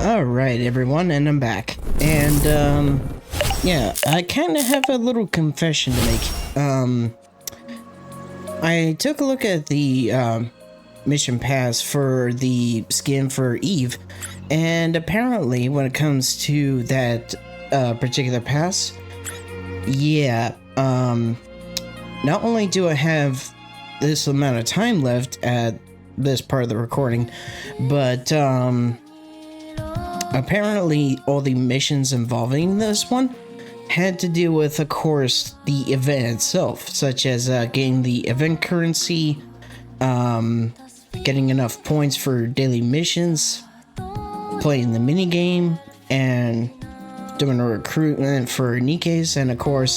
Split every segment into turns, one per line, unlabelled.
Alright everyone, and I'm back. And, yeah, I kinda have a little confession to make. I took a look at the, mission pass for the skin for Eve, and apparently when it comes to that, particular pass, yeah, not only do I have this amount of time left at this part of the recording, but, apparently all the missions involving this one had to do with, of course, the event itself, such as getting the event currency, getting enough points for daily missions, playing the minigame, and doing a recruitment for NIKKEs, and of course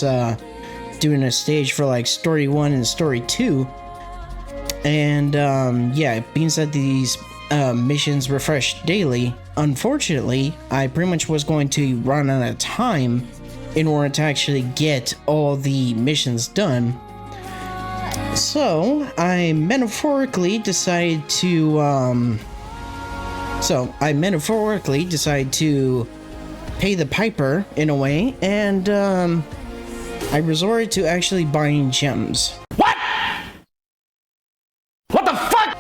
doing a stage for like story 1 and story 2. And yeah, it means that these missions refresh daily. Unfortunately, I pretty much was going to run out of time in order to actually get all the missions done. So I metaphorically decided to pay the piper in a way, and I resorted to actually buying gems.
What? What the fuck?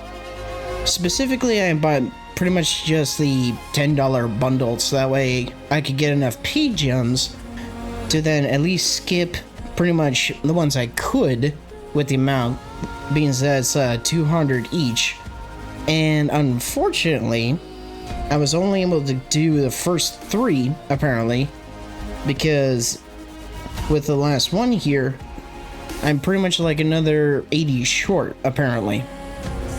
Specifically, I bought pretty much just the $10 bundle, so that way I could get enough P gems to then at least skip pretty much the ones I could with the amount, being that it's 200 each. And unfortunately, I was only able to do the first 3 apparently, because with the last one here, I'm pretty much like another 80 short apparently,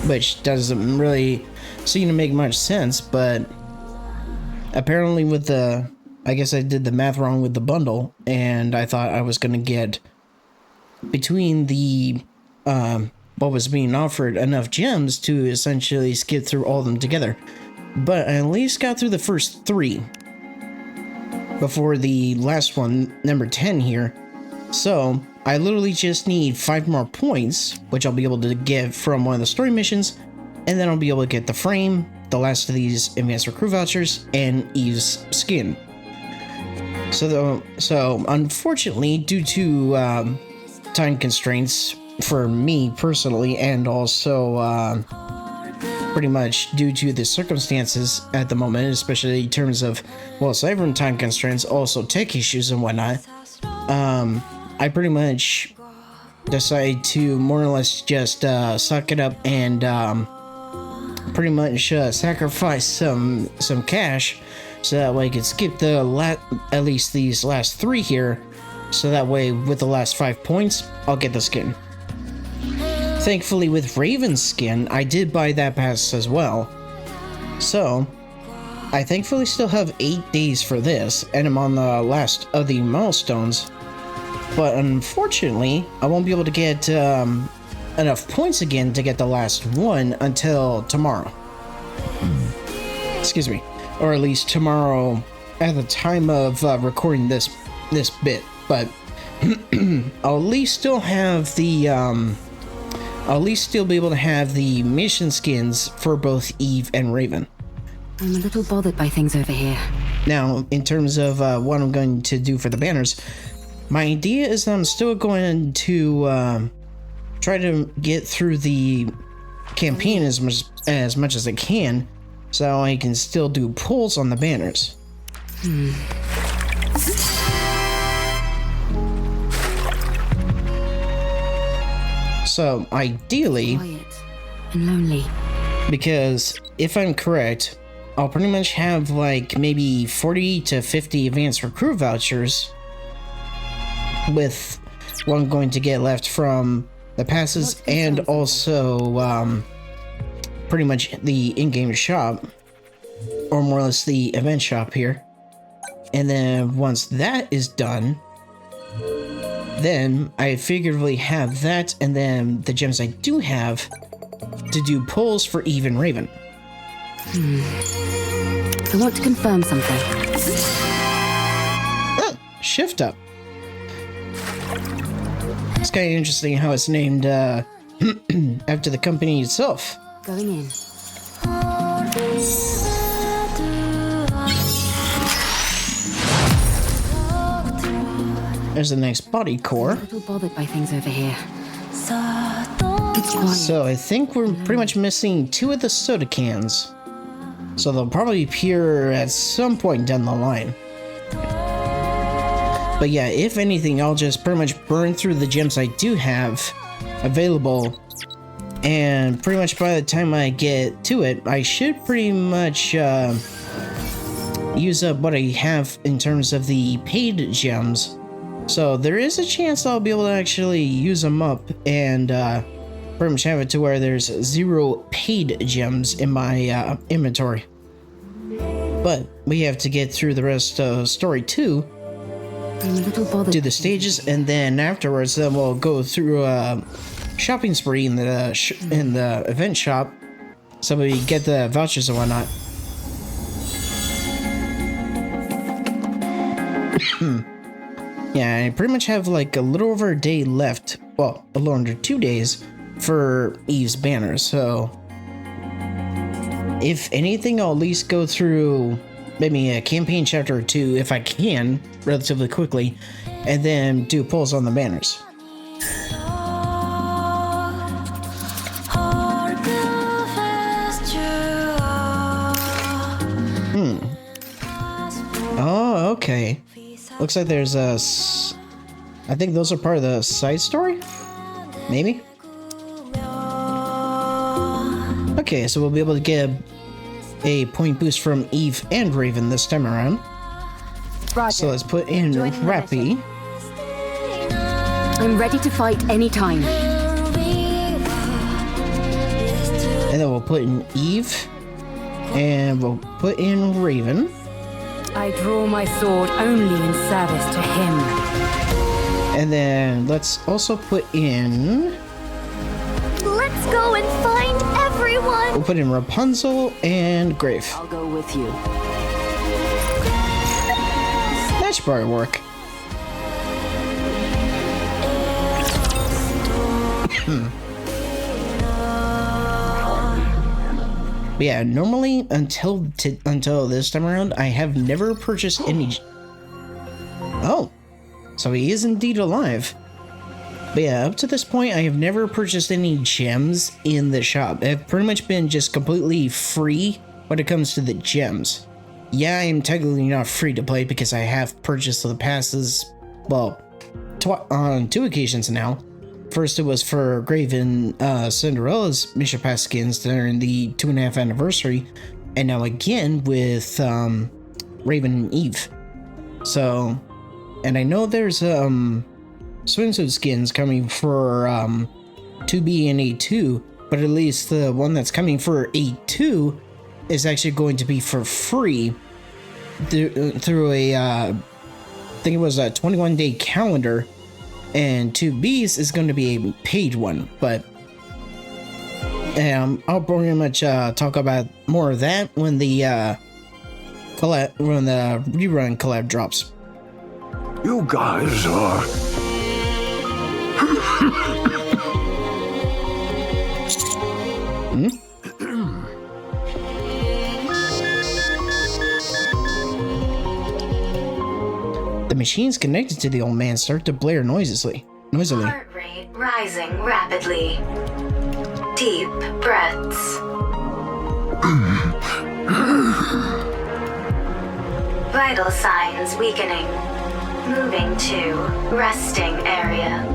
which doesn't really seem to make much sense. But apparently with the, I guess I did the math wrong with the bundle, and I thought I was gonna get between the what was being offered enough gems to essentially skip through all of them together. But I at least got through the first 3 before the last one, number 10 here. So I literally just need 5 more points, which I'll be able to get from one of the story missions, and then I'll be able to get the frame, the last of these advanced recruit vouchers, and Eve's skin. So unfortunately, due to time constraints for me personally, and also pretty much due to the circumstances at the moment, especially in terms of, well, aside from time constraints, also tech issues and whatnot, I pretty much decided to more or less just suck it up and pretty much sacrifice some cash, so that way I could skip the at least these last 3 here, so that way with the last 5 points I'll get the skin. Thankfully with Raven's skin, I did buy that pass as well, so I thankfully still have 8 days for this, and I'm on the last of the milestones. But unfortunately, I won't be able to get enough points again to get the last one until tomorrow. Excuse me. Or at least tomorrow at the time of recording this bit. But I'll at least still have the I'll at least still be able to have the mission skins for both Eve and Raven.
I'm a little bothered by things over here.
Now, in terms of what I'm going to do for the banners, my idea is that I'm still going to try to get through the campaign as much as I can, so I can still do pulls on the banners. So ideally,
Quiet and lonely.
because if I'm correct, I'll pretty much have like maybe 40 to 50 advanced recruit vouchers, with what I'm going to get left from the passes and also pretty much the in-game shop, or more or less the event shop here. And then once that is done, then I figuratively have that, and then the gems I do have to do pulls for Eve and Raven.
I want to confirm something.
Shift up. It's kind of interesting how it's named after the company itself.
Going in.
There's the next body core.
I'm a little bothered by things over here. It's quiet.
So I think we're pretty much missing 2 of the soda cans. So they'll probably appear at some point down the line. But yeah, if anything, I'll just pretty much burn through the gems I do have available. And pretty much by the time I get to it, I should pretty much use up what I have in terms of the paid gems. So there is a chance I'll be able to actually use them up and pretty much have it to where there's 0 paid gems in my inventory. But we have to get through the rest of story 2,
I'm a little bothered.
do the stages, and then afterwards then we'll go through a shopping spree in the event shop so we get the vouchers and whatnot. Yeah, I pretty much have like a little over a day left. Well, a little under 2 days for Eve's banner. So, if anything, I'll at least go through maybe a campaign chapter or 2 if I can, relatively quickly, and then do polls on the banners. Oh, okay. Looks like there's a... I think those are part of the side story? Maybe? Okay, so we'll be able to get a point boost from Eve and Raven this time around.
Roger.
So let's put in Rappy.
I'm ready to fight anytime.
And then we'll put in Eve. And we'll put in Raven.
I draw my sword only in service to him.
And then let's also put in...
Let's go and find everyone!
We'll put in Rapunzel and Grave.
I'll go with you.
That should probably work. But yeah, normally until this time around, I have never purchased any... Oh, so he is indeed alive. But yeah, up to this point, I have never purchased any gems in the shop. I've pretty much been just completely free when it comes to the gems. Yeah, I am technically not free to play because I have purchased the passes, well, on 2 occasions now. First, it was for Grave and Cinderella's Mission Pass skins during the 2.5 anniversary, and now again with Raven and Eve. So, and I know there's swimsuit skins coming for 2B and A2, but at least the one that's coming for A2 is actually going to be for free through a I think it was a 21-day calendar. And 2B's is going to be a paid one, but I'll pretty much talk about more of that when the rerun collab drops.
You guys are...
The machines connected to the old man start to blare noisily.
Heart rate rising rapidly. Deep breaths. Vital signs weakening. Moving to resting area.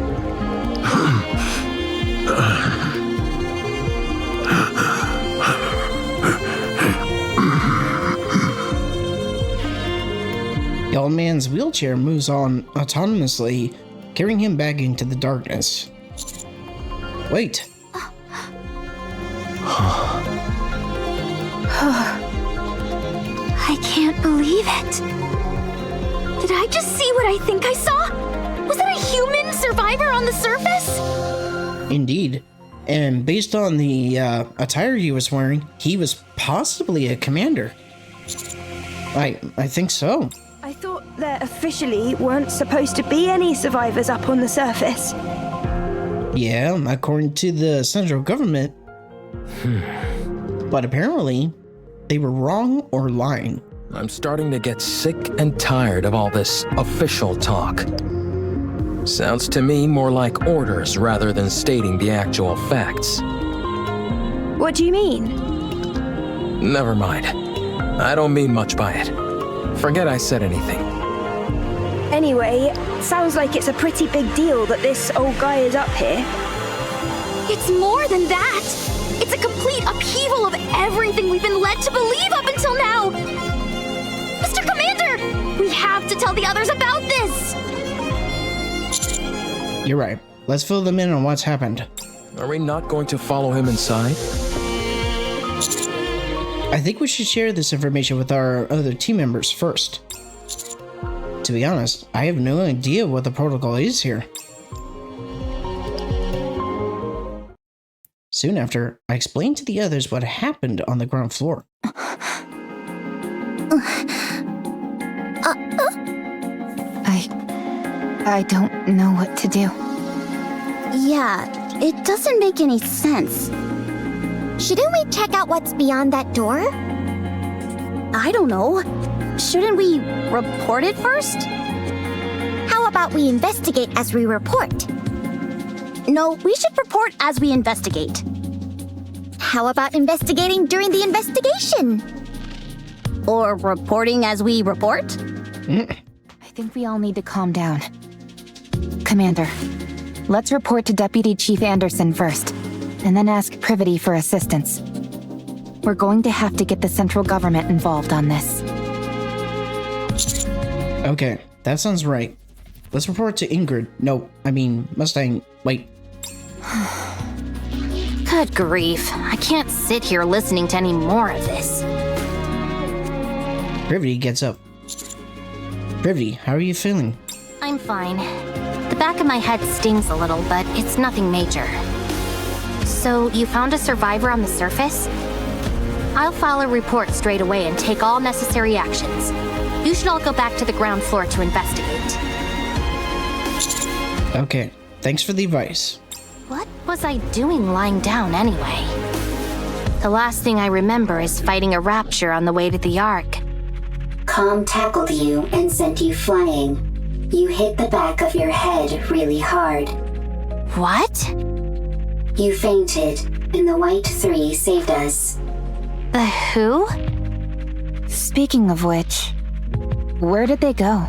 The old man's wheelchair moves on autonomously, carrying him back into the darkness. Wait.
I can't believe it. Did I just see what I think I saw? Was that a human survivor on the surface?
Indeed. And based on the attire he was wearing, he was possibly a commander. I think so.
I thought there officially weren't supposed to be any survivors up on the surface.
Yeah, according to the central government. But apparently, they were wrong or lying.
I'm starting to get sick and tired of all this official talk. Sounds to me more like orders rather than stating the actual facts.
What do you mean?
Never mind. I don't mean much by it. Forget I said anything.
Anyway, sounds like it's a pretty big deal that this old guy is up here.
It's more than that! It's a complete upheaval of everything we've been led to believe up until now! Mr. Commander! We have to tell the others about this!
You're right. Let's fill them in on what's happened.
Are we not going to follow him inside?
I think we should share this information with our other team members first. To be honest, I have no idea what the protocol is here. Soon after, I explained to the others what happened on the ground floor.
I don't know what to do.
Yeah, it doesn't make any sense. Shouldn't we check out what's beyond that door? I don't know. Shouldn't we report it first? How about we investigate as we report? No, we should report as we investigate. How about investigating during the investigation? Or reporting as we report?
I think we all need to calm down. Commander, let's report to Deputy Chief Anderson first, and then ask Privity for assistance. We're going to have to get the central government involved on this.
Okay, that sounds right. Let's report to Ingrid. No, I mean, Mustang. Wait.
Good grief. I can't sit here listening to any more of this.
Privity gets up. Privity, how are you feeling?
I'm fine. The back of my head stings a little, but it's nothing major. So, you found a survivor on the surface? I'll file a report straight away and take all necessary actions. You should all go back to the ground floor to investigate.
Okay, thanks for the advice.
What was I doing lying down anyway? The last thing I remember is fighting a rapture on the way to the Ark.
Com tackled you and sent you flying. You hit the back of your head really hard.
What?
You fainted, and the White Three saved us.
The who?
Speaking of which, where did they go?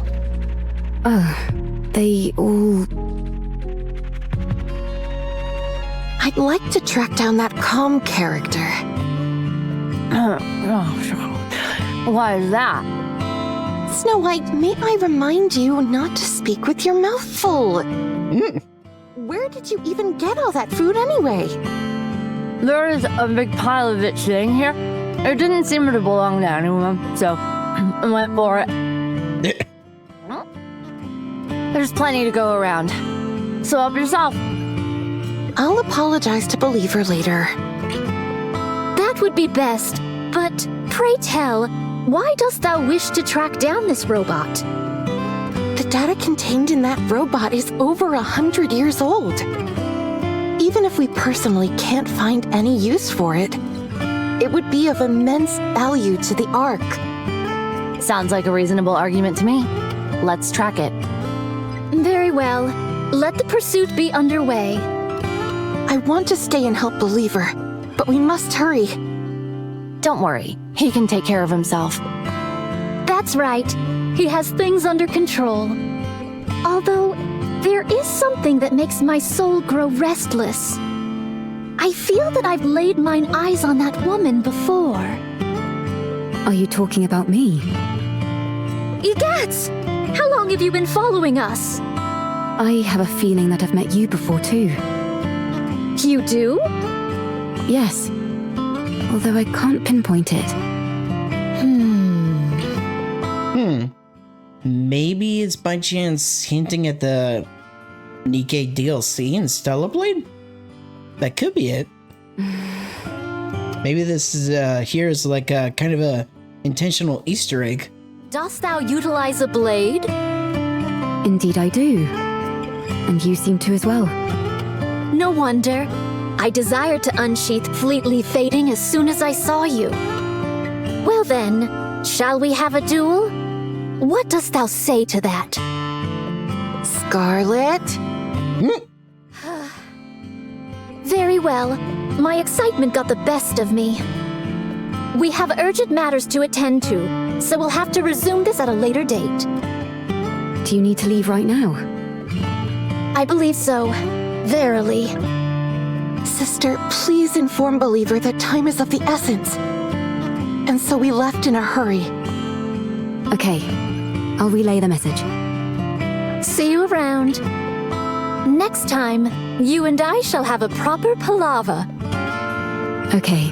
They all... I'd like to track down that calm character.
Why is that?
Snow White, may I remind you not to speak with your mouth full? Where did you even get all that food anyway?
There is a big pile of it sitting here. It didn't seem to belong to anyone, so I went for it. There's plenty to go around. So help yourself.
I'll apologize to Believer later.
That would be best, but pray tell, why dost thou wish to track down this robot?
The data contained in that robot is over 100 years old. Even if we personally can't find any use for it, it would be of immense value to the Ark.
Sounds like a reasonable argument to me. Let's track it.
Very well. Let the pursuit be underway.
I want to stay and help Believer, but we must hurry.
Don't worry. He can take care of himself.
That's right. He has things under control. Although, there is something that makes my soul grow restless. I feel that I've laid mine eyes on that woman before.
Are you talking about me?
Egats! How long have you been following us?
I have a feeling that I've met you before too.
You do?
Yes. Although I can't pinpoint it.
Maybe it's by chance hinting at the NIKKE DLC in Stellar Blade? That could be it. Maybe this is here is like a kind of a intentional Easter egg.
Dost thou utilize a blade?
Indeed I do. And you seem to as well.
No wonder. I desired to unsheath Fleetly Fading as soon as I saw you. Well then, shall we have a duel? What dost thou say to that?
Scarlet?
Very well. My excitement got the best of me. We have urgent matters to attend to, so we'll have to resume this at a later date.
Do you need to leave right now?
I believe so. Verily.
Sister, please inform Believer that time is of the essence. And so we left in a hurry.
Okay, I'll relay the message.
See you around. Next time, you and I shall have a proper palaver.
Okay.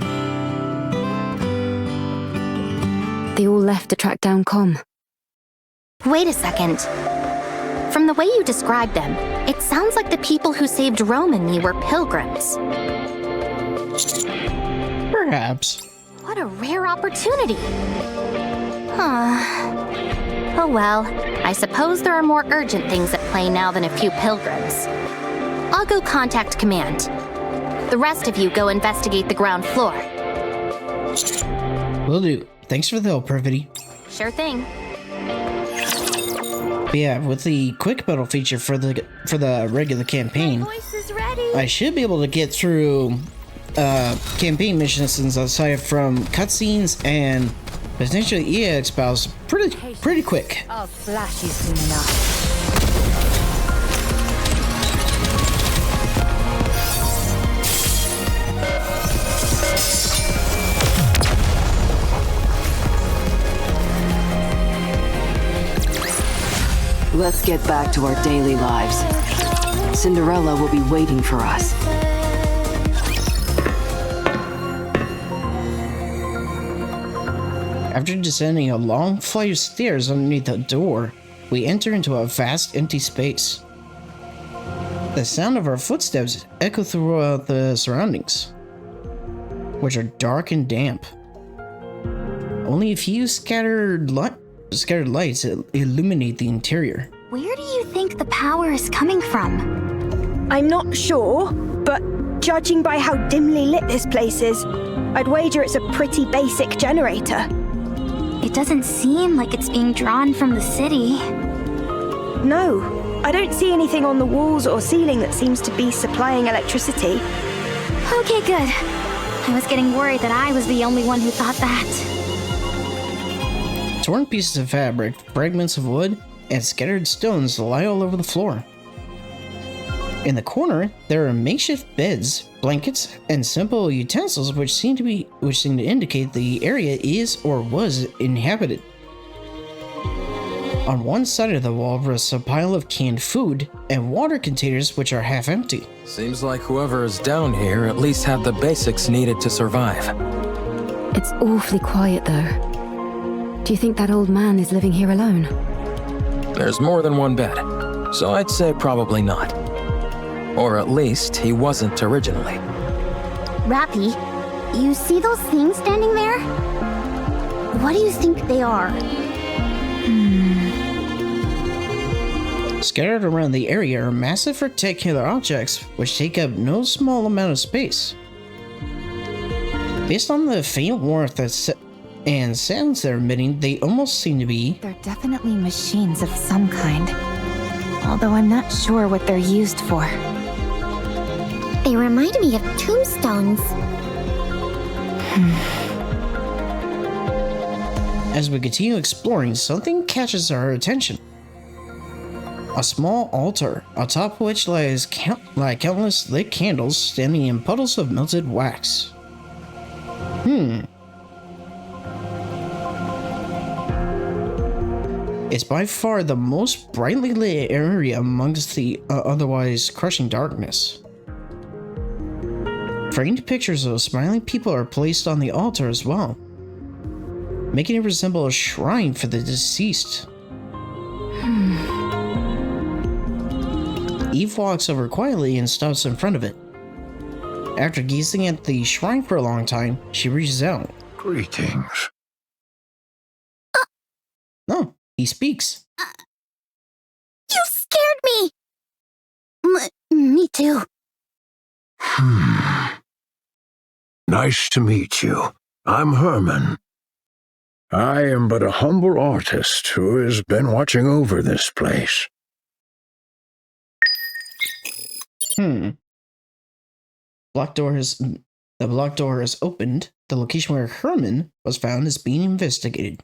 They all left to track down Com.
Wait a second. From the way you described them, it sounds like the people who saved Rome and me were pilgrims.
Perhaps.
What a rare opportunity. Oh well, I suppose there are more urgent things at play now than a few pilgrims. I'll go contact command. The rest of you go investigate the ground floor.
Will do. Thanks for the help, Privity.
Sure thing.
But yeah, with the quick battle feature for the regular campaign, I should be able to get through campaign missions aside from cutscenes and potentially EX battles pretty quick.
I'll flash you soon enough.
Let's get back to our daily lives. Cinderella will be waiting for us.
After descending a long flight of stairs underneath the door, we enter into a vast empty space. The sound of our footsteps echo throughout the surroundings, which are dark and damp. Only a few scattered lights illuminate the interior.
Where do you think the power is coming from?
I'm not sure, but judging by how dimly lit this place is, I'd wager it's a pretty basic generator.
It doesn't seem like it's being drawn from the city.
No, I don't see anything on the walls or ceiling that seems to be supplying electricity.
Okay, good. I was getting worried that I was the only one who thought that.
Torn pieces of fabric, fragments of wood, and scattered stones lie all over the floor. In the corner, there are makeshift beds, blankets, and simple utensils which seem to indicate the area is or was inhabited. On one side of the wall rests a pile of canned food and water containers which are half empty.
Seems like whoever is down here at least had the basics needed to survive.
It's awfully quiet though. Do you think that old man is living here alone?
There's more than one bed, so I'd say probably not. Or at least he wasn't originally.
Rappy, you see those things standing there? What do you think they are?
Scattered around the area are massive rectangular objects which take up no small amount of space. Based on the faint warmth and sounds they're emitting, they almost seem to be...
They're definitely machines of some kind. Although I'm not sure what they're used for.
They remind me of tombstones.
As we continue exploring, something catches our attention. A small altar, atop of which lies countless lit candles standing in puddles of melted wax. It's by far the most brightly lit area amongst the otherwise crushing darkness. Framed pictures of smiling people are placed on the altar as well, making it resemble a shrine for the deceased. Eve walks over quietly and stops in front of it. After gazing at the shrine for a long time, she reaches out.
Greetings.
No, he speaks.
You scared me! Me too.
Nice to meet you. I'm Hermin. I am but a humble artist who has been watching over this place.
The block door is opened. The location where Hermin was found is being investigated.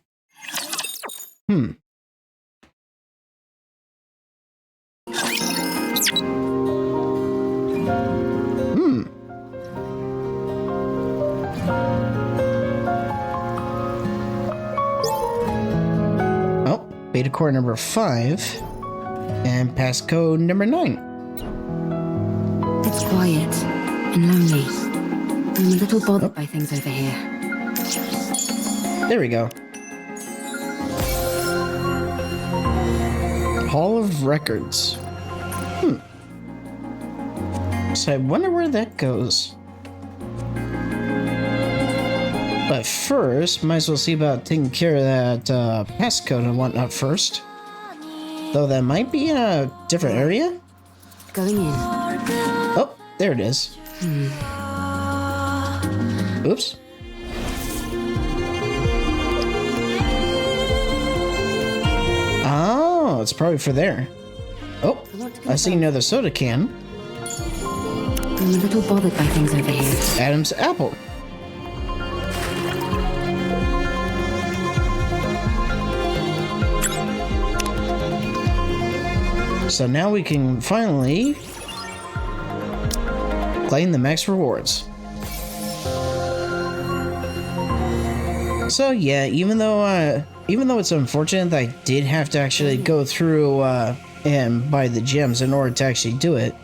Oh, beta core number 5 and passcode number 9.
It's quiet and lonely. I'm a little bothered by things over here.
There we go. Hall of Records. So I wonder where that goes. But first, might as well see about taking care of that passcode and whatnot first. Though that might be in a different area.
Going in.
Oh, there it is. Oops. Oh, it's probably for there. Oh, I see another soda can.
I'm a little bothered by things over here.
Adam's apple. So now we can finally claim the max rewards. So yeah, even though it's unfortunate that I did have to actually go through and buy the gems in order to actually do it,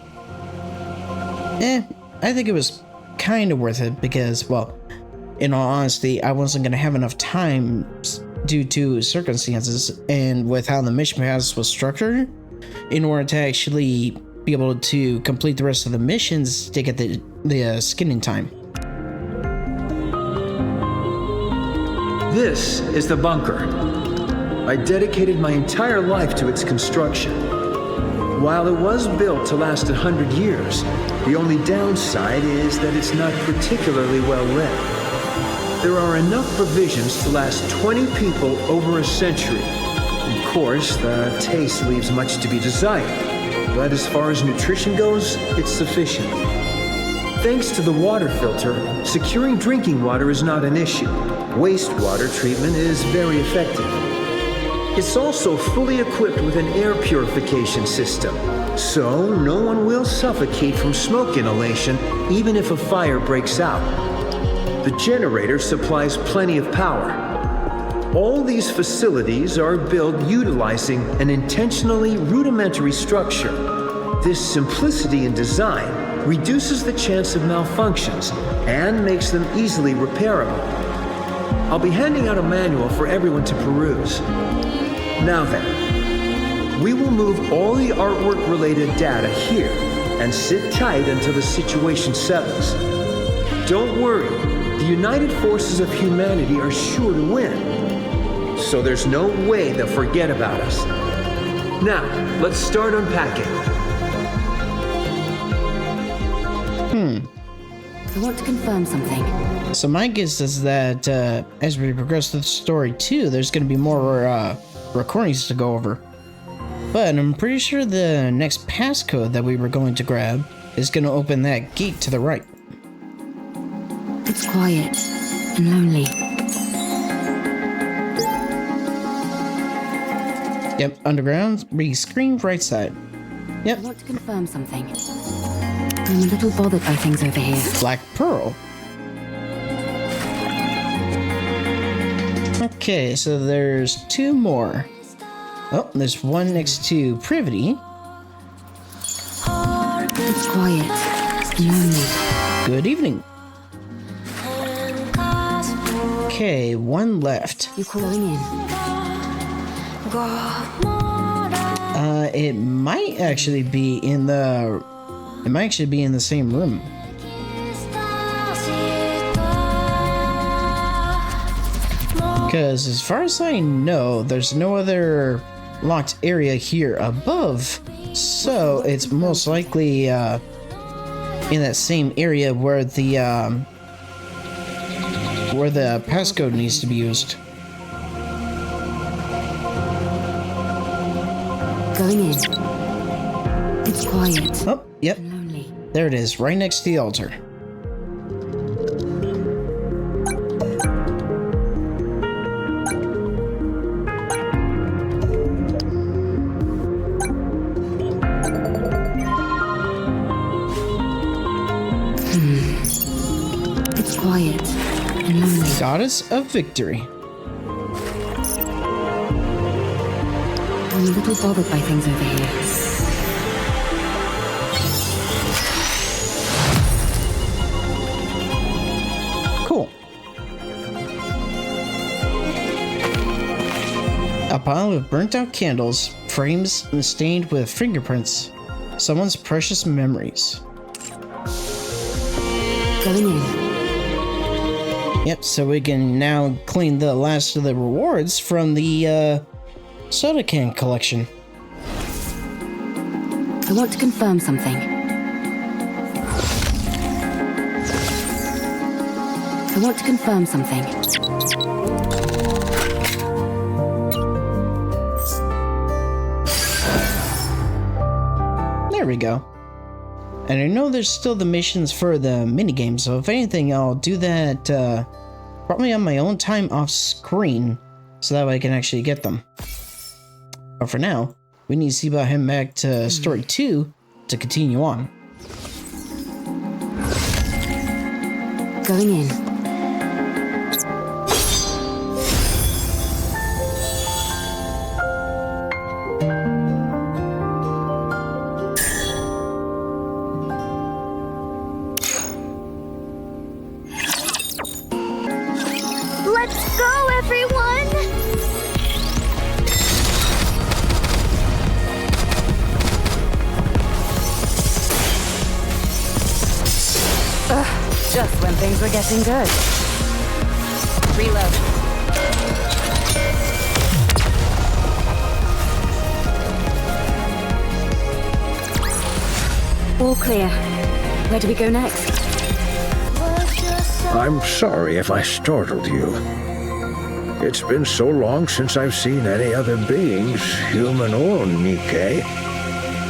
I think it was kind of worth it because, well, in all honesty, I wasn't going to have enough time due to circumstances and with how the mission pass was structured in order to actually be able to complete the rest of the missions to get the skinning time.
This is the bunker. I dedicated my entire life to its construction. While it was built to last 100 years, the only downside is that it's not particularly well lit. There are enough provisions to last 20 people over a century. Of course, the taste leaves much to be desired, but as far as nutrition goes, it's sufficient. Thanks to the water filter, securing drinking water is not an issue. Wastewater treatment is very effective. It's also fully equipped with an air purification system, so no one will suffocate from smoke inhalation even if a fire breaks out. The generator supplies plenty of power. All these facilities are built utilizing an intentionally rudimentary structure. This simplicity in design reduces the chance of malfunctions and makes them easily repairable. I'll be handing out a manual for everyone to peruse. Now then, we will move all the artwork-related data here and sit tight until the situation settles. Don't worry, the United Forces of Humanity are sure to win, so there's no way they'll forget about us. Now, let's start unpacking.
I want to confirm something.
So my guess is that as we progress through the story too, there's going to be more recordings to go over. But I'm pretty sure the next passcode that we were going to grab is going to open that gate to the right.
It's quiet and lonely.
Yep, underground, re-screen right side. Yep.
I want to confirm something. I'm a little bothered by things over here.
Black Pearl. Okay, so there's 2 more. Oh, there's one next to Privity.
It's quiet and lonely.
Good evening. Okay, one left.
You calling in?
It might actually be in the... It might actually be in the same room. Because as far as I know, there's no other locked area here above. So it's most likely in that same area where the passcode needs to be used.
Going in. It's quiet.
Oh, yep.
And lonely.
There it is, right next to the altar.
It's quiet and lonely.
Goddess of Victory.
I'm a little bothered by things over here.
Cool. A pile of burnt out candles, frames stained with fingerprints. Someone's precious memories.
Going in.
Yep, so we can now clean the last of the rewards from the soda can collection.
I want to confirm something. I want to confirm something.
There we go. And I know there's still the missions for the minigame, so if anything, I'll do that probably on my own time off screen, so that way I can actually get them. But for now, we need to see about heading back to Story 2 to continue on.
Going in.
Let's go, everyone!
Just when things were getting good. Reload.
All clear. Where do we go next?
I'm sorry if I startled you. It's been so long since I've seen any other beings, human or NIKKE,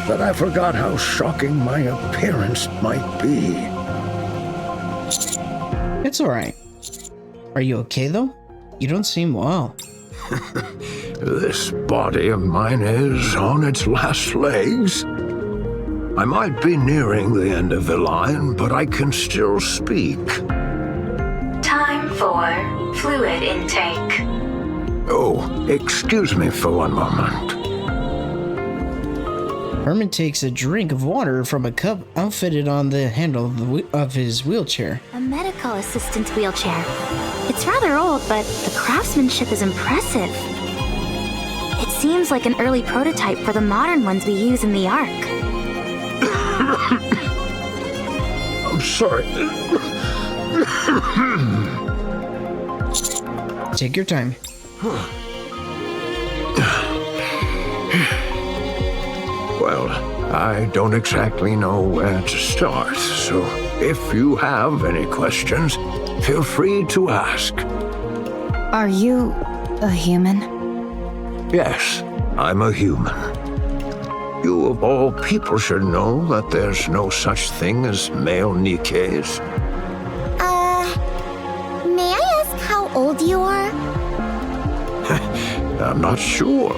that I forgot how shocking my appearance might be.
It's alright. Are you okay though? You don't seem well.
This body of mine is on its last legs. I might be nearing the end of the line, but I can still speak.
Time for fluid intake.
Oh, excuse me for one moment.
Hermin takes a drink of water from a cup outfitted on the handle of his wheelchair.
A medical assistant's wheelchair. It's rather old, but the craftsmanship is impressive. It seems like an early prototype for the modern ones we use in the Ark.
I'm sorry.
Take your time.
Well, I don't exactly know where to start, so if you have any questions, feel free to ask.
Are you a human?
Yes, I'm a human. You of all people should know that there's no such thing as male NIKKEs.
May I ask how old you are?
I'm not sure.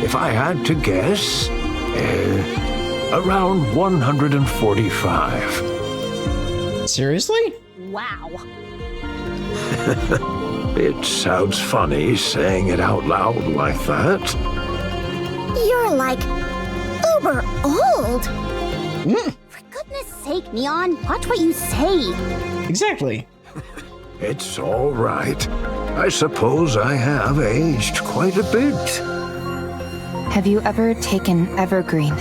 If I had to guess, around 145.
Seriously?
Wow.
It sounds funny saying it out loud like that.
You're like uber old.
Mm.
For goodness sake, Neon, watch what you say.
Exactly.
It's all right. I suppose I have aged quite a bit.
Have you ever taken Evergreen?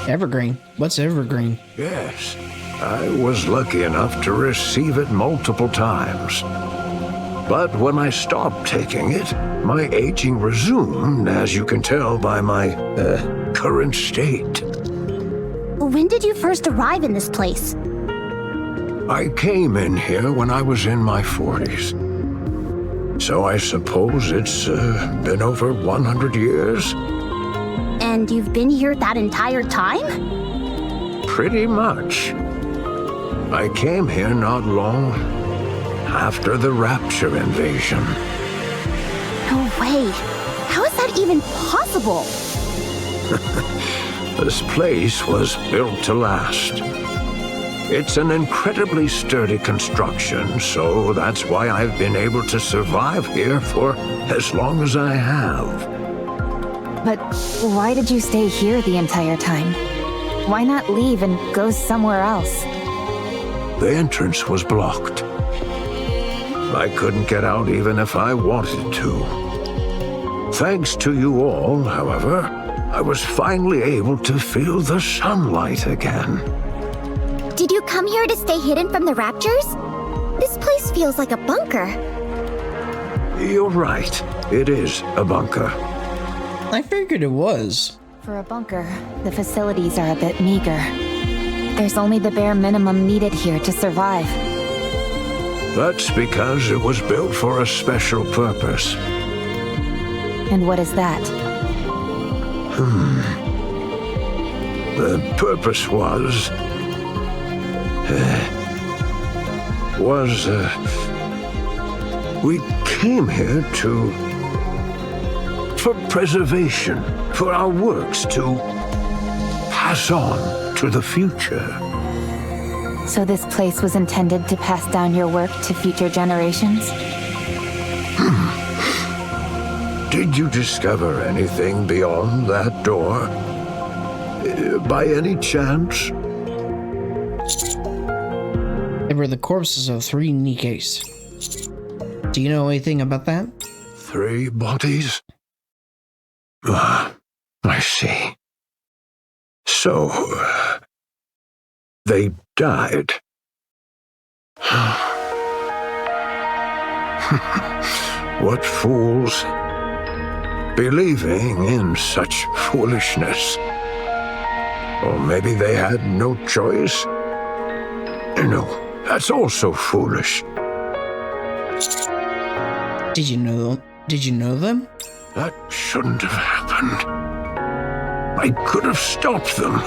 Evergreen? What's Evergreen?
Yes, I was lucky enough to receive it multiple times. But when I stopped taking it, my aging resumed, as you can tell by my current state.
When did you first arrive in this place?
I came in here when I was in my 40s. So I suppose it's been over 100 years.
And you've been here that entire time?
pretty much. I came here not long after the Rapture invasion.
No way. How is that even possible?
This place was built to last. It's an incredibly sturdy construction, so that's why I've been able to survive here for as long as I have.
But why did you stay here the entire time? Why not leave and go somewhere else?
The entrance was blocked. I couldn't get out even if I wanted to. Thanks to you all, however, I was finally able to feel the sunlight again.
Did you come here to stay hidden from the Raptures? This place feels like a bunker.
You're right. It is a bunker.
I figured it was.
For a bunker, the facilities are a bit meager. There's only the bare minimum needed here to survive.
That's because it was built for a special purpose.
And what is that?
The purpose was... we came here for preservation, for our works to pass on to the future.
So this place was intended to pass down your work to future generations?
Did you discover anything beyond that door? By any chance?
They were the corpses of 3 NIKKEs. Do you know anything about that?
3 bodies? I see. So, they died. What fools. Believing in such foolishness. Or maybe they had no choice? No, that's also foolish.
Did you know them?
That shouldn't have happened. I could have stopped them.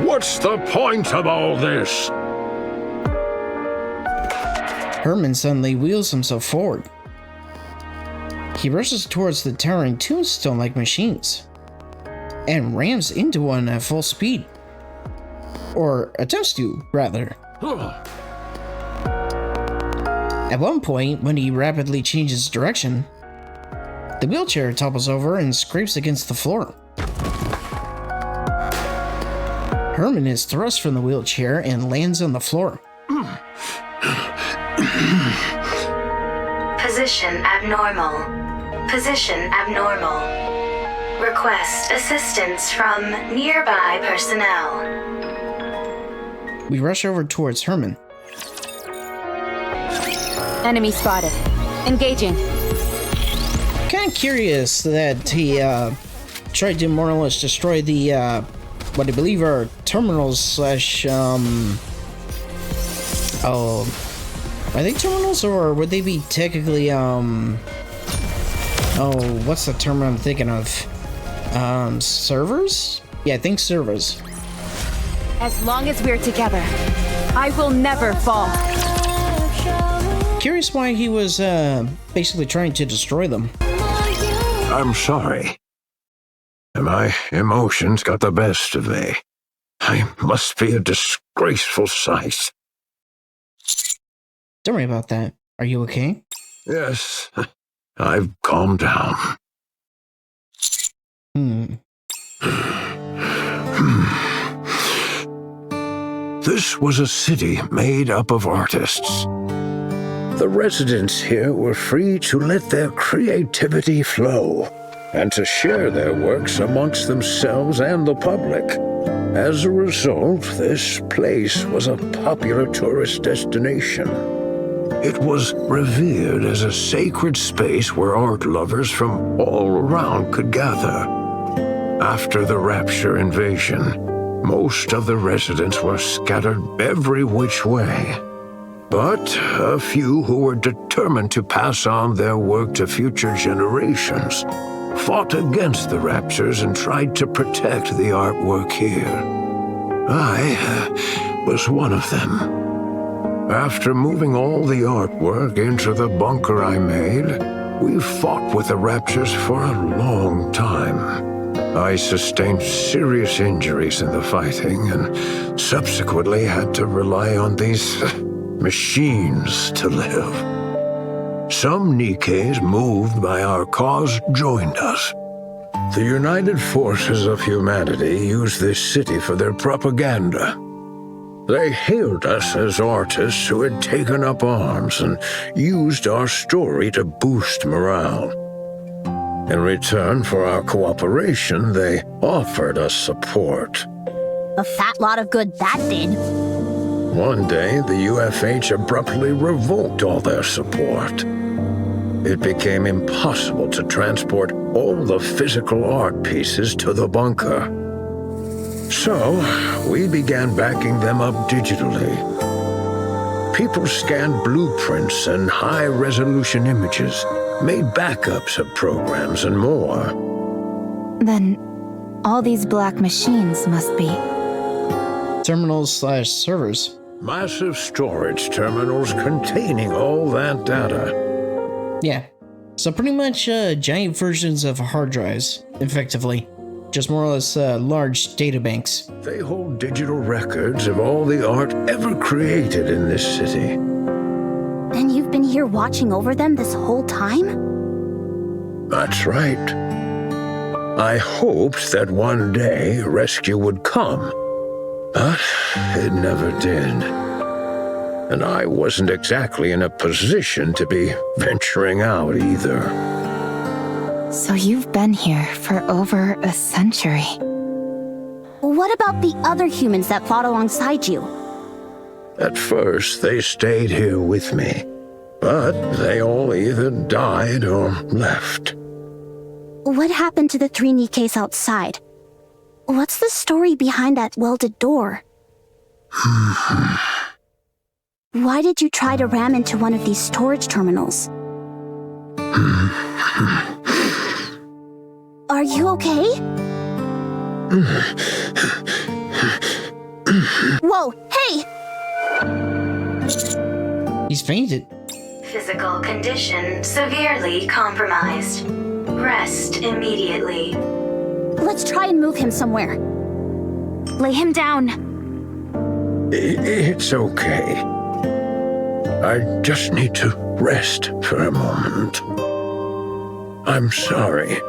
What's the point of all this?
Hermin suddenly wheels himself forward. He rushes towards the towering tombstone-like machines and rams into one at full speed. Or attempts to, rather. At one point, when he rapidly changes direction, the wheelchair topples over and scrapes against the floor. Hermin is thrust from the wheelchair and lands on the floor.
Position abnormal. Position abnormal. Request assistance from nearby personnel.
We rush over towards Hermin.
Enemy spotted. Engaging.
Kind of curious that he tried to more or less destroy the what I believe are terminals slash are they terminals, or would they be technically what's the term I'm thinking of? Servers? Yeah, I think servers.
As long as we're together, I will never fall.
Curious why he was basically trying to destroy them.
I'm sorry. My emotions got the best of me. I must be a disgraceful sight.
Don't worry about that. Are you okay?
Yes, I've calmed down. This was a city made up of artists. The residents here were free to let their creativity flow and to share their works amongst themselves and the public. As a result, this place was a popular tourist destination. It was revered as a sacred space where art lovers from all around could gather. After the Rapture invasion, most of the residents were scattered every which way. But a few who were determined to pass on their work to future generations fought against the Raptures and tried to protect the artwork here. I was one of them. After moving all the artwork into the bunker I made, we fought with the Raptors for a long time. I sustained serious injuries in the fighting and subsequently had to rely on these machines to live. Some NIKKEs moved by our cause joined us. The United Forces of Humanity used this city for their propaganda. They hailed us as artists who had taken up arms and used our story to boost morale. In return for our cooperation, they offered us support.
A fat lot of good that did.
One day, the UFH abruptly revoked all their support. It became impossible to transport all the physical art pieces to the bunker. So, we began backing them up digitally. People scanned blueprints and high-resolution images, made backups of programs and more.
Then, all these black machines must be
terminals/servers.
Massive storage terminals containing all that data.
Yeah. So pretty much giant versions of hard drives, effectively. Just more or less large data banks.
They hold digital records of all the art ever created in this city.
And you've been here watching over them this whole time?
That's right. I hoped that one day rescue would come, but it never did. And I wasn't exactly in a position to be venturing out either.
So you've been here for over a century.
What about the other humans that fought alongside you?
At first, they stayed here with me, but they all either died or left.
What happened to the 3 NIKKEs outside? What's the story behind that welded door? Why did you try to ram into one of these storage terminals? Are you okay? Whoa, hey!
He's fainted.
Physical condition severely compromised. Rest immediately.
Let's try and move him somewhere. Lay him down.
It's okay. I just need to rest for a moment. I'm sorry,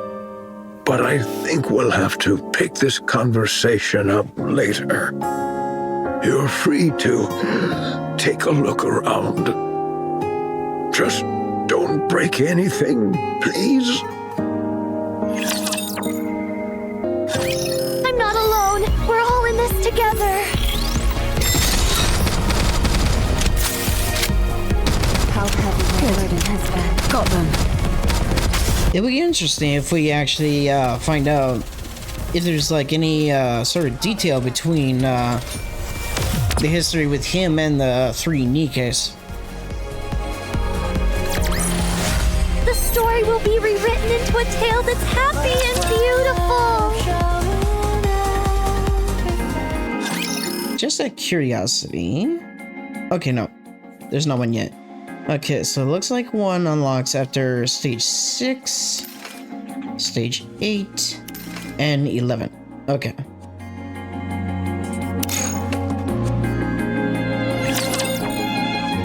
but I think we'll have to pick this conversation up later. You're free to take a look around. Just don't break anything, please.
I'm not alone. We're all in this together.
How heavy the burden has been.
Got them.
It'll be interesting if we actually find out if there's like any sort of detail between the history with him and the 3 NIKKEs.
The story will be rewritten into a tale that's happy and beautiful.
Just a curiosity. Okay, no. There's not one yet. Okay, so it looks like 1 unlocks after stage 6, stage 8, and 11. Okay.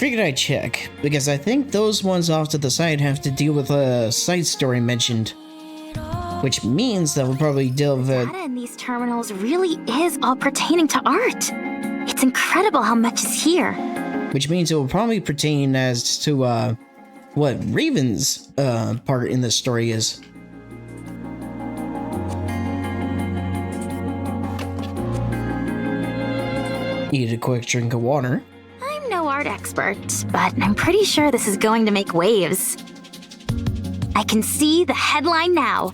Figured I'd check, because I think those ones off to the side have to deal with a side story mentioned. Which means that we'll probably deal with it.
Data in these terminals really is all pertaining to art. It's incredible how much is here.
Which means it will probably pertain as to what Raven's part in this story is. Need a quick drink of water.
I'm no art expert, but I'm pretty sure this is going to make waves. I can see the headline now.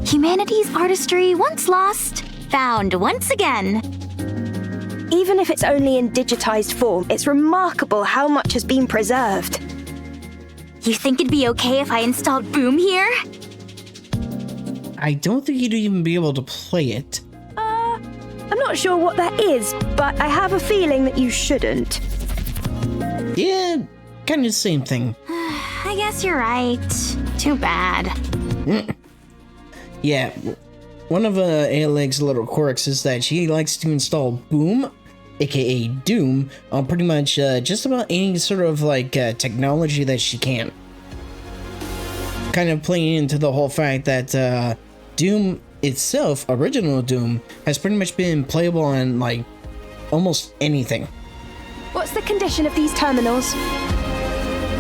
Humanity's artistry once lost, found once again.
Even if it's only in digitized form, it's remarkable how much has been preserved.
You think it'd be okay if I installed Boom here?
I don't think you'd even be able to play it.
I'm not sure what that is, but I have a feeling that you shouldn't.
Yeah, kind of the same thing.
I guess you're right. Too bad.
Yeah, one of Aleg's little quirks is that she likes to install Boom, aka Doom, on pretty much just about any sort of like technology that she can. Kind of playing into the whole fact that Doom itself, original Doom, has pretty much been playable on like almost anything.
What's the condition of these terminals?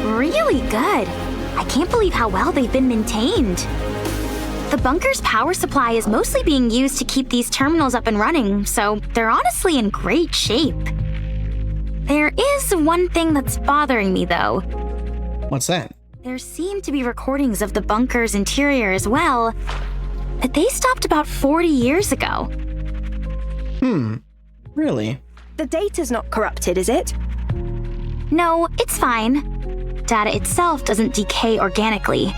Really good. I can't believe how well they've been maintained. The bunker's power supply is mostly being used to keep these terminals up and running, so they're honestly in great shape. There is one thing that's bothering me, though.
What's that?
There seem to be recordings of the bunker's interior as well. They stopped about 40 years ago.
Really?
The data's not corrupted, is it?
No, it's fine. Data itself doesn't decay organically.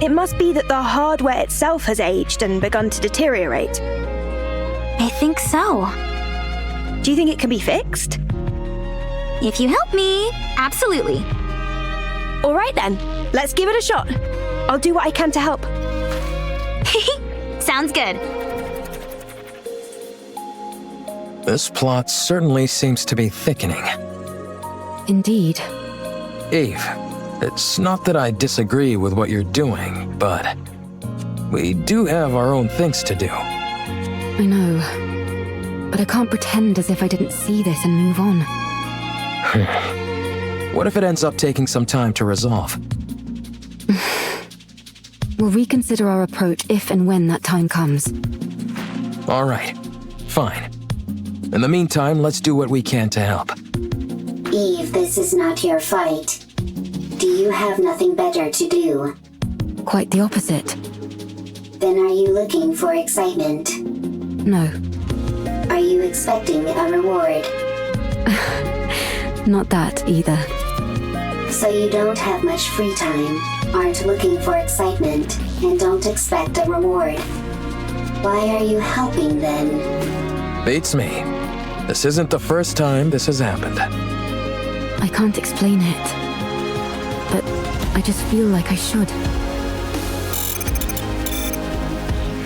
It must be that the hardware itself has aged and begun to deteriorate.
I think so.
Do you think it can be fixed?
If you help me, absolutely.
All right then, let's give it a shot. I'll do what I can to help.
Sounds good.
This plot certainly seems to be thickening.
Indeed.
Eve, it's not that I disagree with what you're doing, but we do have our own things to do.
I know, but I can't pretend as if I didn't see this and move on.
What if it ends up taking some time to resolve?
We'll reconsider our approach if and when that time comes.
All right, fine. In the meantime, let's do what we can to help.
Eve, this is not your fight. Do you have nothing better to do?
Quite the opposite.
Then are you looking for excitement?
No.
Are you expecting a reward?
Not that either.
So you don't have much free time, aren't looking for excitement, and don't expect a reward. Why are you helping then?
Beats me. This isn't the first time this has happened.
I can't explain it, but I just feel like I should.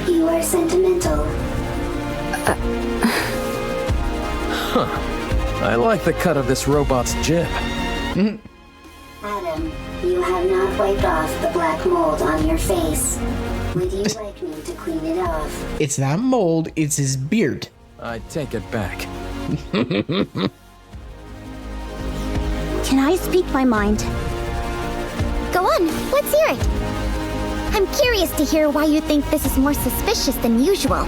You are sentimental.
I like the cut of this robot's jib.
Adam, you have not wiped off the black mold on your face. Would you like me to clean it off?
It's not mold, it's his beard.
I take it back.
Can I speak my mind? Go on, let's hear it. I'm curious to hear why you think this is more suspicious than usual.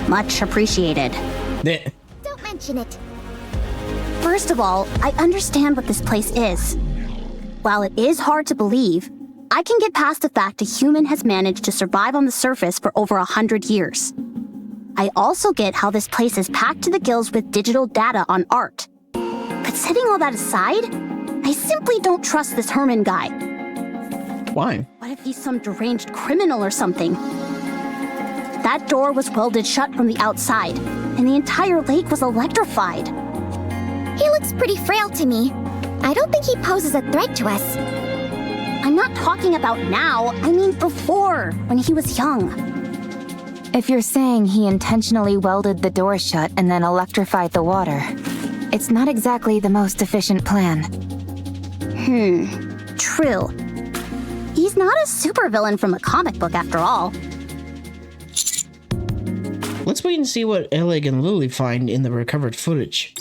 Much appreciated. Don't mention it. First of all, I understand what this place is. While it is hard to believe, I can get past the fact a human has managed to survive on the surface for over 100 years. I also get how this place is packed to the gills with digital data on art. But setting all that aside, I simply don't trust this Hermin guy.
Why?
What if he's some deranged criminal or something? That door was welded shut from the outside, and the entire lake was electrified. He looks pretty frail to me. I don't think he poses a threat to us. I'm not talking about now, I mean before, when he was young.
If you're saying he intentionally welded the door shut and then electrified the water, it's not exactly the most efficient plan.
True. He's not a supervillain from a comic book after all.
Let's wait and see what Oleg and Lily find in the recovered footage.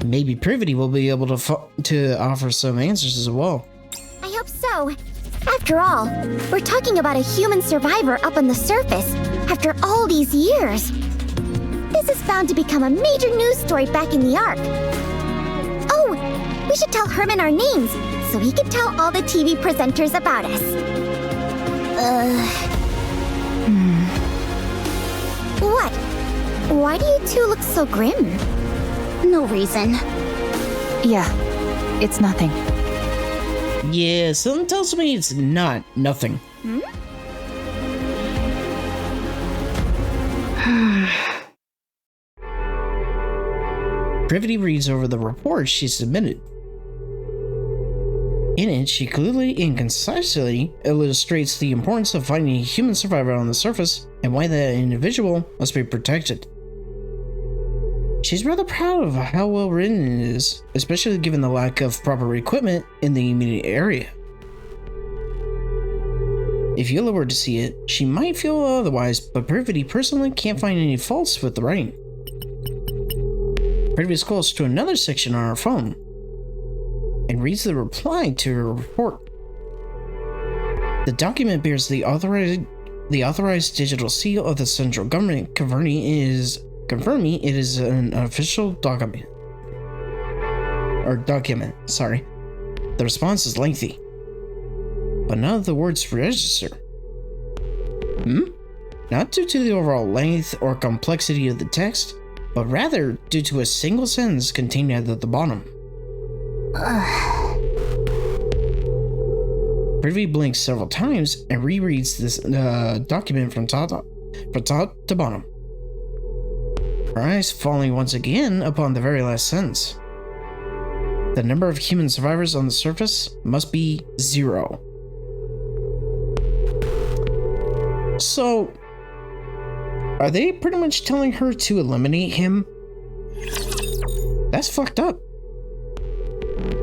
Maybe Privity will be able to offer some answers as well.
I hope so. After all, we're talking about a human survivor up on the surface after all these years. This is bound to become a major news story back in the Ark. Oh, we should tell Hermin our names so he can tell all the TV presenters about us. What? Why do you two look so grim? No reason.
Yeah, it's nothing.
Yeah, something tells me it's not nothing. Privity reads over the report she submitted. In it, she clearly and concisely illustrates the importance of finding a human survivor on the surface and why that individual must be protected. She's rather proud of how well written it is, especially given the lack of proper equipment in the immediate area. If Yola were to see it, she might feel otherwise, but Privity personally can't find any faults with the writing. Privity scrolls to another section on her phone and reads the reply to her report. The document bears the authorized digital seal of the central government, confirming it is an official document. Sorry. The response is lengthy, but none of the words register. Not due to the overall length or complexity of the text, but rather due to a single sentence contained at the bottom. Privy blinks several times and rereads this document from top to bottom. Her eyes falling once again upon the very last sentence. The number of human survivors on the surface must be 0. So, are they pretty much telling her to eliminate him? That's fucked up.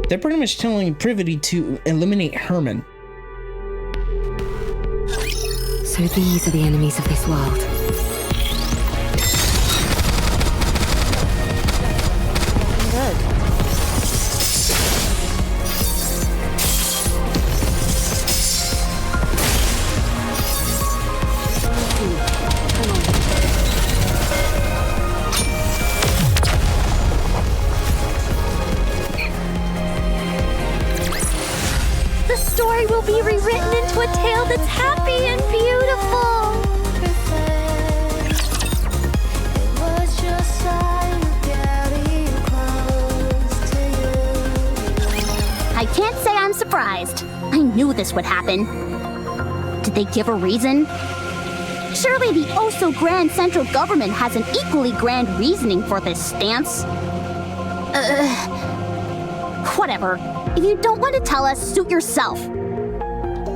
They're pretty much telling Privity to eliminate Hermin.
So these are the enemies of this world.
Will be rewritten into a tale that's happy and beautiful. I can't say I'm surprised. I knew this would happen. Did they give a reason? Surely the oh-so-grand central government has an equally grand reasoning for this stance. Whatever. If you don't want to tell us, suit yourself.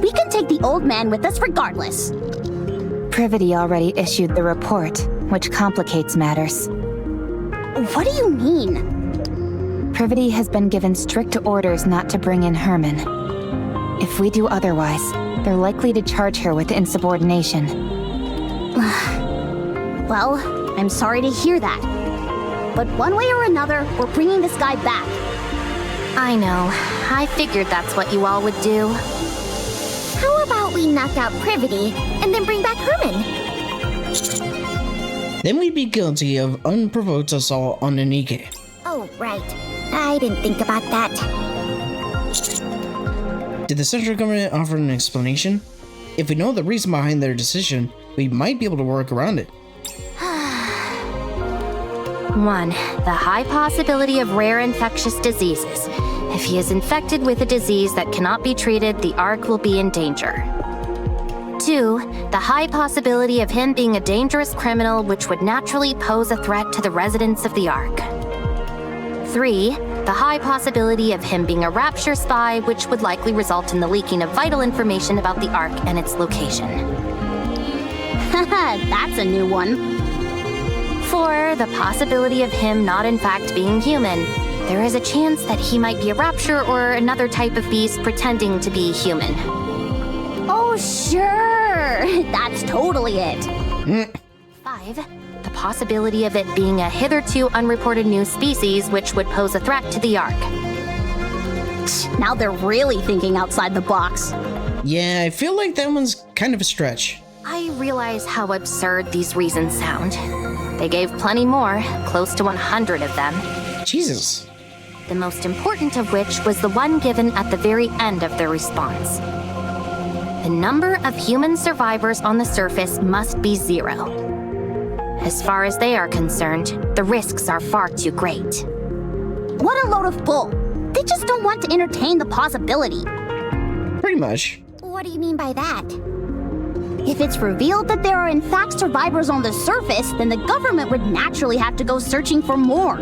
We can take the old man with us regardless.
Privity already issued the report, which complicates matters.
What do you mean?
Privity has been given strict orders not to bring in Hermin. If we do otherwise, they're likely to charge her with insubordination.
Well, I'm sorry to hear that. But one way or another, we're bringing this guy back.
I know. I figured that's what you all would do.
How about we knock out Privity and then bring back Hermin?
Then we'd be guilty of unprovoked assault on the NIKKE.
Oh, right. I didn't think about that.
Did the central government offer an explanation? If we know the reason behind their decision, we might be able to work around it.
1. The high possibility of rare infectious diseases. If he is infected with a disease that cannot be treated, the Ark will be in danger. 2. The high possibility of him being a dangerous criminal which would naturally pose a threat to the residents of the Ark. 3. The high possibility of him being a Rapture spy which would likely result in the leaking of vital information about the Ark and its location.
Haha, that's a new one.
4. The possibility of him not in fact being human. There is a chance that he might be a Rapture or another type of beast pretending to be human.
Oh, sure. That's totally it.
5. The possibility of it being a hitherto unreported new species which would pose a threat to the Ark.
Now they're really thinking outside the box.
Yeah, I feel like that one's kind of a stretch.
I realize how absurd these reasons sound. They gave plenty more, close to 100 of them.
Jesus.
The most important of which was the one given at the very end of their response. The number of human survivors on the surface must be 0. As far as they are concerned, the risks are far too great.
What a load of bull. They just don't want to entertain the possibility.
Pretty much.
What do you mean by that? If it's revealed that there are in fact survivors on the surface, then the government would naturally have to go searching for more.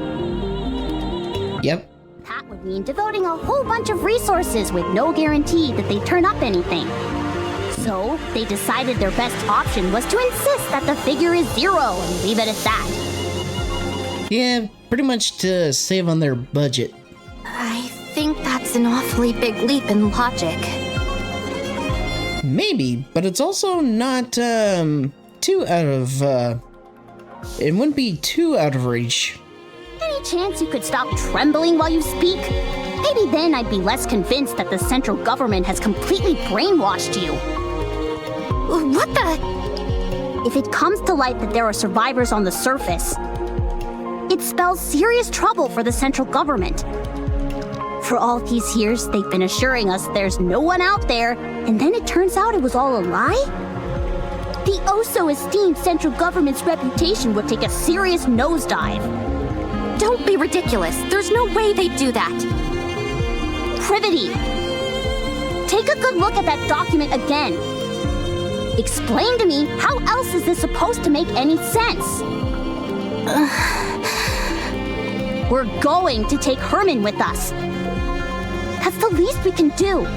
Yep.
That would mean devoting a whole bunch of resources with no guarantee that they turn up anything. So, they decided their best option was to insist that the figure is 0 and leave it at that.
Yeah, pretty much to save on their budget.
I think that's an awfully big leap in logic.
Maybe, but it's also not too out of it wouldn't be too out of reach.
Any chance you could stop trembling while you speak? Maybe then I'd be less convinced that the central government has completely brainwashed you.
What the?
If it comes to light that there are survivors on the surface, it spells serious trouble for the central government. For all these years, they've been assuring us there's no one out there, and then it turns out it was all a lie? The oh-so-esteemed central government's reputation would take a serious nosedive.
Don't be ridiculous. There's no way they'd do that.
Privity. Take a good look at that document again. Explain to me, how else is this supposed to make any sense? We're going to take Hermin with us. That's the least we can do.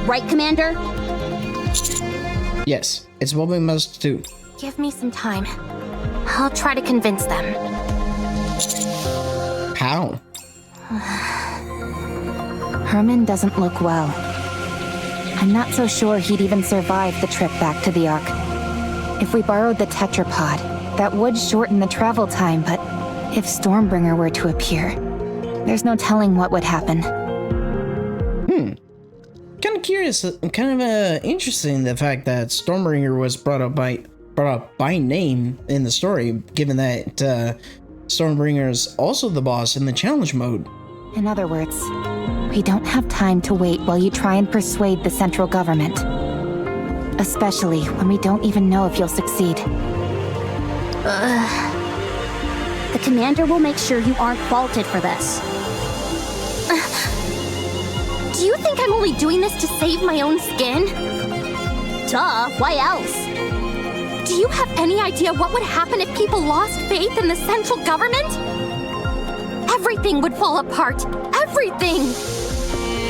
Right, Commander?
Yes, it's what we must do.
Give me some time. I'll try to convince them.
How?
Hermin doesn't look well. I'm not so sure he'd even survive the trip back to the Ark. If we borrowed the tetrapod, that would shorten the travel time, but if Stormbringer were to appear, there's no telling what would happen.
Kind of curious, kind of interesting the fact that Stormbringer was brought up by name in the story, given that Stormbringer is also the boss in the challenge mode.
In other words, we don't have time to wait while you try and persuade the central government. Especially when we don't even know if you'll succeed.
The commander will make sure you aren't faulted for this.
Do you think I'm only doing this to save my own skin?
Duh, why else?
Do you have any idea what would happen if people lost faith in the central government? Everything would fall apart. Everything!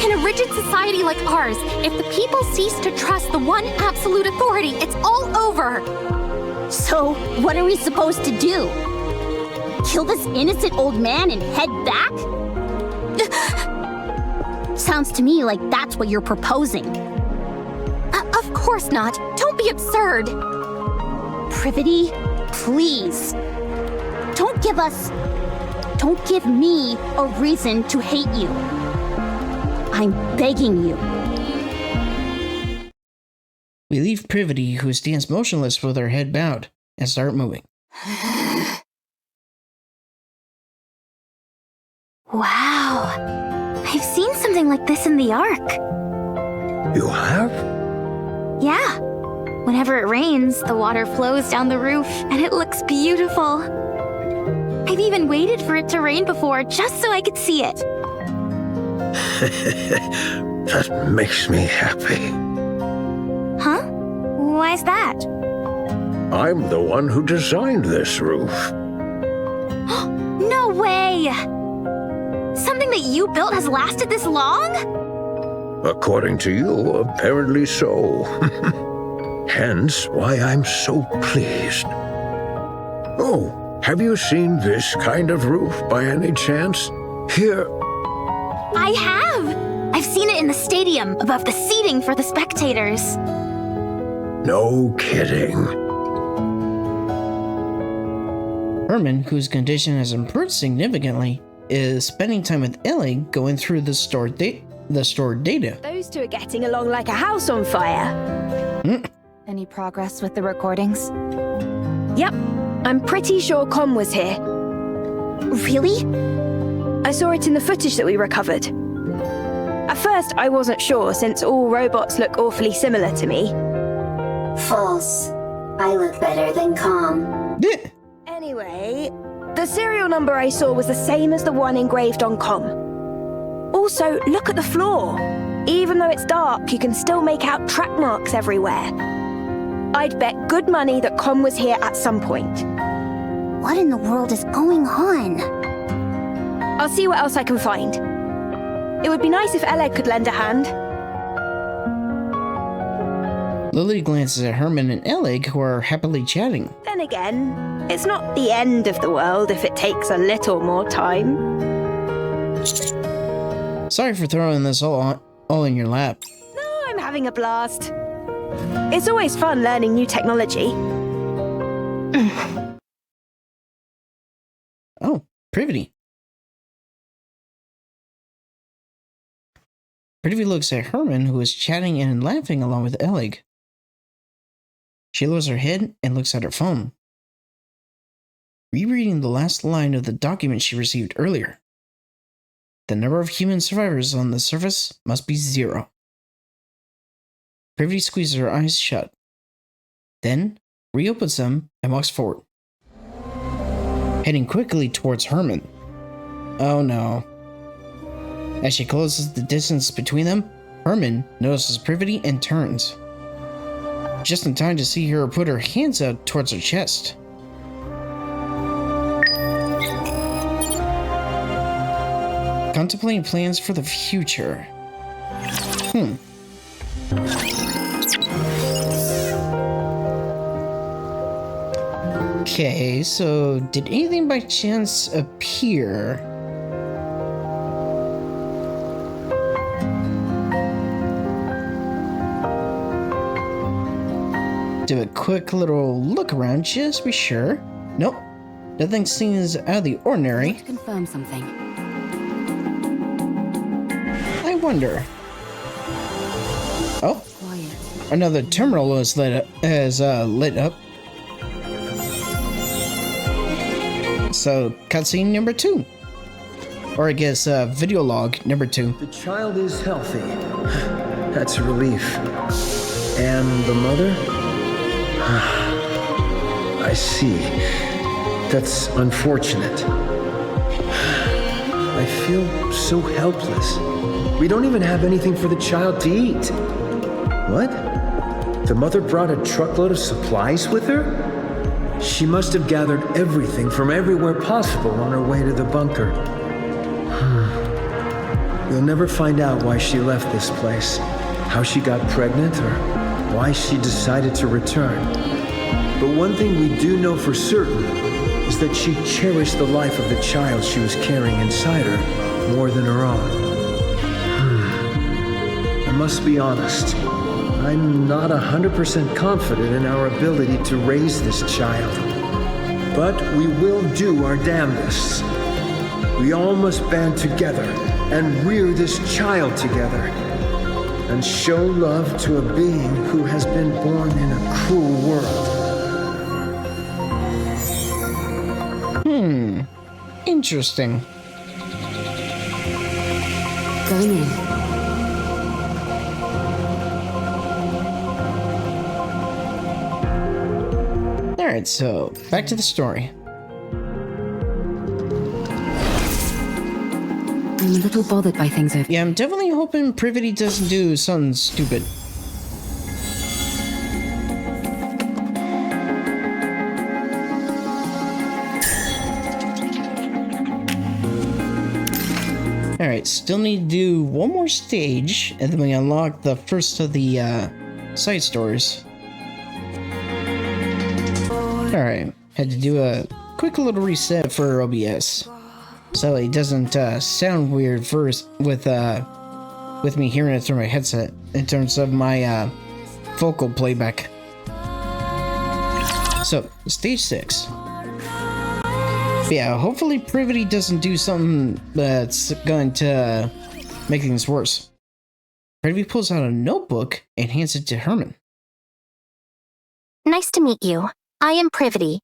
In a rigid society like ours, if the people cease to trust the one absolute authority, it's all over.
So, what are we supposed to do? Kill this innocent old man and head back? Sounds to me like that's what you're proposing.
Of course not. Don't be absurd.
Privity, please. Don't give me a reason to hate you. I'm begging you.
We leave Privity, who stands motionless with her head bowed, and start moving.
Wow. I've seen something like this in the Ark.
You have?
Yeah. Whenever it rains, the water flows down the roof, and it looks beautiful. I've even waited for it to rain before, just so I could see it.
That makes me happy.
Huh? Why's that?
I'm the one who designed this roof.
No way! Something that you built has lasted this long?
According to you, apparently so. Hence why I'm so pleased. Oh, have you seen this kind of roof by any chance? Here.
I have! I've seen it in the stadium, above the seating for the spectators.
No kidding.
Hermin, whose condition has improved significantly, is spending time with Ellie going through the stored data.
Those two are getting along like a house on fire.
Any progress with the recordings?
Yep. I'm pretty sure Con was here.
Really?
I saw it in the footage that we recovered. At first, I wasn't sure, since all robots look awfully similar to me.
False. I look better than Com.
Anyway, the serial number I saw was the same as the one engraved on Com. Also, look at the floor. Even though it's dark, you can still make out track marks everywhere. I'd bet good money that Con was here at some point.
What in the world is going on?
I'll see what else I can find. It would be nice if Elleg could lend a hand.
Lily glances at Hermin and Elleg, who are happily chatting.
Then again, it's not the end of the world if it takes a little more time.
Sorry for throwing this all in your lap.
No, I'm having a blast. It's always fun learning new technology.
Oh, Privity. Privity looks at Hermin, who is chatting and laughing along with Elleg. She lowers her head and looks at her phone, rereading the last line of the document she received earlier. The number of human survivors on the surface must be 0. Privity squeezes her eyes shut, then reopens them and walks forward, heading quickly towards Hermin. Oh no. As she closes the distance between them, Hermin notices Privity and turns, just in time to see her put her hands out towards her chest. Contemplating plans for the future. Okay, so did anything by chance appear? Do a quick little look around just to be sure. Nope. Nothing seems out of the ordinary.
Let's confirm something.
I wonder. Oh.
Quiet.
Another terminal is lit up. So, cutscene number 2. Or I guess video log number 2.
The child is healthy. That's a relief. And the mother? I see. That's unfortunate. I feel so helpless. We don't even have anything for the child to eat. What? The mother brought a truckload of supplies with her? She must have gathered everything from everywhere possible on her way to the bunker. We'll never find out why she left this place, how she got pregnant, or why she decided to return. But one thing we do know for certain is that she cherished the life of the child she was carrying inside her more than her own. I must be honest. I'm not 100% confident in our ability to raise this child. But we will do our damnedest. We all must band together and rear this child together, and show love to a being who has been born in a cruel world.
Interesting.
Going in.
Alright, so back to the story.
I'm a little bothered by things I've...
Yeah, I'm definitely hoping Privity doesn't do something stupid. Alright, still need to do one more stage, and then we unlock the first of the side stories. Alright, had to do a quick little reset for OBS, so it doesn't sound weird first with me hearing it through my headset in terms of my vocal playback. So, stage 6. Yeah, hopefully Privity doesn't do something that's going to make things worse. Privity pulls out a notebook and hands it to Hermin.
Nice to meet you. I am Privity.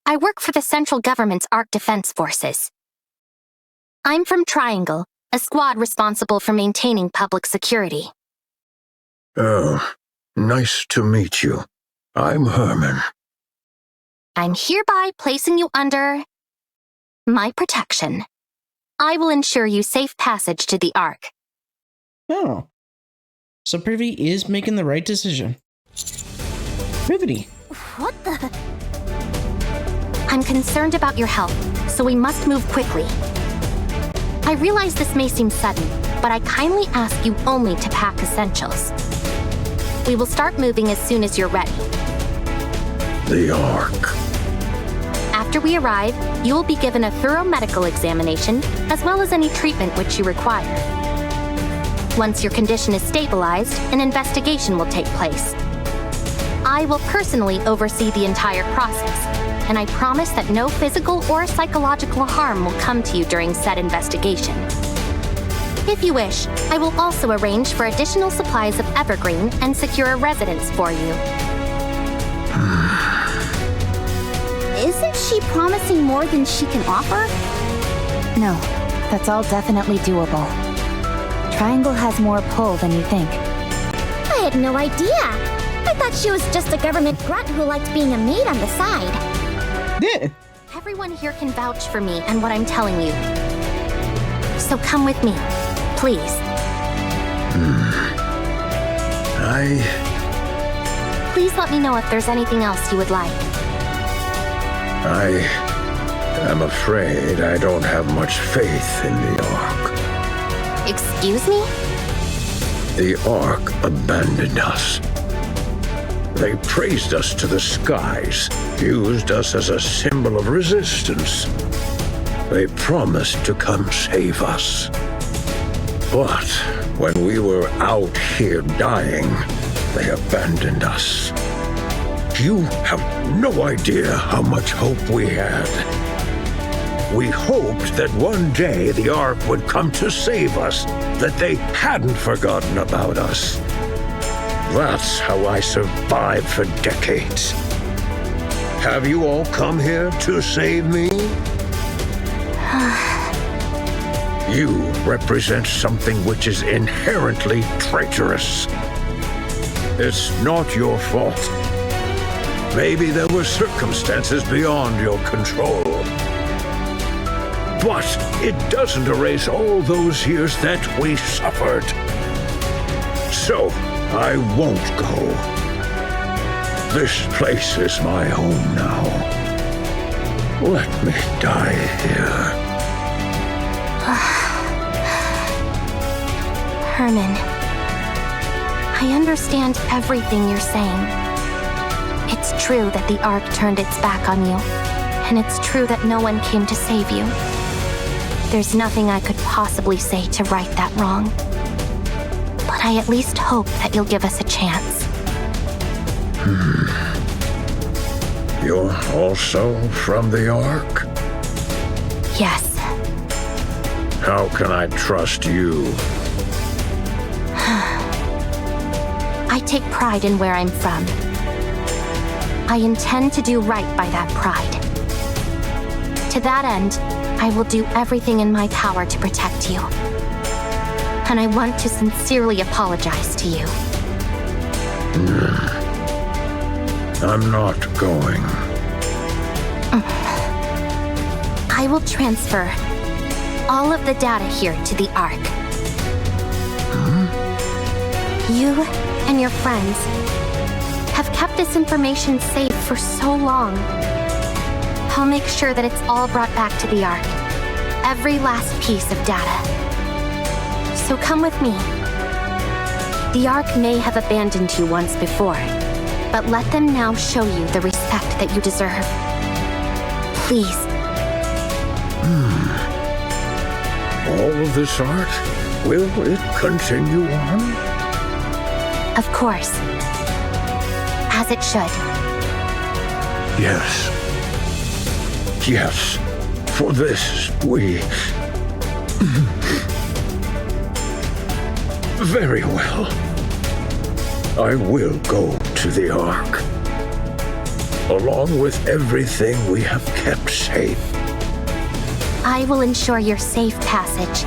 I work for the central government's Ark Defense Forces. I'm from Triangle, a squad responsible for maintaining public security.
Oh, nice to meet you. I'm Hermin.
I'm hereby placing you under my protection. I will ensure you safe passage to the Ark.
Oh. So Privity is making the right decision. Riveting.
What the?
I'm concerned about your health, so we must move quickly. I realize this may seem sudden, but I kindly ask you only to pack essentials. We will start moving as soon as you're ready.
The Ark.
After we arrive, you will be given a thorough medical examination, as well as any treatment which you require. Once your condition is stabilized, an investigation will take place. I will personally oversee the entire process, and I promise that no physical or psychological harm will come to you during said investigation. If you wish, I will also arrange for additional supplies of evergreen and secure a residence for you.
Isn't she promising more than she can offer?
No, that's all definitely doable. Triangle has more pull than you think.
I had no idea. I thought she was just a government grunt who liked being a maid on the side.
Yeah.
Everyone here can vouch for me and what I'm telling you. So come with me, please. Please let me know if there's anything else you would like.
I am afraid I don't have much faith in the Ark.
Excuse me?
The Ark abandoned us. They praised us to the skies, used us as a symbol of resistance. They promised to come save us. But when we were out here dying, they abandoned us. You have no idea how much hope we had. We hoped that one day the Ark would come to save us, that they hadn't forgotten about us. That's how I survived for decades. Have you all come here to save me? You represent something which is inherently traitorous. It's not your fault. Maybe there were circumstances beyond your control. But it doesn't erase all those years that we suffered. So, I won't go. This place is my home now. Let me die here.
Hermin, I understand everything you're saying. It's true that the Ark turned its back on you, and it's true that no one came to save you. There's nothing I could possibly say to right that wrong. But I at least hope that you'll give us a chance.
You're also from the Ark?
Yes.
How can I trust you?
I take pride in where I'm from. I intend to do right by that pride. To that end, I will do everything in my power to protect you. And I want to sincerely apologize to you.
I'm not going.
I will transfer all of the data here to the Ark. You and your friends have kept this information safe for so long. I'll make sure that it's all brought back to the Ark. Every last piece of data. So come with me. The Ark may have abandoned you once before, but let them now show you the respect that you deserve. Please.
All of this art? Will it continue on?
Of course. As it should.
Yes. Yes. For this, we... Very well. I will go to the Ark. Along with everything we have kept safe.
I will ensure your safe passage.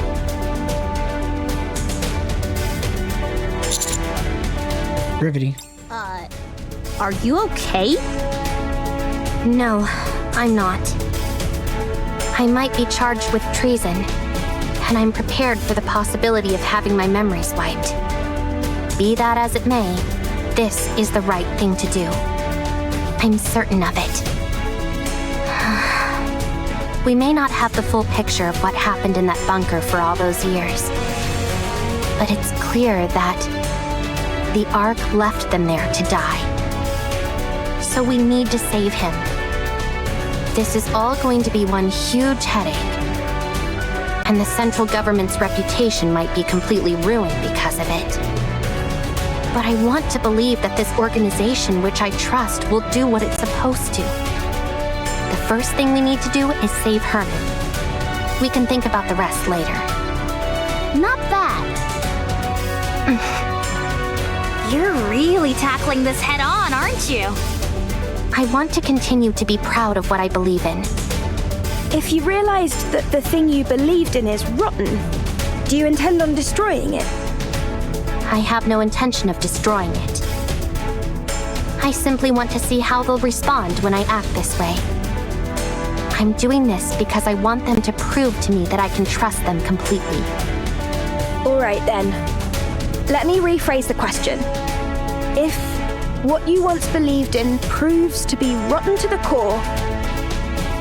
Riveting.
Are you okay?
No, I'm not. I might be charged with treason, and I'm prepared for the possibility of having my memories wiped. Be that as it may, this is the right thing to do. I'm certain of it. We may not have the full picture of what happened in that bunker for all those years, but it's clear that the Ark left them there to die. So we need to save him. This is all going to be one huge headache, and the central government's reputation might be completely ruined because of it. But I want to believe that this organization, which I trust, will do what it's supposed to. The first thing we need to do is save Hermin. We can think about the rest later.
Not bad. You're really tackling this head on, aren't you?
I want to continue to be proud of what I believe in.
If you realized that the thing you believed in is rotten, do you intend on destroying it?
I have no intention of destroying it. I simply want to see how they'll respond when I act this way. I'm doing this because I want them to prove to me that I can trust them completely.
All right then. Let me rephrase the question. If what you once believed in proves to be rotten to the core,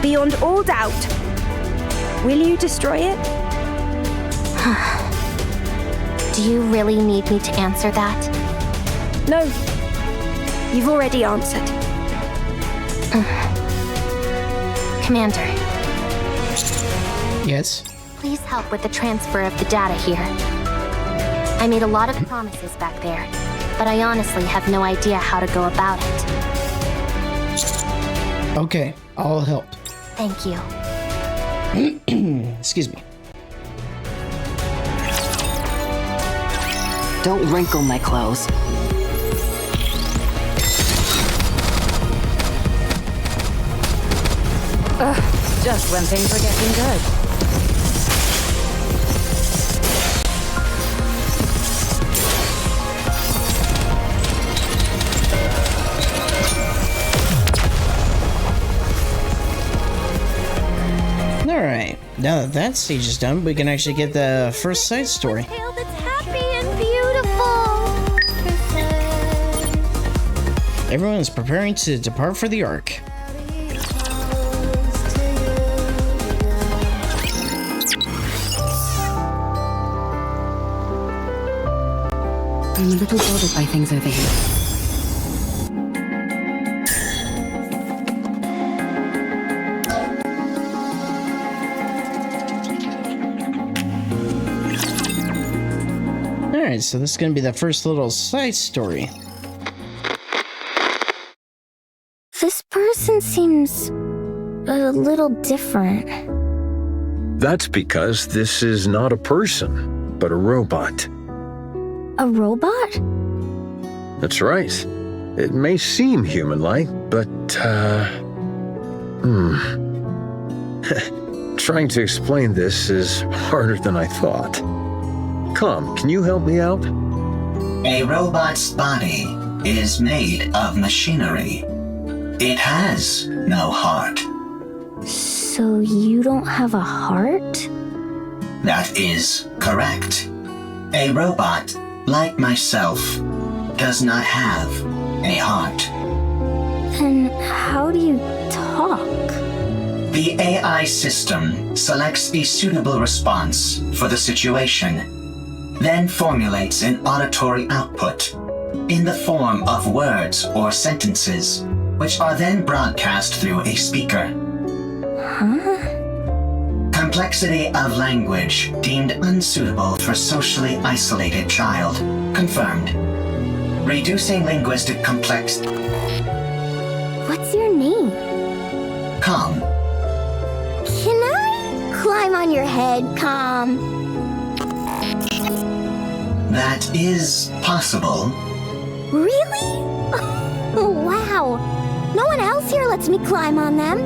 beyond all doubt, will you destroy it?
Do you really need me to answer that?
No. You've already answered.
Commander.
Yes?
Please help with the transfer of the data here. I made a lot of promises back there, but I honestly have no idea how to go about it.
Okay, I'll help.
Thank you.
Excuse me.
Don't wrinkle my clothes.
Just when things were getting good.
Alright, now that that stage is done, we can actually get the first side story.
Tale that's happy and beautiful.
Everyone's preparing to depart for the Ark.
I'm a little bothered by things over here.
Alright, so this is going to be the first little side story.
This person seems a little different.
That's because this is not a person, but a robot.
A robot?
That's right. It may seem human-like, but, trying to explain this is harder than I thought. Come, can you help me out?
A robot's body is made of machinery. It has no heart.
So you don't have a heart?
That is correct. A robot, like myself, does not have a heart.
Then how do you talk?
The AI system selects a suitable response for the situation, then formulates an auditory output in the form of words or sentences, which are then broadcast through a speaker.
Huh?
Complexity of language deemed unsuitable for socially isolated child. Confirmed. Reducing linguistic complexity.
What's your name?
Calm.
Can I climb on your head, Calm?
That is possible.
Really? Oh, wow. No one else here lets me climb on them.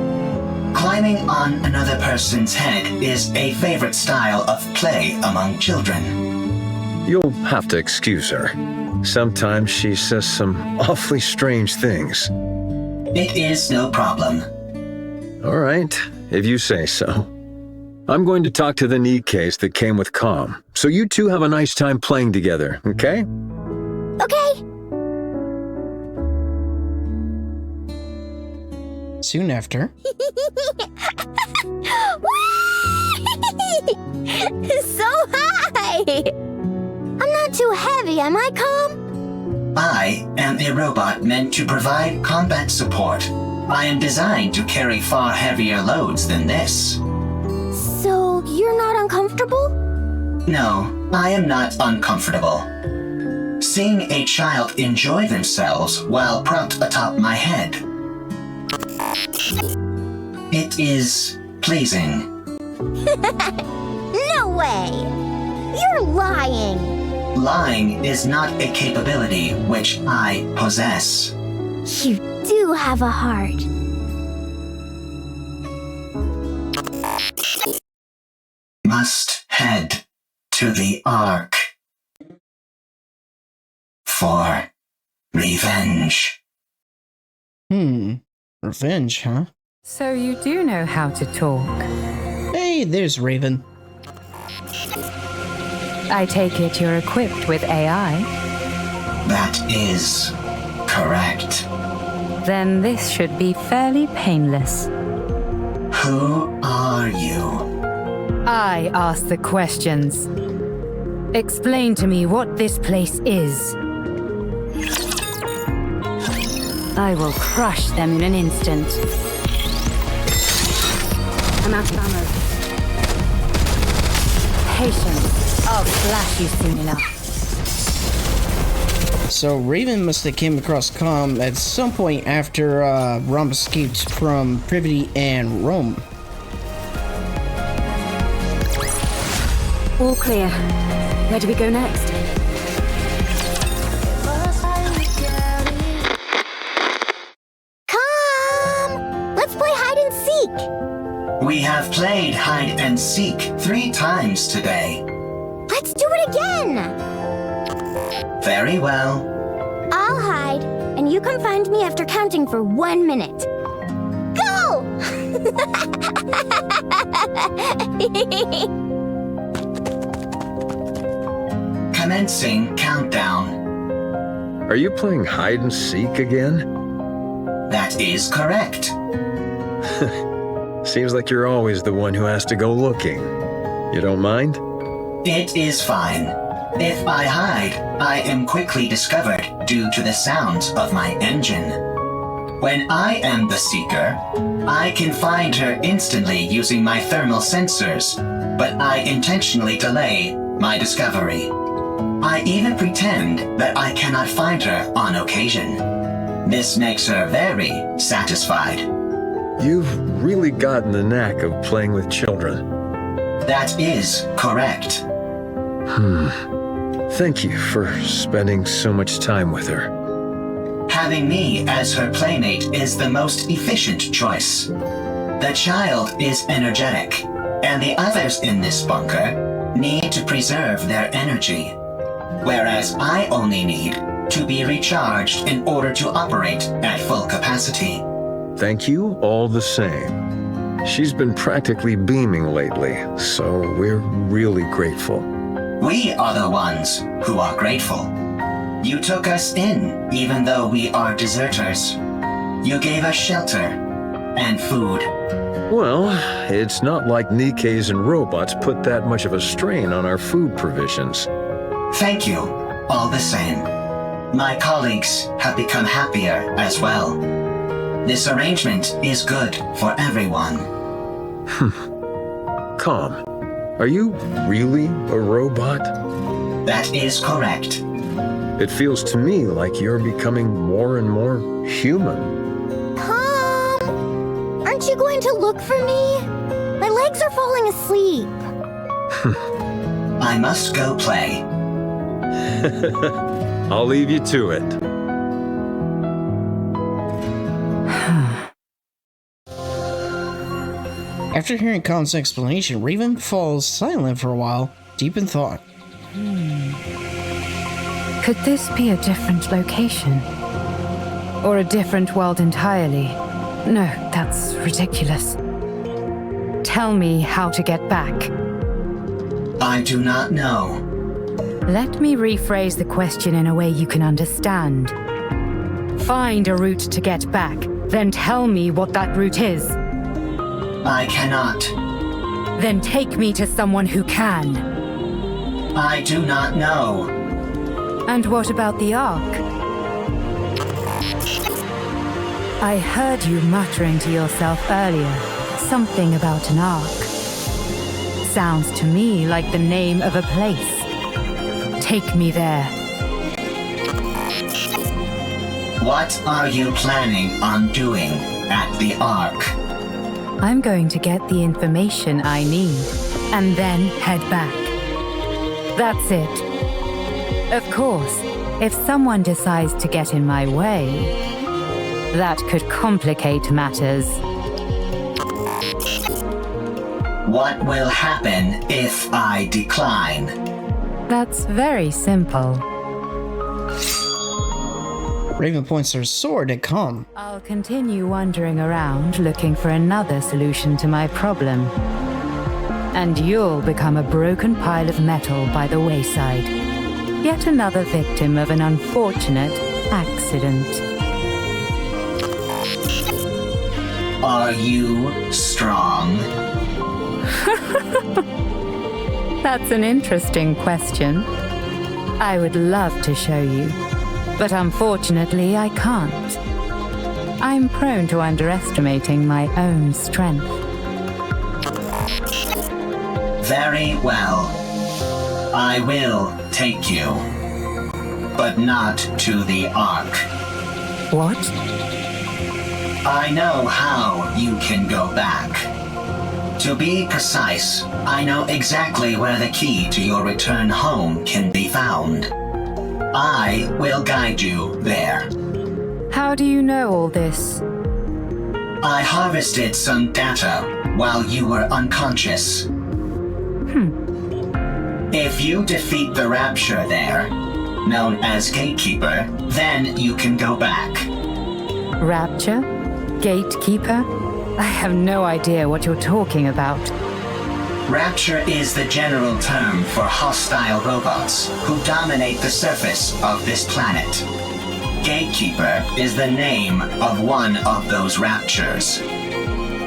Climbing on another person's head is a favorite style of play among children.
You'll have to excuse her. Sometimes she says some awfully strange things.
It is no problem.
All right, if you say so. I'm going to talk to the NIKKEs that came with Com, so you two have a nice time playing together, okay?
Okay.
Soon after.
So high! I'm not too heavy, am I, Com?
I am a robot meant to provide combat support. I am designed to carry far heavier loads than this.
So, you're not uncomfortable?
No, I am not uncomfortable. Seeing a child enjoy themselves while propped atop my head. It is pleasing.
No way! You're lying!
Lying is not a capability which I possess.
You do have a heart.
Must head to the Ark for revenge.
Revenge, huh?
So you do know how to talk.
Hey, there's Raven.
I take it you're equipped with AI?
That is correct.
Then this should be fairly painless.
Who are you?
I ask the questions. Explain to me what this place is. I will crush them in an instant. I'm out of ammo. Patience. I'll flash you soon enough.
So Raven must have came across Com at some point after Rom escaped from Privity and Rome.
All clear. Where do we go next?
Com! Let's play hide and seek!
We have played hide and seek 3 times today.
Let's do it again!
Very well.
I'll hide, and you can find me after counting for 1 minute. Go!
Commencing countdown.
Are you playing hide and seek again?
That is correct.
Seems like you're always the one who has to go looking. You don't mind?
It is fine. If I hide, I am quickly discovered due to the sounds of my engine. When I am the seeker, I can find her instantly using my thermal sensors, but I intentionally delay my discovery. I even pretend that I cannot find her on occasion. This makes her very satisfied.
You've really gotten the knack of playing with children.
That is correct.
Thank you for spending so much time with her.
Having me as her playmate is the most efficient choice. The child is energetic, and the others in this bunker need to preserve their energy, whereas I only need to be recharged in order to operate at full capacity.
Thank you all the same. She's been practically beaming lately, so we're really grateful.
We are the ones who are grateful. You took us in, even though we are deserters. You gave us shelter and food.
Well, it's not like NIKKEs and robots put that much of a strain on our food provisions.
Thank you, all the same. My colleagues have become happier as well. This arrangement is good for everyone.
Com, are you really a robot?
That is correct.
It feels to me like you're becoming more and more human.
Com! Aren't you going to look for me? My legs are falling asleep.
I must go play.
I'll leave you to it.
After hearing Com's explanation, Raven falls silent for a while, deep in thought.
Could this be a different location? Or a different world entirely? No, that's ridiculous. Tell me how to get back.
I do not know.
Let me rephrase the question in a way you can understand. Find a route to get back, Then tell me what that route is.
I cannot.
Then take me to someone who can.
I do not know.
And what about the Ark? I heard you muttering to yourself earlier, something about an Ark. Sounds to me like the name of a place. Take me there.
What are you planning on doing at the Ark?
I'm going to get the information I need, and then head back. That's it. Of course, if someone decides to get in my way, that could complicate matters.
What will happen if I decline?
That's very simple.
Raven points her sword at Calm.
I'll continue wandering around looking for another solution to my problem. And you'll become a broken pile of metal by the wayside. Yet another victim of an unfortunate accident.
Are you strong?
That's an interesting question. I would love to show you, but unfortunately I can't. I'm prone to underestimating my own strength.
Very well. I will take you, but not to the Ark.
What?
I know how you can go back. To be precise, I know exactly where the key to your return home can be found. I will guide you there.
How do you know all this?
I harvested some data while you were unconscious. If you defeat the Rapture there, known as Gatekeeper, then you can go back.
Rapture? Gatekeeper? I have no idea what you're talking about.
Rapture is the general term for hostile robots who dominate the surface of this planet. Gatekeeper is the name of one of those raptures.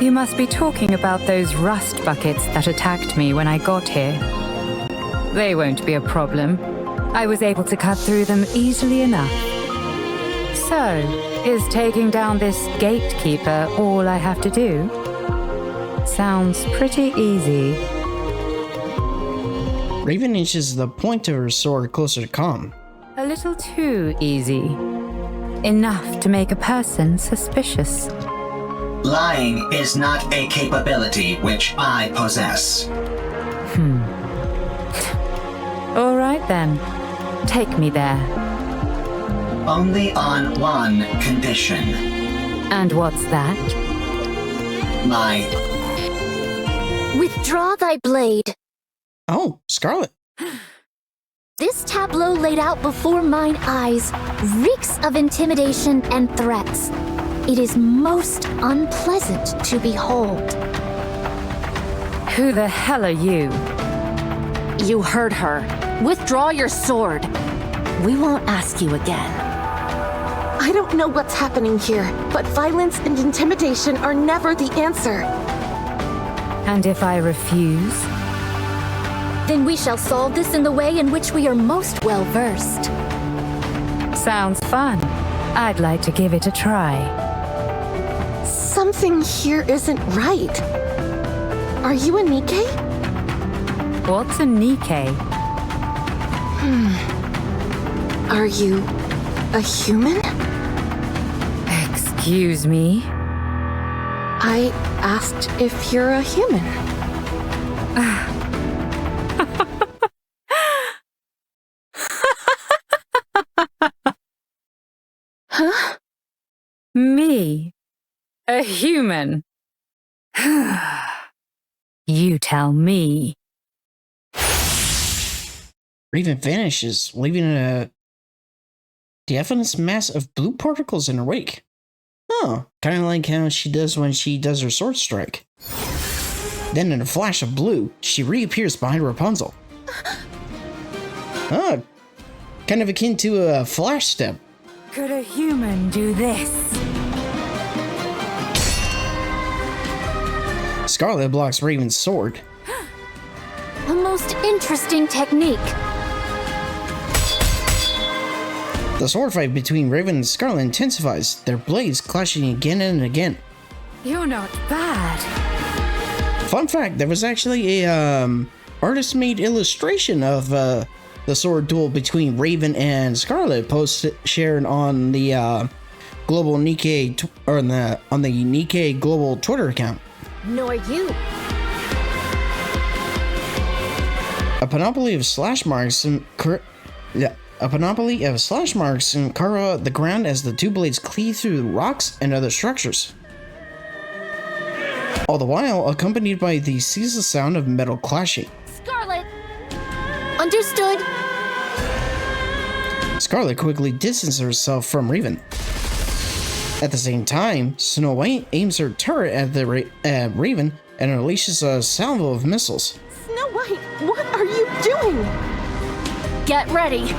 You must be talking about those rust buckets that attacked me when I got here. They won't be a problem. I was able to cut through them easily enough. So, is taking down this gatekeeper all I have to do? Sounds pretty easy.
Raven inches the point of her sword closer to Calm.
A little too easy. Enough to make a person suspicious.
Lying is not a capability which I possess.
All right then. Take me there.
Only on one condition.
And what's that?
My...
Withdraw thy blade.
Oh, Scarlet.
This tableau laid out before mine eyes reeks of intimidation and threats. It is most unpleasant to behold.
Who the hell are you?
You heard her. Withdraw your sword. We won't ask you again.
I don't know what's happening here, but violence and intimidation are never the answer.
And if I refuse?
Then we shall solve this in the way in which we are most well versed.
Sounds fun. I'd like to give it a try.
Something here isn't right. Are you a Nikke?
What's a Nikke?
Are you a human?
Excuse me?
I asked if you're a human.
Huh? Me? A human? You tell me.
Raven vanishes, leaving a definite mass of blue particles in her wake. Oh, kind of like how she does when she does her sword strike. Then in a flash of blue, she reappears behind Rapunzel. Oh, kind of akin to a flash step.
Could a human do this?
Scarlet blocks Raven's sword.
A most interesting technique.
The sword fight between Raven and Scarlet intensifies, their blades clashing again and again.
You're not bad.
Fun fact, there was actually a artist-made illustration of the sword duel between Raven and Scarlet shared on the global NIKKE on the NIKKE global Twitter account.
Nor you.
A panoply of slash marks and carve the ground as the two blades cleave through rocks and other structures. All the while accompanied by the ceaseless sound of metal clashing.
Scarlet! Understood.
Scarlet quickly distances herself from Raven. At the same time, Snow White aims her turret at the Raven and unleashes a salvo of missiles.
Snow White, what are you doing?
Get ready.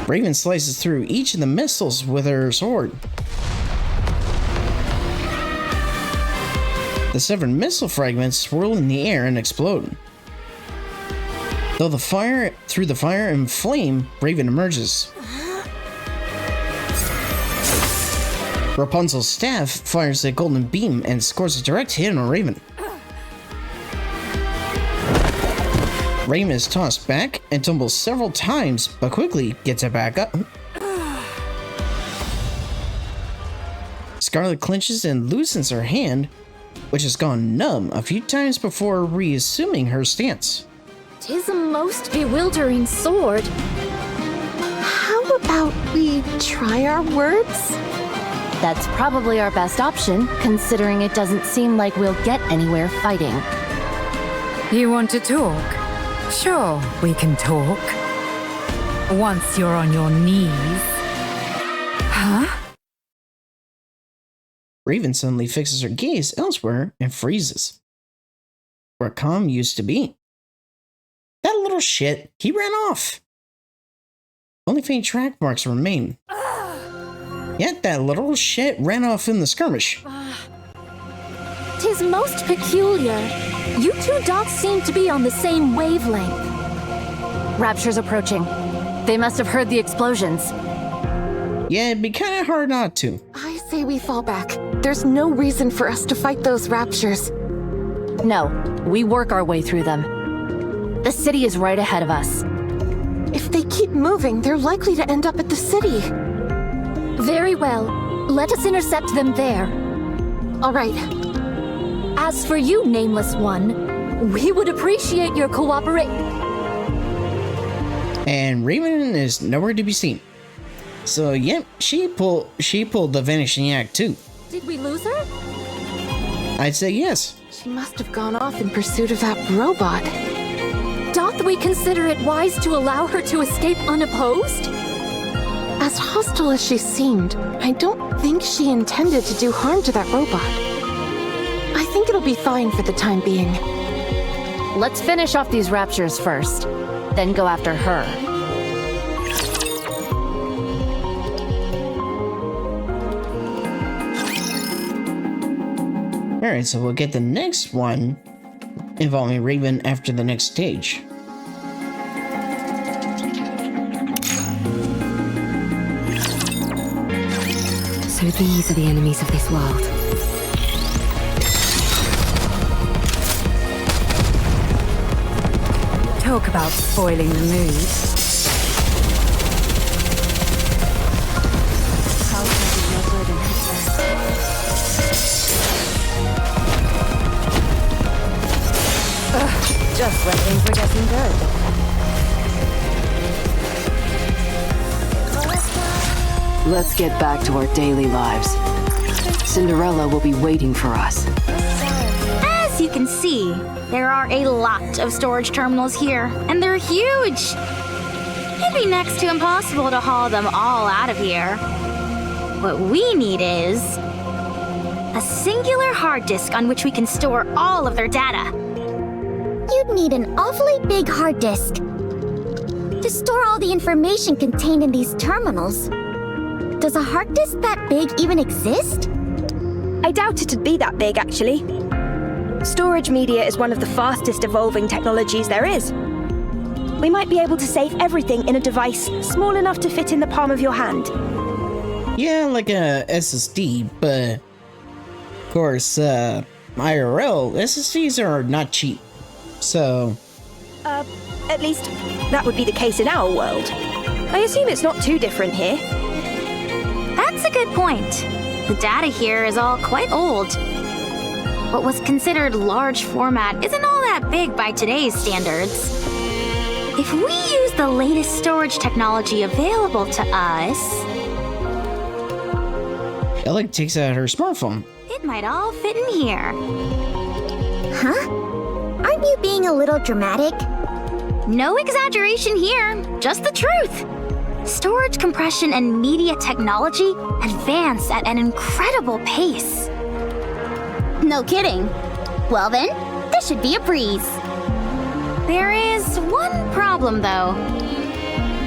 Raven slices through each of the missiles with her sword. The severed missile fragments swirl in the air and explode. Through the fire and flame, Raven emerges. Rapunzel's staff fires a golden beam and scores a direct hit on Raven. Raven is tossed back and tumbles several times, but quickly gets it back up. Scarlet clenches and loosens her hand, which has gone numb a few times before reassuming her stance.
'Tis a most bewildering sword.
How about we try our words?
That's probably our best option, considering it doesn't seem like we'll get anywhere fighting.
You want to talk? Sure, we can talk. Once you're on your knees. Huh?
Raven suddenly fixes her gaze elsewhere and freezes. Where Calm used to be. That little shit, he ran off. Only faint track marks remain. Yet that little shit ran off in the skirmish.
'Tis most peculiar. You two dots seem to be on the same wavelength.
Rapture's approaching. They must have heard the explosions.
Yeah, it'd be kind of hard not to.
I say we fall back. There's no reason for us to fight those raptures.
No, we work our way through them. The city is right ahead of us.
If they keep moving, they're likely to end up at the city.
Very well. Let us intercept them there.
All right.
As for you, Nameless One, we would appreciate your cooperation.
And Raven is nowhere to be seen. So yep, she pulled the vanishing act too.
Did we lose her?
I'd say yes.
She must have gone off in pursuit of that robot.
Doth we consider it wise to allow her to escape unopposed?
As hostile as she seemed, I don't think she intended to do harm to that robot. I think it'll be fine for the time being.
Let's finish off these raptures first, then go after her.
Alright, so we'll get the next one involving Raven after the next stage.
So these are the enemies of this world.
Talk about spoiling the mood.
Just when things were getting good.
Let's get back to our daily lives. Cinderella will be waiting for us.
As you can see, there are a lot of storage terminals here, and they're huge. It'd be next to impossible to haul them all out of here. What we need is a singular hard disk on which we can store all of their data.
You'd need an awfully big hard disk to store all the information contained in these terminals. Does a hard disk that big even exist?
I doubt it'd be that big, actually. Storage media is one of the fastest evolving technologies there is. We might be able to save everything in a device small enough to fit in the palm of your hand.
Yeah, like a SSD, but of course, IRL SSDs are not cheap. So,
at least that would be the case in our world. I assume it's not too different here.
That's a good point. The data here is all quite old. What was considered large format isn't all that big by today's standards. If we use the latest storage technology available to us,
Ellie takes out her smartphone.
it might all fit in here.
Huh? Aren't you being a little dramatic?
No exaggeration here, just the truth. Storage compression and media technology advance at an incredible pace.
No kidding. Well then, this should be a breeze.
There is one problem, though.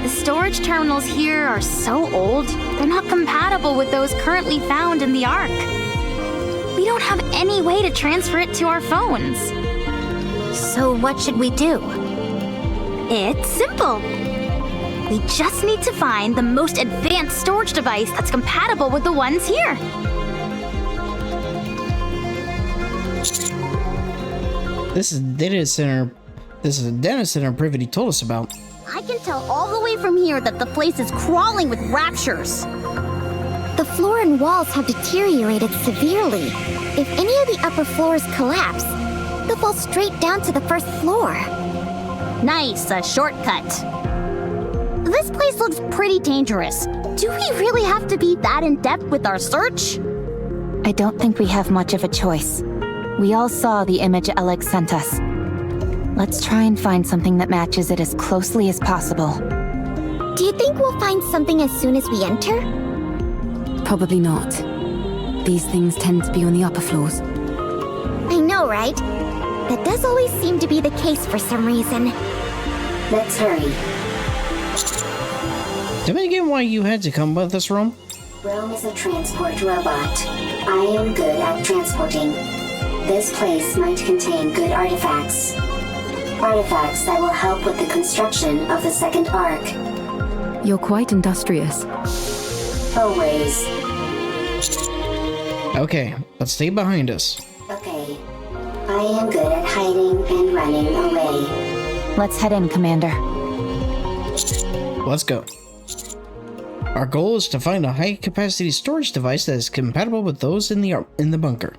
The storage terminals here are so old, they're not compatible with those currently found in the Ark. We don't have any way to transfer it to our phones.
So what should we do?
It's simple. We just need to find the most advanced storage device that's compatible with the ones here.
This is a data center Privity told us about.
I can tell all the way from here that the place is crawling with raptures. The floor and walls have deteriorated severely. If any of the upper floors collapse, they'll fall straight down to the first floor.
Nice, a shortcut.
This place looks pretty dangerous. Do we really have to be that in-depth with our search?
I don't think we have much of a choice. We all saw the image Alex sent us. Let's try and find something that matches it as closely as possible.
Do you think we'll find something as soon as we enter?
Probably not. These things tend to be on the upper floors.
I know, right? That does always seem to be the case for some reason.
Let's hurry.
Tell me again why you had to come with us, Rome?
Rome is a transport robot. I am good at transporting. This place might contain good artifacts. Artifacts that will help with the construction of the second arc.
You're quite industrious.
Always.
Okay, but stay behind us.
Okay. I am good at hiding and running away.
Let's head in, Commander.
Let's go. Our goal is to find a high-capacity storage device that is compatible with those in the bunker.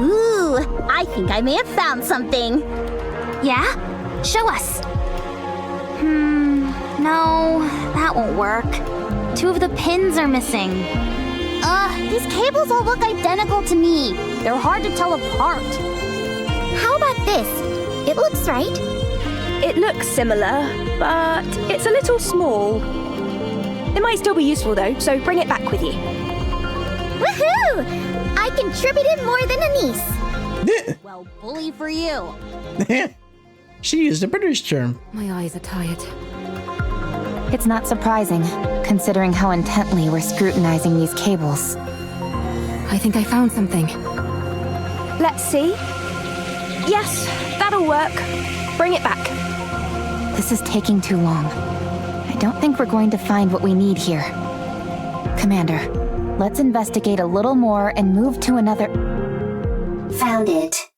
Ooh, I think I may have found something.
Yeah? Show us. No, that won't work. 2 of the pins are missing.
These cables all look identical to me. They're hard to tell apart. How about this? It looks right.
It looks similar, but it's a little small. It might still be useful though, so bring it back with you.
Woohoo! I contributed more than a niece.
Well, bully for you.
She used a British term.
My eyes are tired.
It's not surprising, considering how intently we're scrutinizing these cables.
I think I found something.
Let's see. Yes, that'll work. Bring it back.
This is taking too long. I don't think we're going to find what we need here. Commander, let's investigate a little more and move to another...
Found it.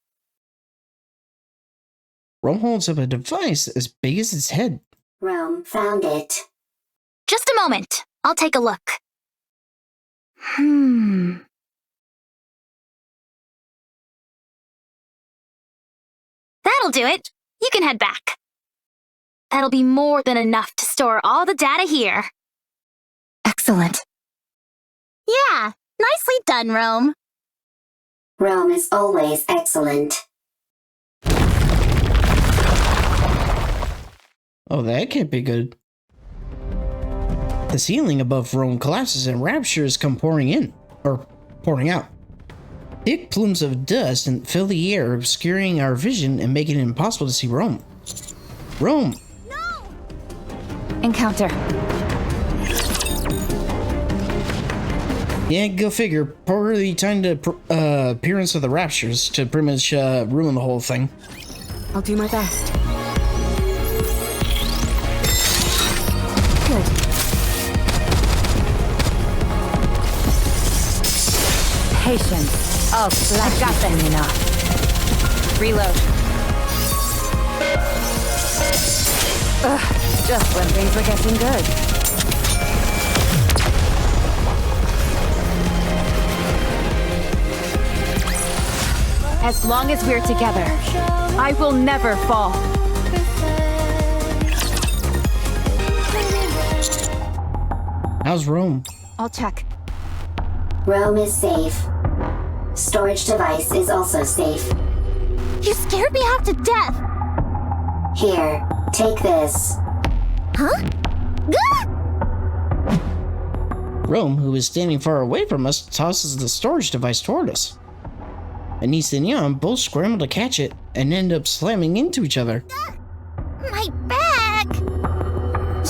Rome holds up a device as big as its head.
Rome found it.
Just a moment. I'll take a look. That'll do it. You can head back. That'll be more than enough to store all the data here.
Excellent.
Yeah, nicely done, Rome.
Rome is always excellent.
Oh, that can't be good. The ceiling above Rome collapses and raptures come pouring in, or pouring out. Thick plumes of dust and fill the air, obscuring our vision and making it impossible to see Rome. Rome!
Encounter.
Yeah, go figure. Poorly timed appearance of the Raptures to pretty much ruin the whole thing.
I'll do my best. Good.
Patience. Oh, I've got them enough. Reload. Ugh, just when things were getting good.
As long as we're together, I will never fall.
How's Rome?
I'll check.
Rome is safe. Storage device is also safe.
You scared me half to death!
Here, take this.
Huh?
Rome, who is standing far away from us, tosses the storage device toward us. Anise and Neon both scramble to catch it and end up slamming into each other.
My back!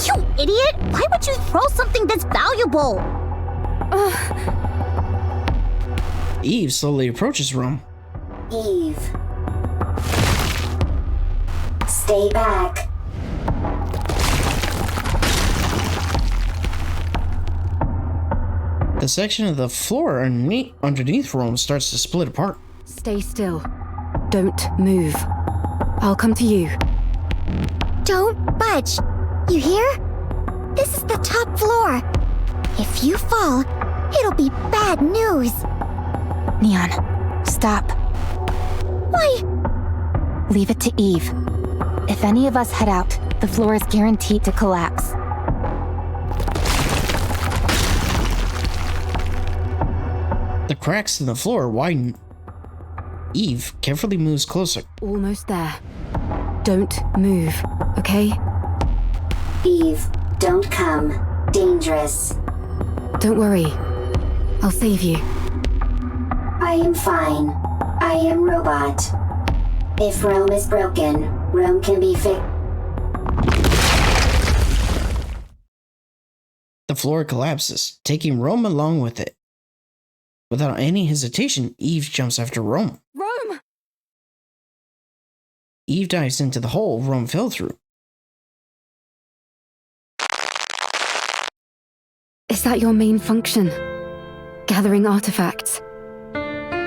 You idiot! Why would you throw something that's valuable?
Eve slowly approaches Rome.
Eve. Stay back.
The section of the floor underneath Rome starts to split apart.
Stay still. Don't move. I'll come to you.
Don't budge. You hear? This is the top floor. If you fall, it'll be bad news.
Neon, stop.
Why?
Leave it to Eve. If any of us head out, the floor is guaranteed to collapse.
The cracks in the floor widen. Eve carefully moves closer.
Almost there. Don't move, okay?
Eve, don't come. Dangerous.
Don't worry. I'll save you.
I am fine. I am robot. If Rome is broken, Rome can be fixed.
The floor collapses, taking Rome along with it. Without any hesitation, Eve jumps after Rome.
Rome!
Eve dives into the hole Rome fell through.
Is that your main function? Gathering artifacts?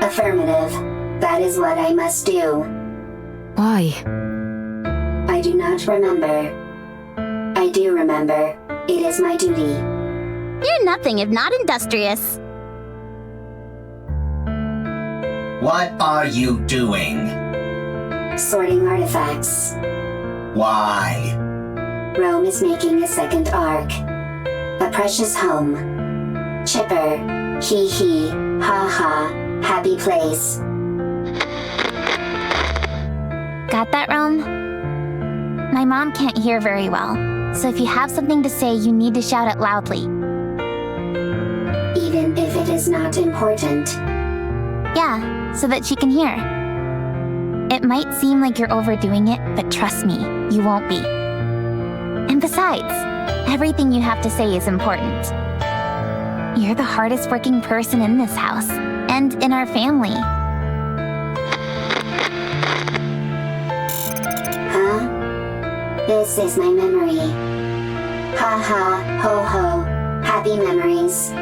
Affirmative. That is what I must do.
Why?
I do not remember. I do remember. It is my duty.
You're nothing if not industrious.
What are you doing?
Sorting artifacts.
Why?
Rome is making a second ark. A precious home. Chipper. Hee hee. Ha ha. Happy place.
Got that, Rome? My mom can't hear very well, so if you have something to say, you need to shout it loudly.
Even if it is not important.
Yeah, so that she can hear. It might seem like you're overdoing it, but trust me, you won't be. And besides, everything you have to say is important. You're the hardest working person in this house, and in our family.
Huh? This is my memory. Ha ha, ho ho, happy memories.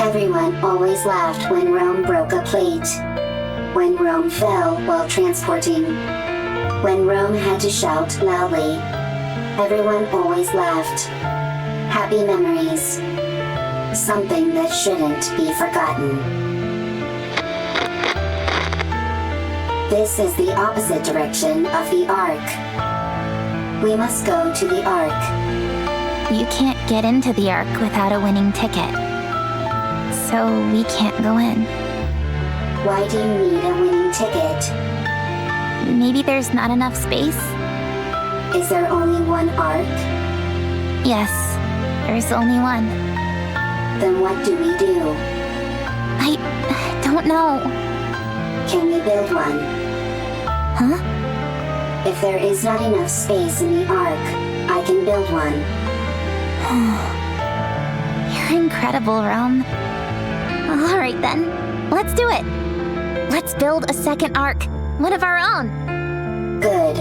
Everyone always laughed when Rome broke a plate. When Rome fell while transporting. When Rome had to shout loudly. Everyone always laughed. Happy memories. Something that shouldn't be forgotten. This is the opposite direction of the Ark. We must go to the Ark.
You can't get into the Ark without a winning ticket. So we can't go in.
Why do you need a winning ticket?
Maybe there's not enough space?
Is there only one Ark?
Yes, there's only one.
Then what do we do?
I don't know.
Can we build one?
Huh?
If there is not enough space in the Ark, I can build one.
You're incredible, Rome. Alright then, let's do it. Let's build a second arc, one of our own.
Good.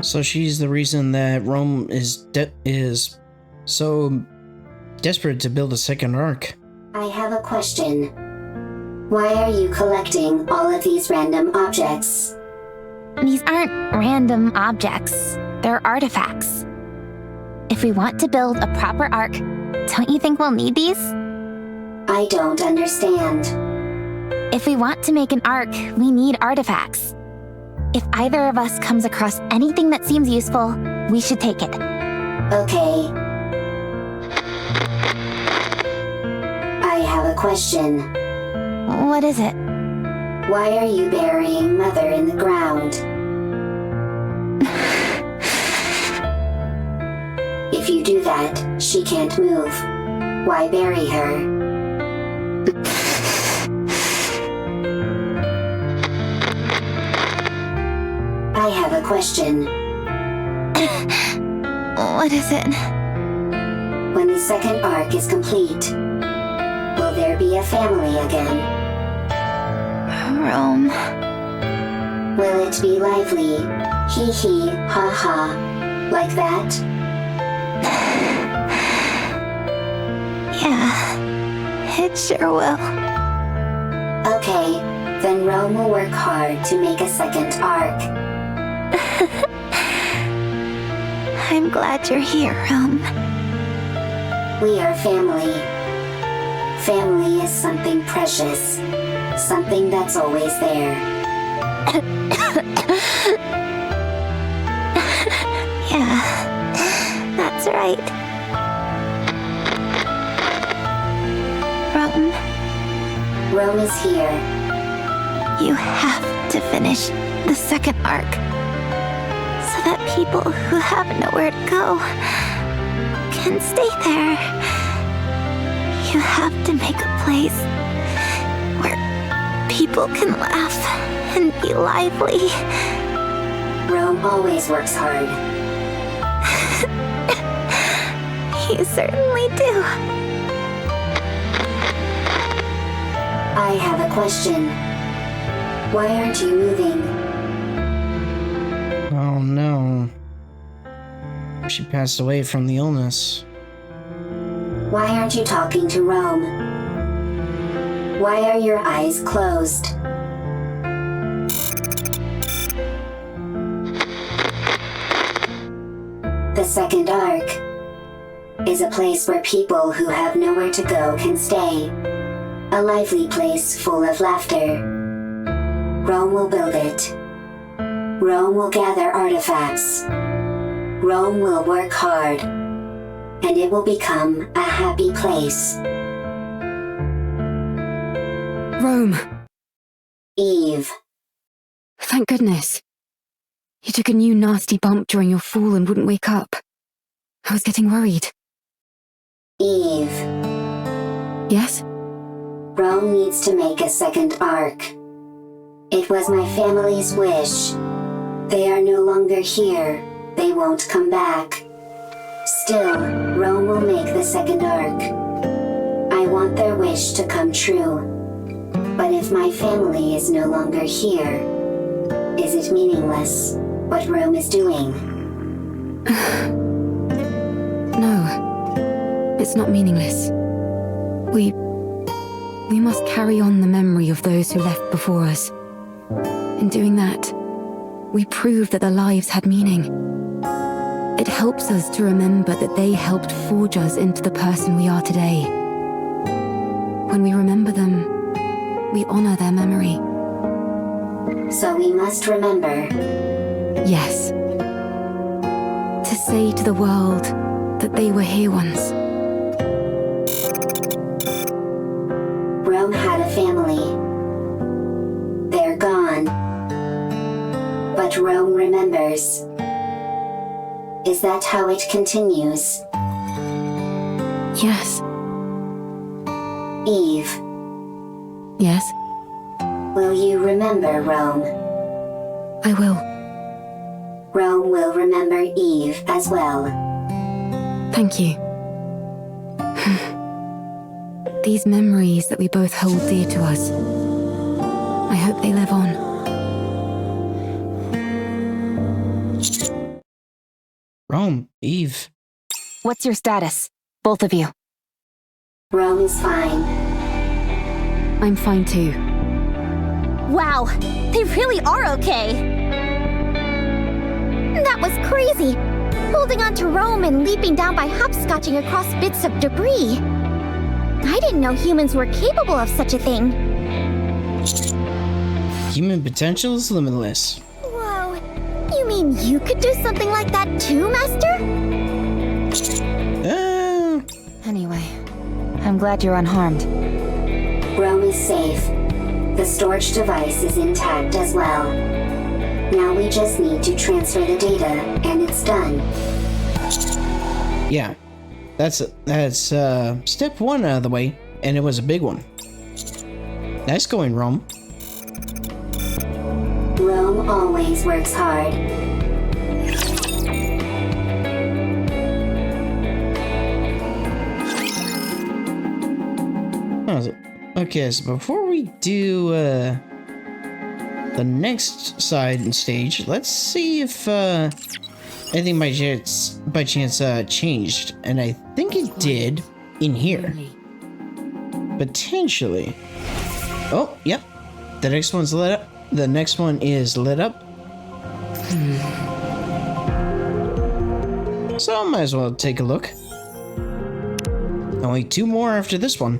So she's the reason that Rome is so desperate to build a second arc.
I have a question. Why are you collecting all of these random objects?
These aren't random objects. They're artifacts. If we want to build a proper arc, don't you think we'll need these?
I don't understand.
If we want to make an arc, we need artifacts. If either of us comes across anything that seems useful, we should take it.
Okay. I have a question.
What is it?
Why are you burying Mother in the ground? If you do that, she can't move. Why bury her? I have a question.
What is it?
When the second arc is complete, will there be a family again?
Rome.
Will it be lively? Hee hee, ha ha. Like that?
Yeah, it sure will.
Okay, then Rome will work hard to make a second arc.
I'm glad you're here, Rome.
We are family. Family is something precious. Something that's always there.
Yeah, that's right.
Rome is here.
You have to finish the second arc, so that people who have nowhere to go can stay there. You have to make a place where people can laugh and be lively.
Rome always works hard.
You certainly do.
I have a question. Why aren't you moving?
Oh no. She passed away from the illness.
Why aren't you talking to Rome? Why are your eyes closed? The second arc is a place where people who have nowhere to go can stay. A lively place full of laughter. Rome will build it. Rome will gather artifacts. Rome will work hard. And it will become a happy place.
Rome.
Eve.
Thank goodness. You took a new nasty bump during your fall and wouldn't wake up. I was getting worried.
Eve.
Yes?
Rome needs to make a second arc. It was my family's wish. They are no longer here. They won't come back. Still, Rome will make the second arc. I want their wish to come true. But if my family is no longer here, is it meaningless what Rome is doing?
No, it's not meaningless. We must carry on the memory of those who left before us. In doing that, we prove that their lives had meaning. It helps us to remember that they helped forge us into the person we are today. When we remember them, we honor their memory.
So we must remember.
Yes. To say to the world that they were here once.
Rome had a family. They're gone. But Rome remembers. Is that how it continues?
Yes.
Eve.
Yes?
Will you remember Rome?
I will.
Rome will remember Eve as well.
Thank you. These memories that we both hold dear to us, I hope they live on.
Rome, Eve.
What's your status? Both of you.
Rome is fine.
I'm fine too.
Wow, they really are okay. That was crazy. Holding on to Rome and leaping down by hopscotching across bits of debris. I didn't know humans were capable of such a thing.
Human potential is limitless.
Whoa, you mean you could do something like that too, Master?
Anyway, I'm glad you're unharmed.
Rome is safe. The storage device is intact as well. Now we just need to transfer the data, and it's done.
Yeah, that's step one out of the way, and it was a big one. Nice going, Rome.
Rome always works hard.
Okay, so before we do the next side and stage, let's see if anything by chance changed, and I think it did in here. Potentially. Oh, yep. The next one's lit up. The next one is lit up. So I might as well take a look. Only 2 more after this one.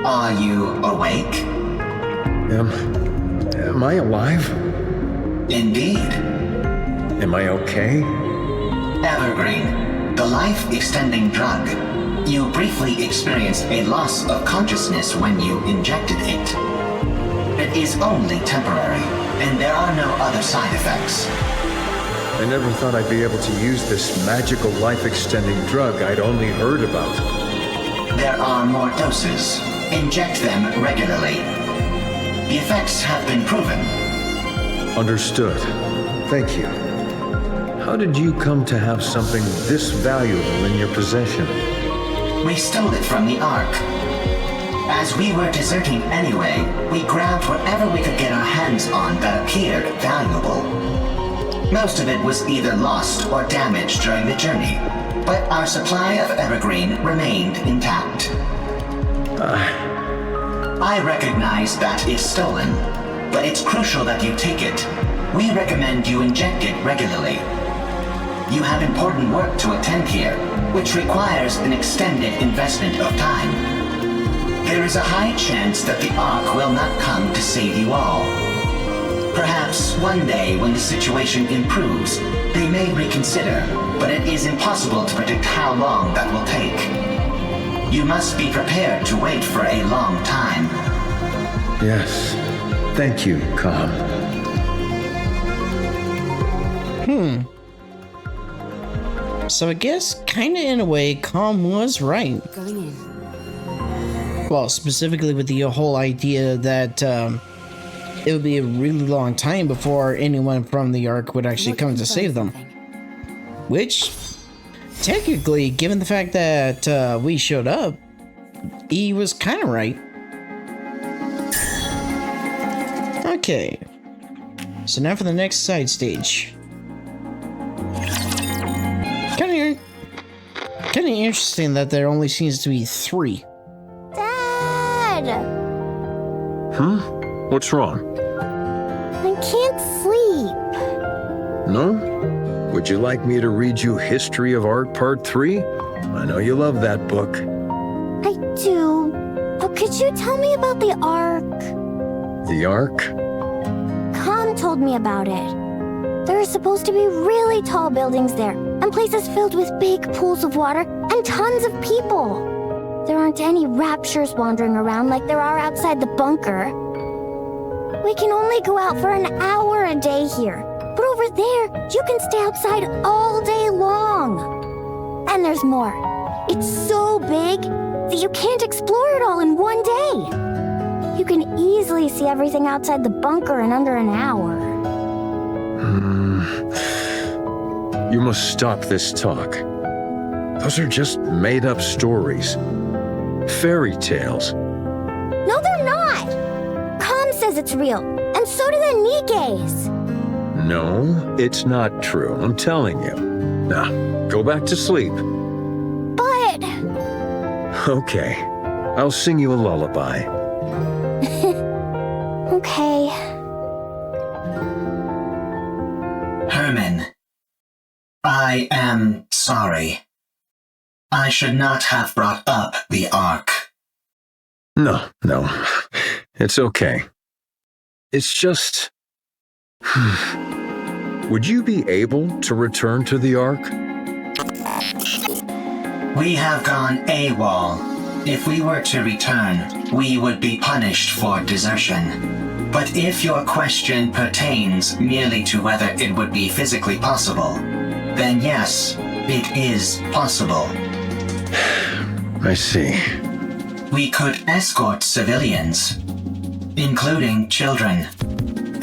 Are you awake?
Am I alive?
Indeed.
Am I okay?
Evergreen, the life-extending drug. You briefly experienced a loss of consciousness when you injected it. It is only temporary, and there are no other side effects.
I never thought I'd be able to use this magical life-extending drug I'd only heard about.
There are more doses. Inject them regularly. The effects have been proven.
Understood. Thank you. How did you come to have something this valuable in your possession?
We stole it from the Ark. As we were deserting anyway, we grabbed whatever we could get our hands on that appeared valuable. Most of it was either lost or damaged during the journey, but our supply of Evergreen remained intact. I recognize that it's stolen, but it's crucial that you take it. We recommend you inject it regularly. You have important work to attend here, which requires an extended investment of time. There is a high chance that the Ark will not come to save you all. Perhaps one day when the situation improves, they may reconsider, but it is impossible to predict how long that will take. You must be prepared to wait for a long time.
Yes. Thank you, Calm.
So I guess, kinda in a way, Calm was right.
Going in.
Well, specifically with the whole idea that it would be a really long time before anyone from the Ark would actually come to save them. Which, technically, given the fact that we showed up, he was kind of right. Okay. So now for the next side stage. Kind of interesting that there only seems to be 3.
Dad!
What's wrong?
I can't sleep.
No? Would you like me to read you History of Art Part 3? I know you love that book.
I do, but could you tell me about the Ark?
The Ark?
Khan told me about it. There are supposed to be really tall buildings there, and places filled with big pools of water, and tons of people. There aren't any raptures wandering around like there are outside the bunker. We can only go out for an hour a day here, but over there, you can stay outside all day long. And there's more. It's so big that you can't explore it all in one day. You can easily see everything outside the bunker in under an hour.
You must stop this talk. Those are just made-up stories. Fairy tales.
No, they're not! Com says it's real, and so do the NIKKEs.
No, it's not true, I'm telling you. Now, go back to sleep.
But...
Okay, I'll sing you a lullaby.
Okay.
Hermin, I am sorry. I should not have brought up the Ark.
No, it's okay. It's just... Would you be able to return to the Ark?
We have gone AWOL. If we were to return, we would be punished for desertion. But if your question pertains merely to whether it would be physically possible, then yes, it is possible.
I see.
We could escort civilians, including children,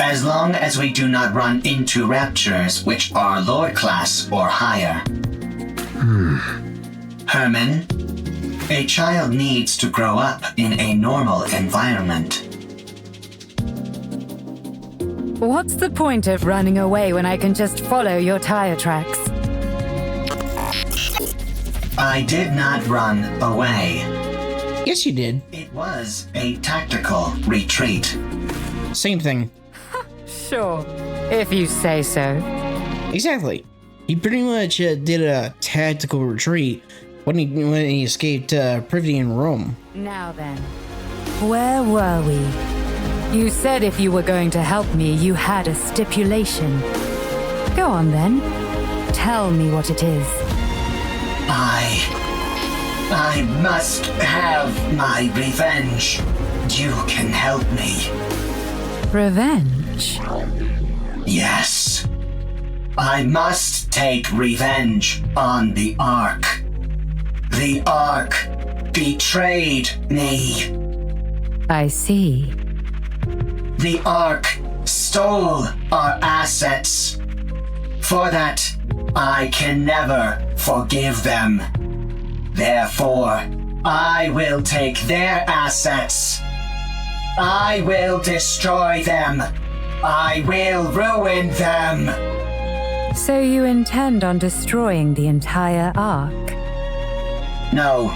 as long as we do not run into raptures which are Lord class or higher. Hermin, a child needs to grow up in a normal environment.
What's the point of running away when I can just follow your tire tracks?
I did not run away.
Yes, you did.
It was a tactical retreat.
Same thing.
Sure, if you say so.
Exactly. He pretty much did a tactical retreat when he escaped Privity in Rome.
Now then, where were we? You said if you were going to help me, you had a stipulation. Go on then. Tell me what it is.
I must have my revenge. You can help me.
Revenge?
Yes. I must take revenge on the Ark. The Ark betrayed me.
I see.
The Ark stole our assets. For that, I can never forgive them. Therefore, I will take their assets. I will destroy them. I will ruin them.
So you intend on destroying the entire Ark?
No,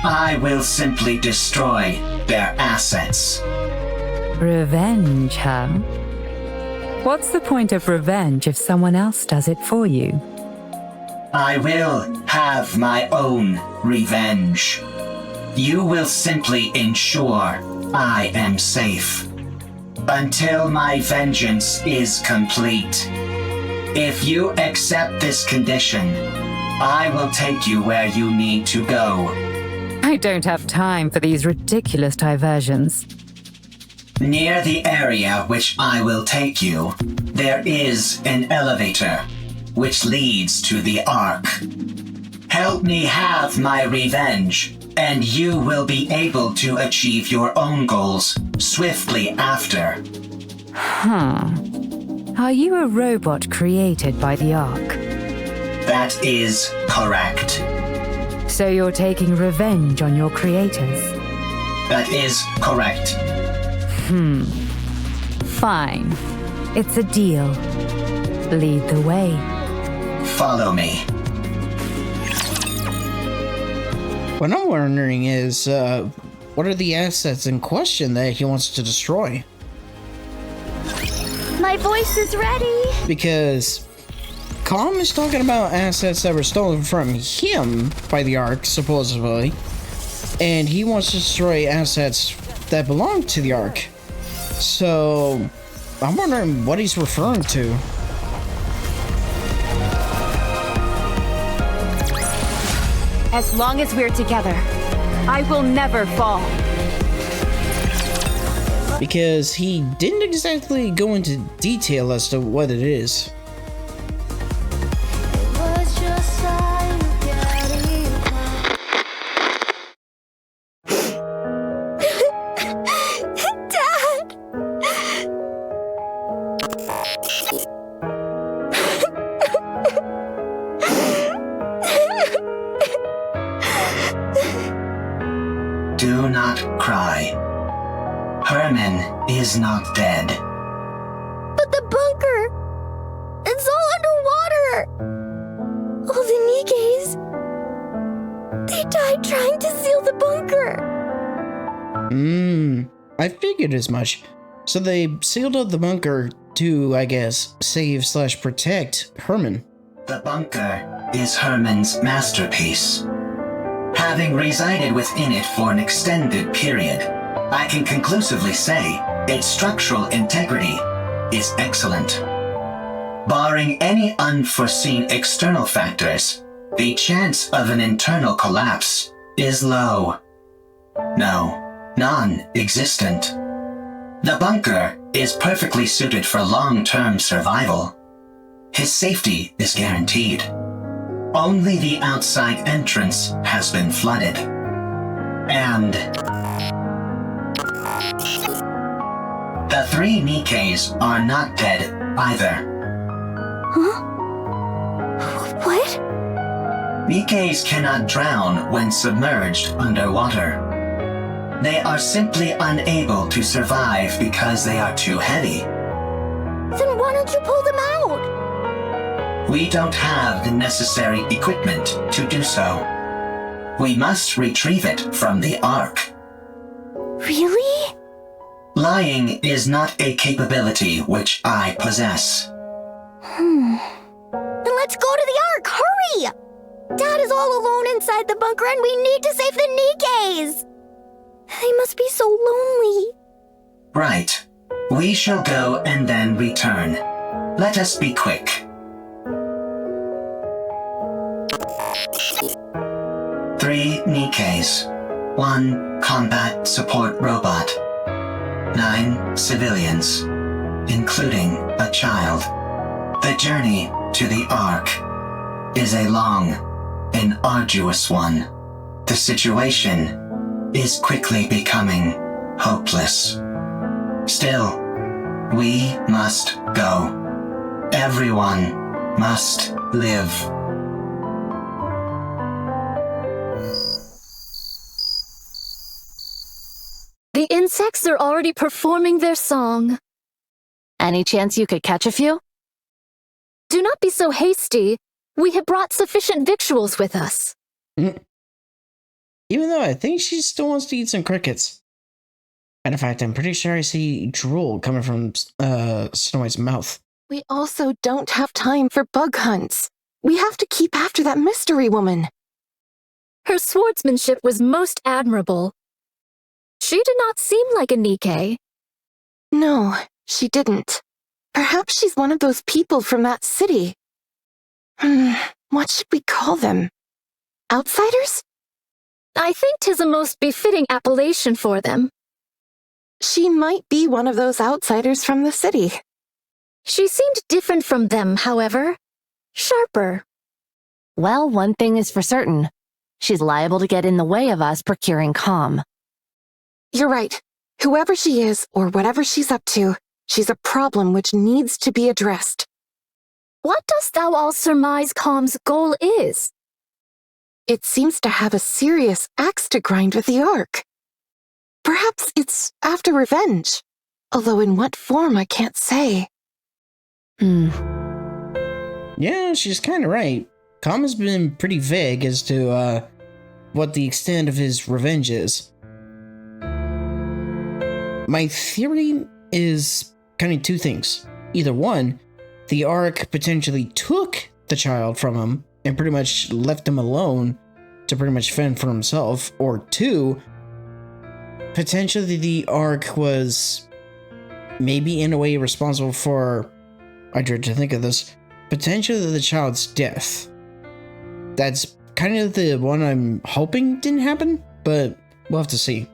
I will simply destroy their assets.
Revenge, huh? What's the point of revenge if someone else does it for you?
I will have my own revenge. You will simply ensure I am safe. Until my vengeance is complete. If you accept this condition, I will take you where you need to go.
I don't have time for these ridiculous diversions.
Near the area which I will take you, there is an elevator which leads to the Ark. Help me have my revenge, and you will be able to achieve your own goals swiftly after.
Are you a robot created by the Ark?
That is correct.
So you're taking revenge on your creators?
That is correct.
Fine. It's a deal. Lead the way.
Follow me.
What I'm wondering is, what are the assets in question that he wants to destroy?
My voice is ready.
Because Calm is talking about assets that were stolen from him by the Ark, supposedly. And he wants to destroy assets that belong to the Ark. So, I'm wondering what he's referring to.
As long as we're together, I will never fall.
Because he didn't exactly go into detail as to what it is.
is not dead.
But the bunker! It's all underwater! All the NIKKEs... They died trying to seal the bunker!
I figured as much. So they sealed up the bunker to, I guess, save/protect Hermin.
The bunker is Hermin's masterpiece. Having resided within it for an extended period, I can conclusively say its structural integrity is excellent. Barring any unforeseen external factors, the chance of an internal collapse is low. No, non-existent. The bunker is perfectly suited for long-term survival. His safety is guaranteed. Only the outside entrance has been flooded. And the 3 NIKKEs are not dead either.
Huh? What?
NIKKEs cannot drown when submerged underwater. They are simply unable to survive because they are too heavy.
Then why don't you pull them out?
We don't have the necessary equipment to do so. We must retrieve it from the Ark.
Really?
Lying is not a capability which I possess.
Then let's go to the Ark! Hurry! Dad is all alone inside the bunker and we need to save the NIKKEs! They must be so lonely.
Right. We shall go and then return. Let us be quick. 3 NIKKEs. 1 combat support robot. 9 civilians, including a child. The journey to the Ark is a long and arduous one. The situation is quickly becoming hopeless. Still, we must go. Everyone must live.
The insects are already performing their song. Any chance you could catch a few? Do not be so hasty. We have brought sufficient victuals with us.
Even though I think she still wants to eat some crickets. And in fact, I'm pretty sure I see drool coming from Snow White's mouth.
We also don't have time for bug hunts. We have to keep after that mystery woman.
Her swordsmanship was most admirable. She did not seem like a NIKKE.
No, she didn't. Perhaps she's one of those people from that city. What should we call them? Outsiders?
I think 'tis a most befitting appellation for them.
She might be one of those outsiders from the city.
She seemed different from them, however. Sharper.
Well, one thing is for certain. She's liable to get in the way of us procuring comm.
You're right. Whoever she is, or whatever she's up to, she's a problem which needs to be addressed.
What dost thou all surmise comm's goal is?
It seems to have a serious axe to grind with the Ark. Perhaps it's after revenge, although in what form I can't say.
Yeah, she's kind of right. Comm has been pretty vague as to what the extent of his revenge is. My theory is kind of 2 things. Either 1, the Ark potentially took the child from him and pretty much left him alone to pretty much fend for himself, or 2, potentially the Ark was maybe in a way responsible for, I dread to think of this, potentially the child's death. That's kind of the one I'm hoping didn't happen, but we'll have to see.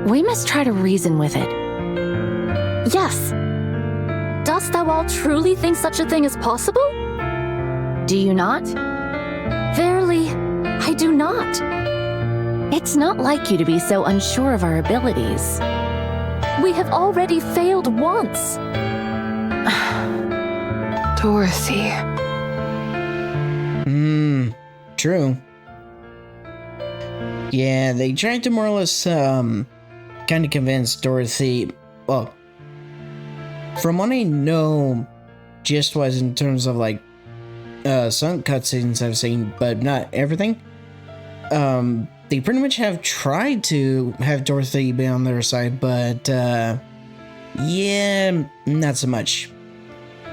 We must try to reason with it.
Yes. Dost thou all truly think such a thing is possible?
Do you not?
Verily, I do not.
It's not like you to be so unsure of our abilities.
We have already failed once.
Dorothy.
True. Yeah, they tried to more or less kind of convince Dorothy. Well, from what I know, just was in terms of like some cutscenes I've seen, but not everything. They pretty much have tried to have Dorothy be on their side, but yeah, not so much.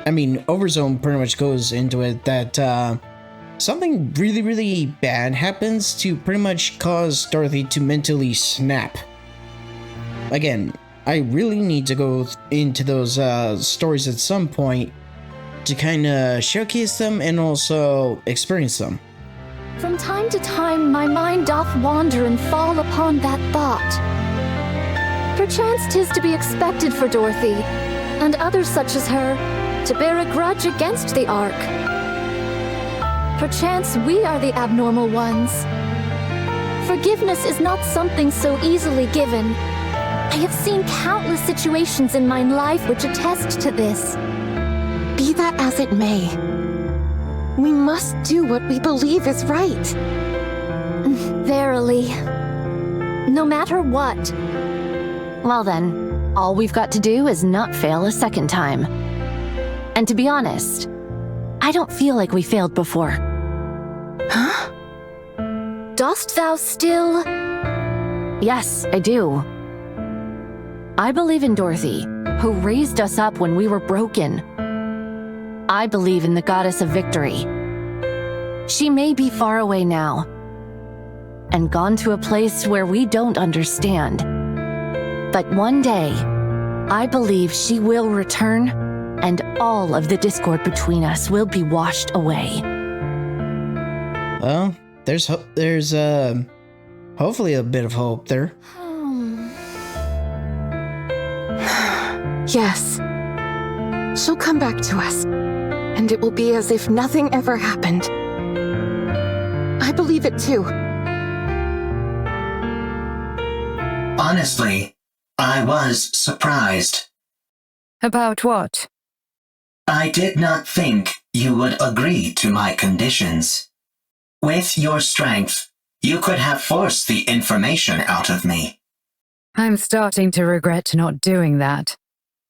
I mean, Overzone pretty much goes into it that something really, really bad happens to pretty much cause Dorothy to mentally snap. Again, I really need to go into those stories at some point to kind of showcase them and also experience them.
From time to time, my mind doth wander and fall upon that thought. Perchance 'tis to be expected for Dorothy, and others such as her, to bear a grudge against the Ark. Perchance we are the abnormal ones. Forgiveness is not something so easily given. I have seen countless situations in my life which attest to this.
Be that as it may, we must do what we believe is right.
Verily. No matter what.
Well then, all we've got to do is not fail a second time. And to be honest, I don't feel like we failed before.
Huh? Dost thou still?
Yes, I do. I believe in Dorothy, who raised us up when we were broken. I believe in the goddess of victory. She may be far away now, and gone to a place where we don't understand. But one day, I believe she will return, and all of the discord between us will be washed away.
Well, there's hopefully a bit of hope there.
Yes. She'll come back to us, and it will be as if nothing ever happened. I believe it too.
Honestly, I was surprised.
About what?
I did not think you would agree to my conditions. With your strength, you could have forced the information out of me.
I'm starting to regret not doing that.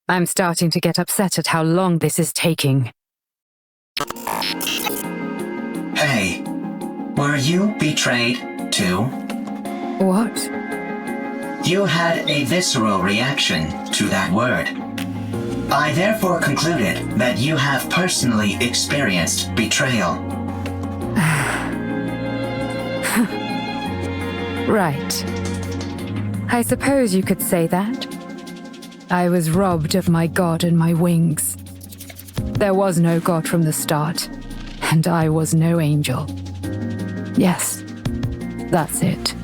I'm starting to get upset at how long this is taking.
Hey, were you betrayed too?
What?
You had a visceral reaction to that word. I therefore concluded that you have personally experienced betrayal.
Right. I suppose you could say that. I was robbed of my god and my wings. There was no god from the start, and I was no angel. Yes, that's it.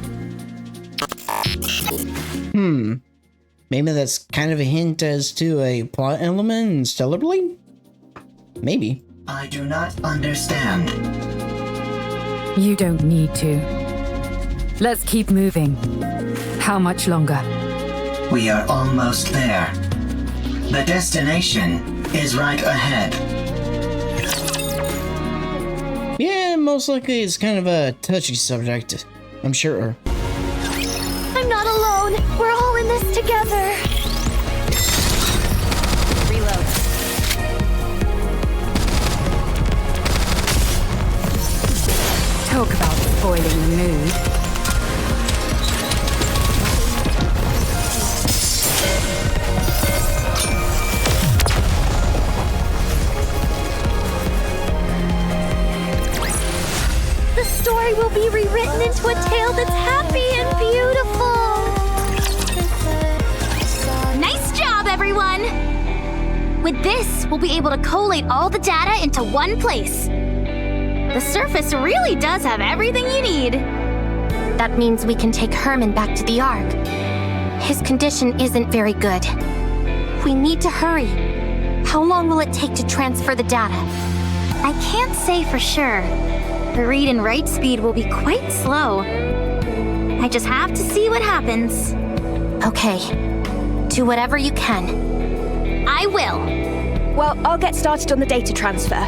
Maybe that's kind of a hint as to a plot element in Stellar Blade? Maybe.
I do not understand.
You don't need to. Let's keep moving. How much longer?
We are almost there. The destination is right ahead.
Yeah, most likely it's kind of a touchy subject, I'm sure.
I'm not alone. We're all in this together.
Reload.
Talk about spoiling the mood.
The story will be rewritten into a tale that's happy and beautiful.
Nice job, everyone! With this, we'll be able to collate all the data into one place. The surface really does have everything you need.
That means we can take Hermin back to the Ark. His condition isn't very good. We need to hurry. How long will it take to transfer the data?
I can't say for sure. The read and write speed will be quite slow. I just have to see what happens.
Okay. Do whatever you can.
I will.
Well, I'll get started on the data transfer.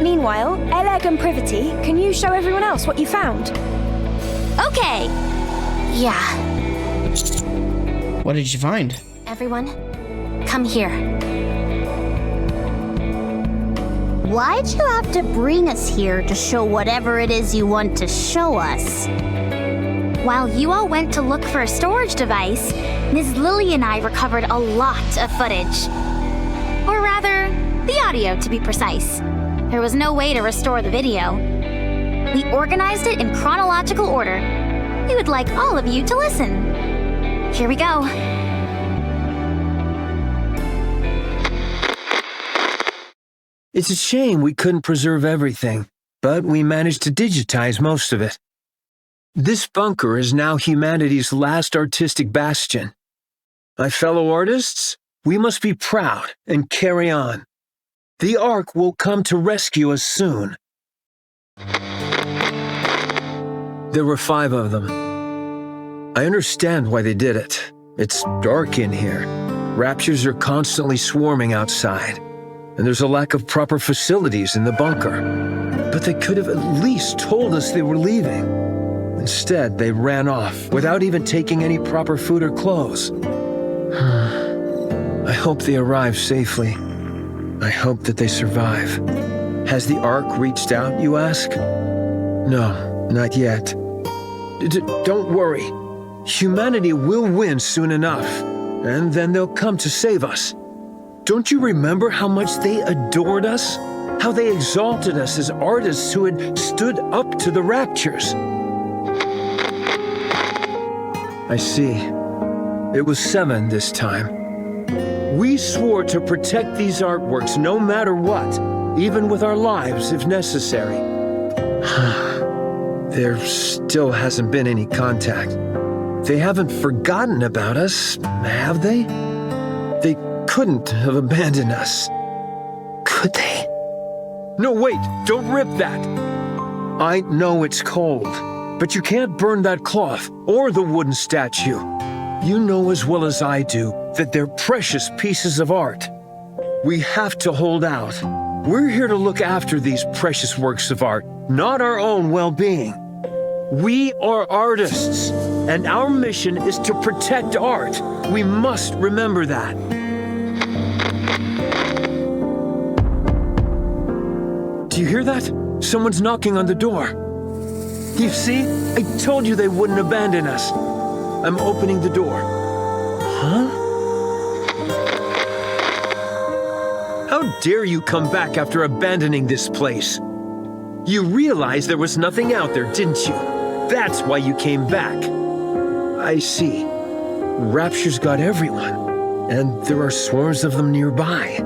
Meanwhile, Eleg and Privity, can you show everyone else what you found?
Okay.
Yeah.
What did you find?
Everyone, come here.
Why'd you have to bring us here to show whatever it is you want to show us?
While you all went to look for a storage device, Ms. Lily and I recovered a lot of footage. Or rather, the audio to be precise. There was no way to restore the video. We organized it in chronological order. We would like all of you to listen. Here we go.
It's a shame we couldn't preserve everything, but we managed to digitize most of it. This bunker is now humanity's last artistic bastion. My fellow artists, we must be proud and carry on. The Ark will come to rescue us soon. There were 5 of them. I understand why they did it. It's dark in here. Raptures are constantly swarming outside, and there's a lack of proper facilities in the bunker. But they could have at least told us they were leaving. Instead, they ran off without even taking any proper food or clothes. I hope they arrive safely. I hope that they survive. Has the Ark reached out, you ask? No, not yet. Don't worry. Humanity will win soon enough, and then they'll come to save us. Don't you remember how much they adored us? How they exalted us as artists who had stood up to the raptures? I see. It was 7 this time. We swore to protect these artworks no matter what, even with our lives if necessary. There still hasn't been any contact. They haven't forgotten about us, have they? They couldn't have abandoned us. Could they? No, wait, don't rip that. I know it's cold, but you can't burn that cloth or the wooden statue. You know as well as I do that they're precious pieces of art. We have to hold out. We're here to look after these precious works of art, not our own well-being. We are artists, and our mission is to protect art. We must remember that. Do you hear that? Someone's knocking on the door. You see? I told you they wouldn't abandon us. I'm opening the door. Huh? How dare you come back after abandoning this place? You realized there was nothing out there, didn't you? That's why you came back. I see. Rapture's got everyone, and there are swarms of them nearby.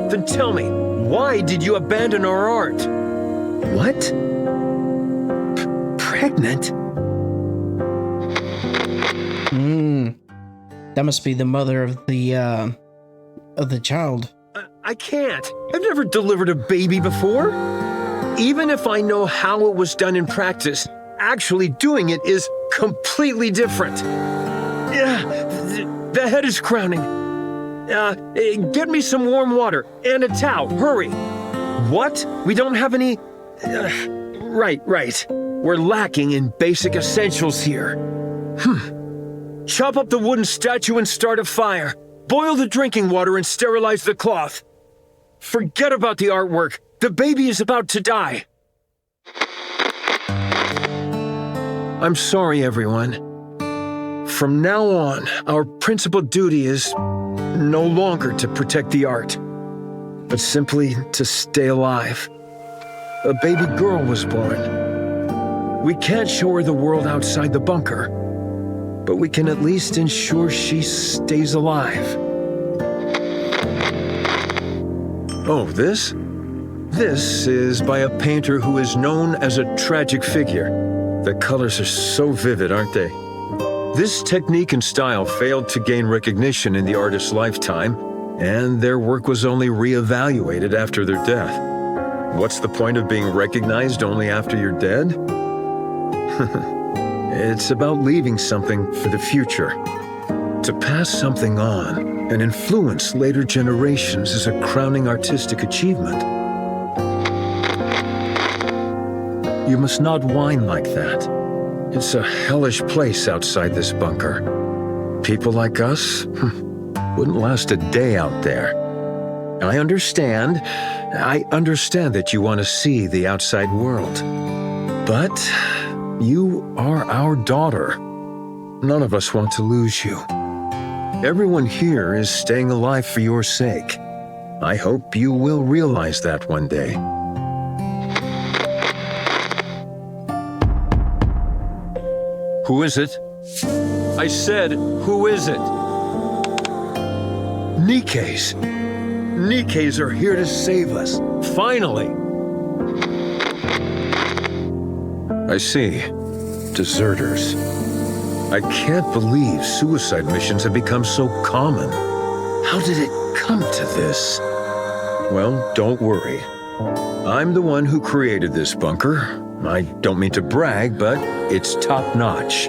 Then tell me, why did you abandon our art? What? Pregnant?
That must be the mother of the child.
I can't. I've never delivered a baby before. Even if I know how it was done in practice, actually doing it is completely different. The head is crowning. Get me some warm water and a towel. Hurry. What? We don't have any... Right. We're lacking in basic essentials here. Chop up the wooden statue and start a fire. Boil the drinking water and sterilize the cloth. Forget about the artwork. The baby is about to die. I'm sorry, everyone. From now on, our principal duty is no longer to protect the art, but simply to stay alive. A baby girl was born. We can't show her the world outside the bunker, but we can at least ensure she stays alive. Oh, this? This is by a painter who is known as a tragic figure. The colors are so vivid, aren't they? This technique and style failed to gain recognition in the artist's lifetime, and their work was only re-evaluated after their death. What's the point of being recognized only after you're dead? It's about leaving something for the future. To pass something on and influence later generations is a crowning artistic achievement. You must not whine like that. It's a hellish place outside this bunker. People like us wouldn't last a day out there. I understand that you want to see the outside world. But you are our daughter. None of us want to lose you. Everyone here is staying alive for your sake. I hope you will realize that one day. Who is it? I said, who is it? NIKKEs. NIKKEs are here to save us. Finally. I see. Deserters. I can't believe suicide missions have become so common. How did it come to this? Well, don't worry. I'm the one who created this bunker. I don't mean to brag, but it's top-notch.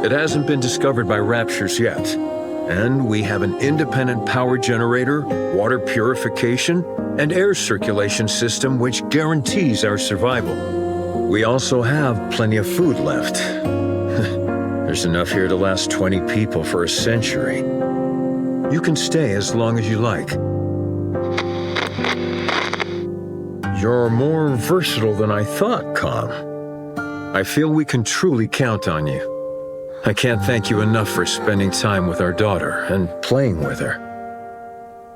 It hasn't been discovered by Raptures yet. And we have an independent power generator, water purification, and air circulation system which guarantees our survival. We also have plenty of food left. There's enough here to last 20 people for a century. You can stay as long as you like. You're more versatile than I thought, Com. I feel we can truly count on you. I can't thank you enough for spending time with our daughter and playing with her.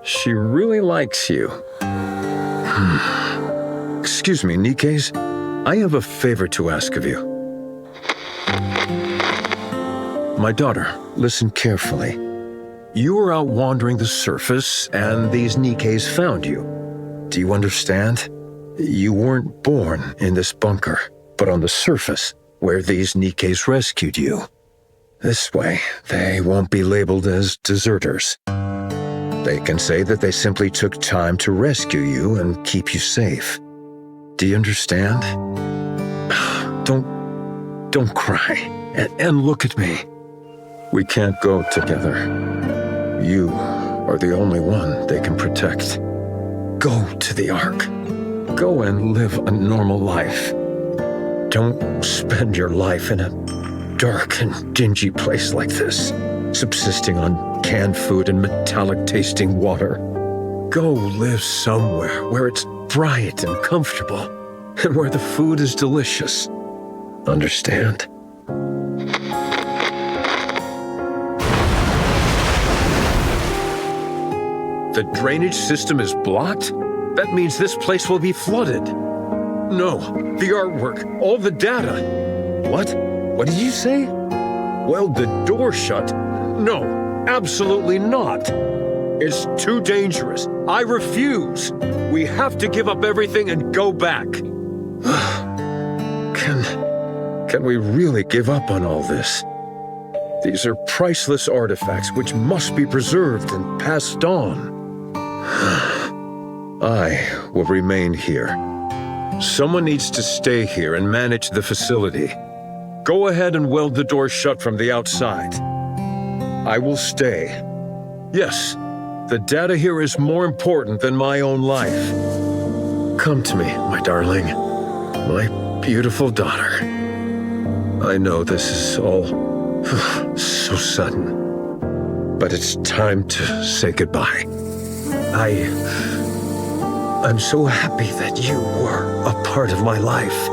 She really likes you. Excuse me, NIKKEs. I have a favor to ask of you. My daughter, listen carefully. You were out wandering the surface, and these NIKKEs found you. Do you understand? You weren't born in this bunker, but on the surface, where these NIKKEs rescued you. This way, they won't be labeled as deserters. They can say that they simply took time to rescue you and keep you safe. Do you understand? Don't cry, and look at me. We can't go together. You are the only one they can protect. Go to the Ark. Go and live a normal life. Don't spend your life in a dark and dingy place like this, subsisting on canned food and metallic-tasting water. Go live somewhere where it's bright and comfortable, and where the food is delicious. Understand? The drainage system is blocked? That means this place will be flooded. No, the artwork, all the data. What? What did you say? Weld the door shut? No, absolutely not. It's too dangerous. I refuse. We have to give up everything and go back. Can we really give up on all this? These are priceless artifacts which must be preserved and passed on. I will remain here. Someone needs to stay here and manage the facility. Go ahead and weld the door shut from the outside. I will stay. Yes, the data here is more important than my own life. Come to me, my darling. My beautiful daughter. I know this is all so sudden, but it's time to say goodbye. I'm so happy that you were a part of my life.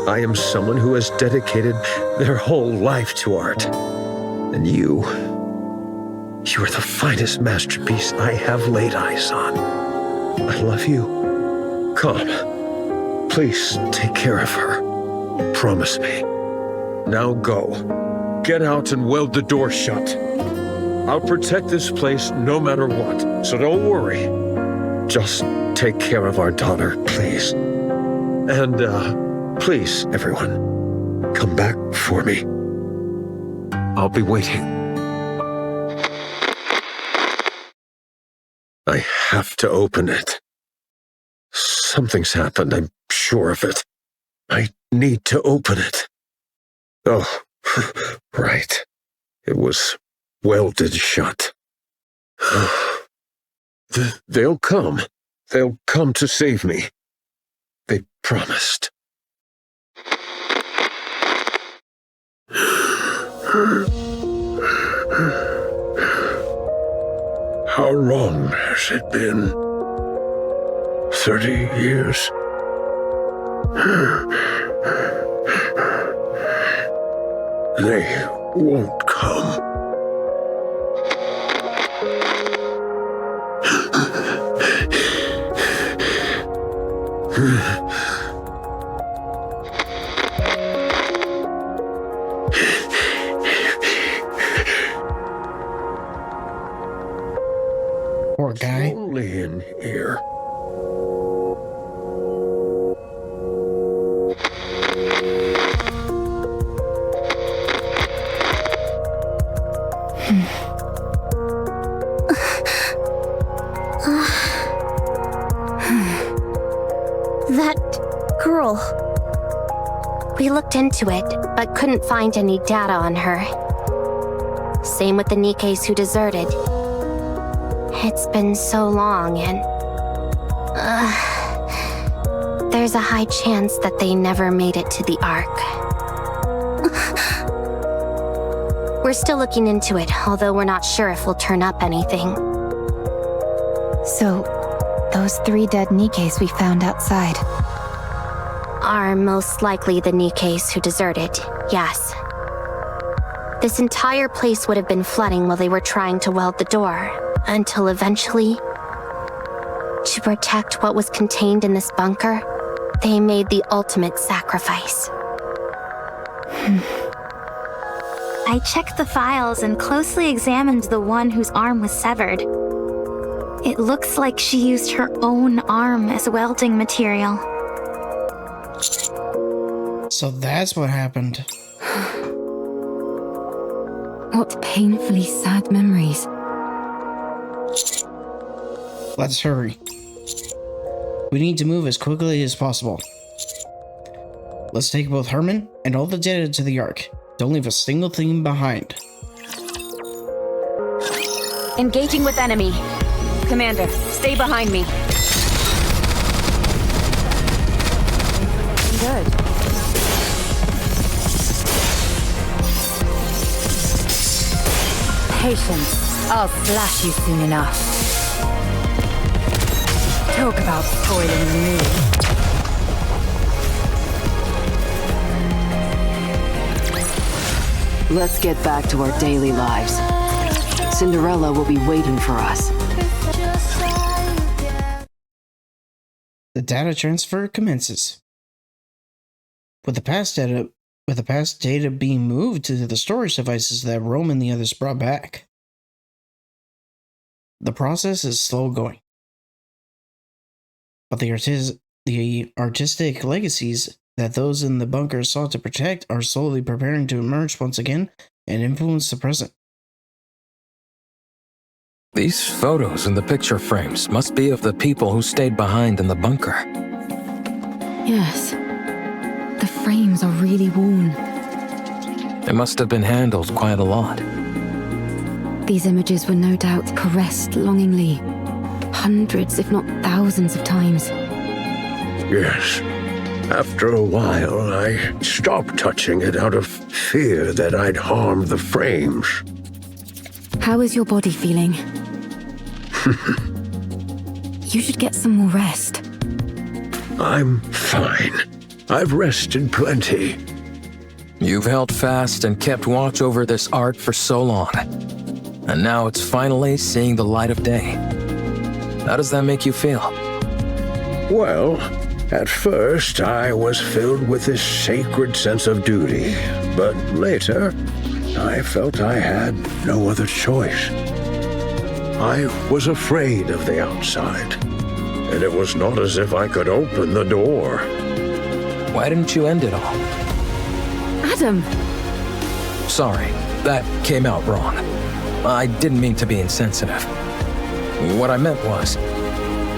I am someone who has dedicated their whole life to art. And you are the finest masterpiece I have laid eyes on. I love you. Come, please take care of her. Promise me. Now go. Get out and weld the door shut. I'll protect this place no matter what, so don't worry. Just take care of our daughter, please. And, please, everyone, come back for me. I'll be waiting. I have to open it. Something's happened, I'm sure of it. I need to open it. Oh, right. It was welded shut. They'll come. They'll come to save me. They promised.
How long has it been? 30 years? They won't come.
Poor guy.
Only in here.
That girl.
We looked into it, but couldn't find any data on her. Same with the NIKKEs who deserted. It's been so long, and there's a high chance that they never made it to the Ark. We're still looking into it, although we're not sure if we'll turn up anything.
So, those 3 dead NIKKEs we found outside
are most likely the NIKKEs who deserted, yes. This entire place would have been flooding while they were trying to weld the door, until eventually, to protect what was contained in this bunker, they made the ultimate sacrifice.
I checked the files and closely examined the one whose arm was severed. It looks like she used her own arm as welding material.
So that's what happened.
What painfully sad memories.
Let's hurry. We need to move as quickly as possible. Let's take both Hermin and all the data to the Ark. Don't leave a single thing behind.
Engaging with enemy. Commander, stay behind me. Good.
Patience. I'll slash you soon enough. Talk about spoiling the mood.
Let's get back to our daily lives. Cinderella will be waiting for us.
The data transfer commences. With the past data being moved to the storage devices that Rome and the others brought back. The process is slow going. But the artistic legacies that those in the bunker sought to protect are slowly preparing to emerge once again and influence the present.
These photos in the picture frames must be of the people who stayed behind in the bunker.
Yes. The frames are really worn.
It must have been handled quite a lot.
These images were no doubt caressed longingly. Hundreds, if not thousands of times.
Yes. After a while, I stopped touching it out of fear that I'd harm the frames.
How is your body feeling? You should get some more rest.
I'm fine. I've rested plenty.
You've held fast and kept watch over this art for so long. And now it's finally seeing the light of day. How does that make you feel?
Well, at first I was filled with this sacred sense of duty, but later I felt I had no other choice. I was afraid of the outside, and it was not as if I could open the door.
Why didn't you end it all?
Adam!
Sorry, that came out wrong. I didn't mean to be insensitive. What I meant was,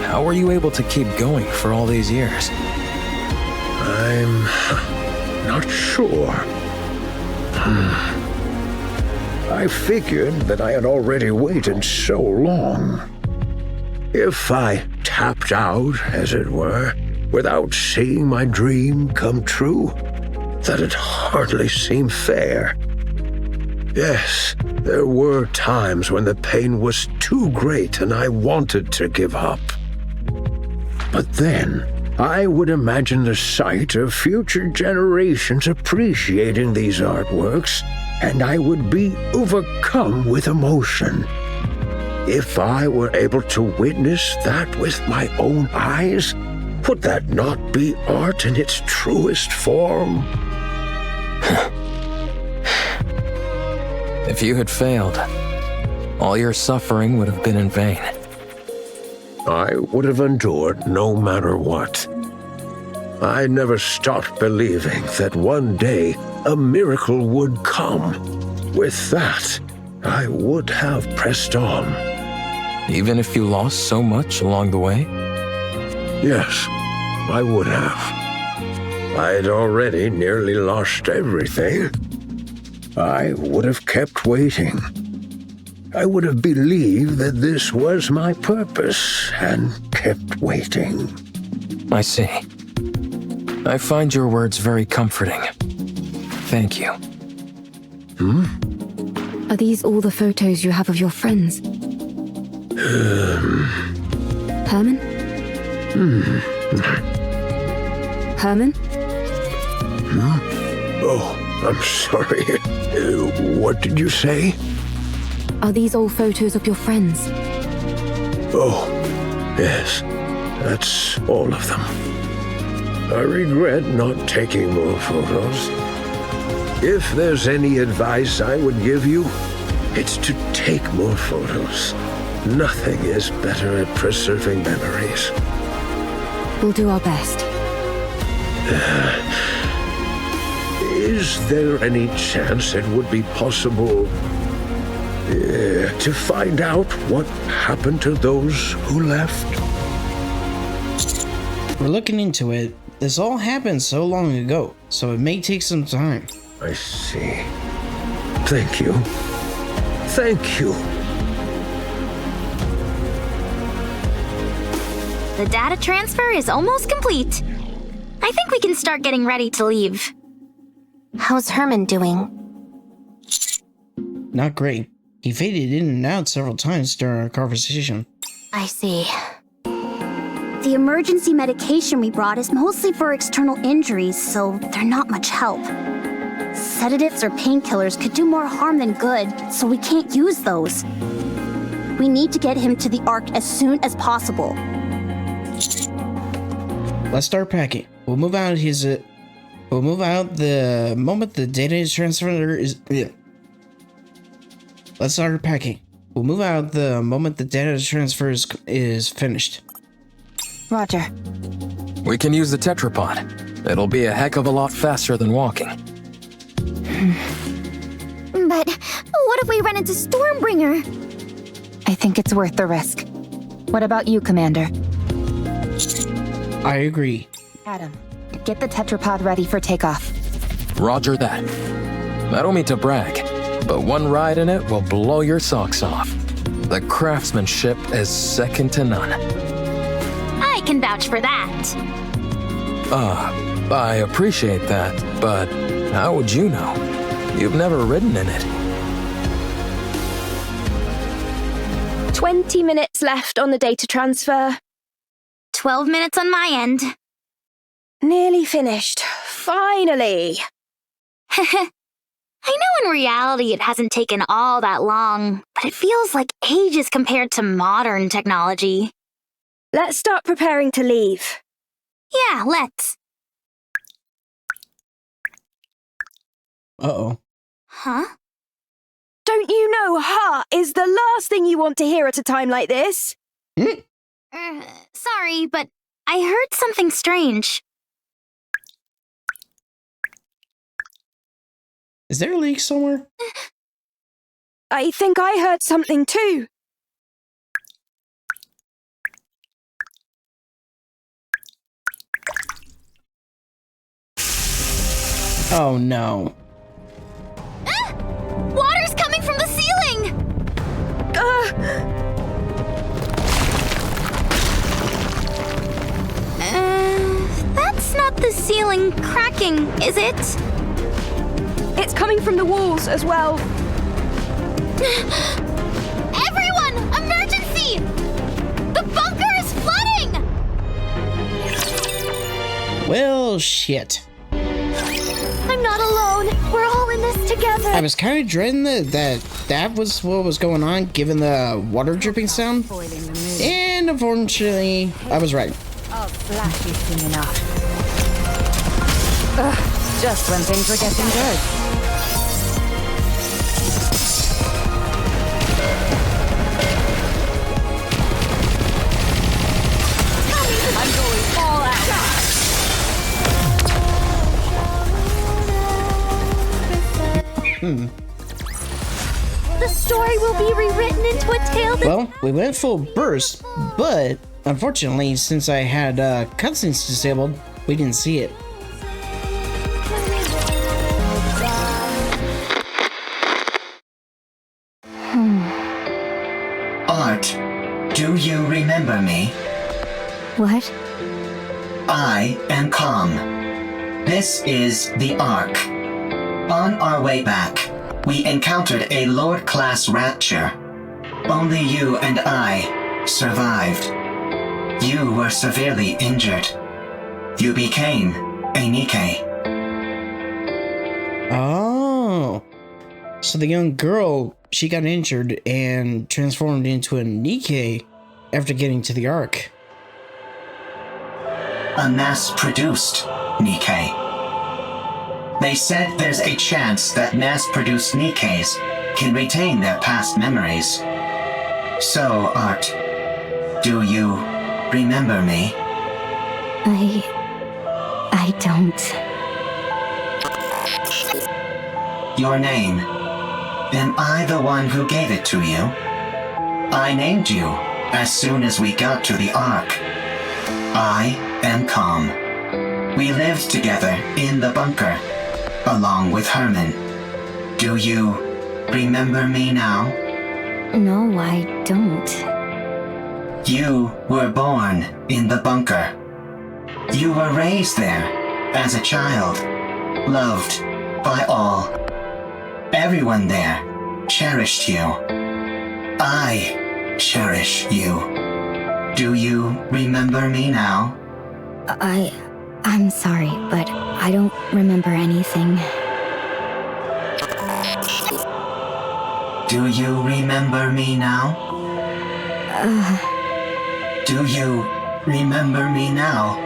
how were you able to keep going for all these years?
I'm not sure. I figured that I had already waited so long. If I tapped out, as it were, without seeing my dream come true, that'd hardly seem fair. Yes, there were times when the pain was too great and I wanted to give up. But then, I would imagine the sight of future generations appreciating these artworks, and I would be overcome with emotion. If I were able to witness that with my own eyes, would that not be art in its truest form?
If you had failed, all your suffering would have been in vain.
I would have endured no matter what. I never stopped believing that one day a miracle would come. With that, I would have pressed on.
Even if you lost so much along the way?
Yes, I would have. I'd already nearly lost everything. I would have kept waiting. I would have believed that this was my purpose and kept waiting.
I see. I find your words very comforting. Thank you.
Are these all the photos you have of your friends? Hermin? Hermin?
Oh, I'm sorry. What did you say?
Are these all photos of your friends?
Oh, yes. That's all of them. I regret not taking more photos. If there's any advice I would give you, it's to take more photos. Nothing is better at preserving memories.
We'll do our best.
Is there any chance it would be possible to find out what happened to those who left?
We're looking into it. This all happened so long ago, so it may take some time.
I see. Thank you. Thank you.
The data transfer is almost complete. I think we can start getting ready to leave.
How's Hermin doing?
Not great. He faded in and out several times during our conversation.
I see.
The emergency medication we brought is mostly for external injuries, so they're not much help. Sedatives or painkillers could do more harm than good, so we can't use those. We need to get him to the Ark as soon as possible.
Let's start packing. We'll move out the moment the data is transferred is... Let's start packing. We'll move out the moment the data transfer is finished.
Roger.
We can use the tetrapod. It'll be a heck of a lot faster than walking.
But what if we run into Stormbringer?
I think it's worth the risk. What about you, Commander?
I agree.
Adam, get the tetrapod ready for takeoff.
Roger that. I don't mean to brag, but one ride in it will blow your socks off. The craftsmanship is second to none.
I can vouch for that.
I appreciate that, but how would you know? You've never ridden in it.
20 minutes left on the data transfer.
12 minutes on my end.
Nearly finished. Finally.
I know in reality it hasn't taken all that long, but it feels like ages compared to modern technology.
Let's start preparing to leave.
Yeah, let's.
Uh-oh.
Huh?
Don't you know "ha" is the last thing you want to hear at a time like this?
Sorry, but I heard something strange.
Is there a leak somewhere?
I think I heard something too.
Oh no.
Water's coming from the ceiling! That's not the ceiling cracking, is it?
It's coming from the walls as well.
Everyone! Emergency! The bunker is flooding!
Well, shit.
I'm not alone. We're all in this together.
I was kind of dreading that was what was going on, given the water dripping sound. And unfortunately, I was right.
I'll slash you soon enough. Ugh, just when things were getting good.
I'm going all out.
The story will be rewritten into a tale that...
Well, we went full burst, but unfortunately, since I had cutscenes disabled, we didn't see it.
Art, do you remember me?
What?
I am Calm. This is the Ark. On our way back, we encountered a Lord-class rapture. Only you and I survived. You were severely injured. You became a NIKKE.
Oh. So the young girl, she got injured and transformed into a NIKKE after getting to the Ark.
A mass-produced NIKKE. They said there's a chance that mass-produced NIKKEs can retain their past memories. So, Art, do you remember me?
I don't.
Your name. Am I the one who gave it to you? I named you as soon as we got to the Ark. I am Calm. We lived together in the bunker, along with Hermin. Do you remember me now?
No, I don't.
You were born in the bunker. You were raised there as a child, loved by all. Everyone there cherished you. I cherish you. Do you remember me now?
I'm sorry, but I don't remember anything.
Do you remember me now? Do you remember me now?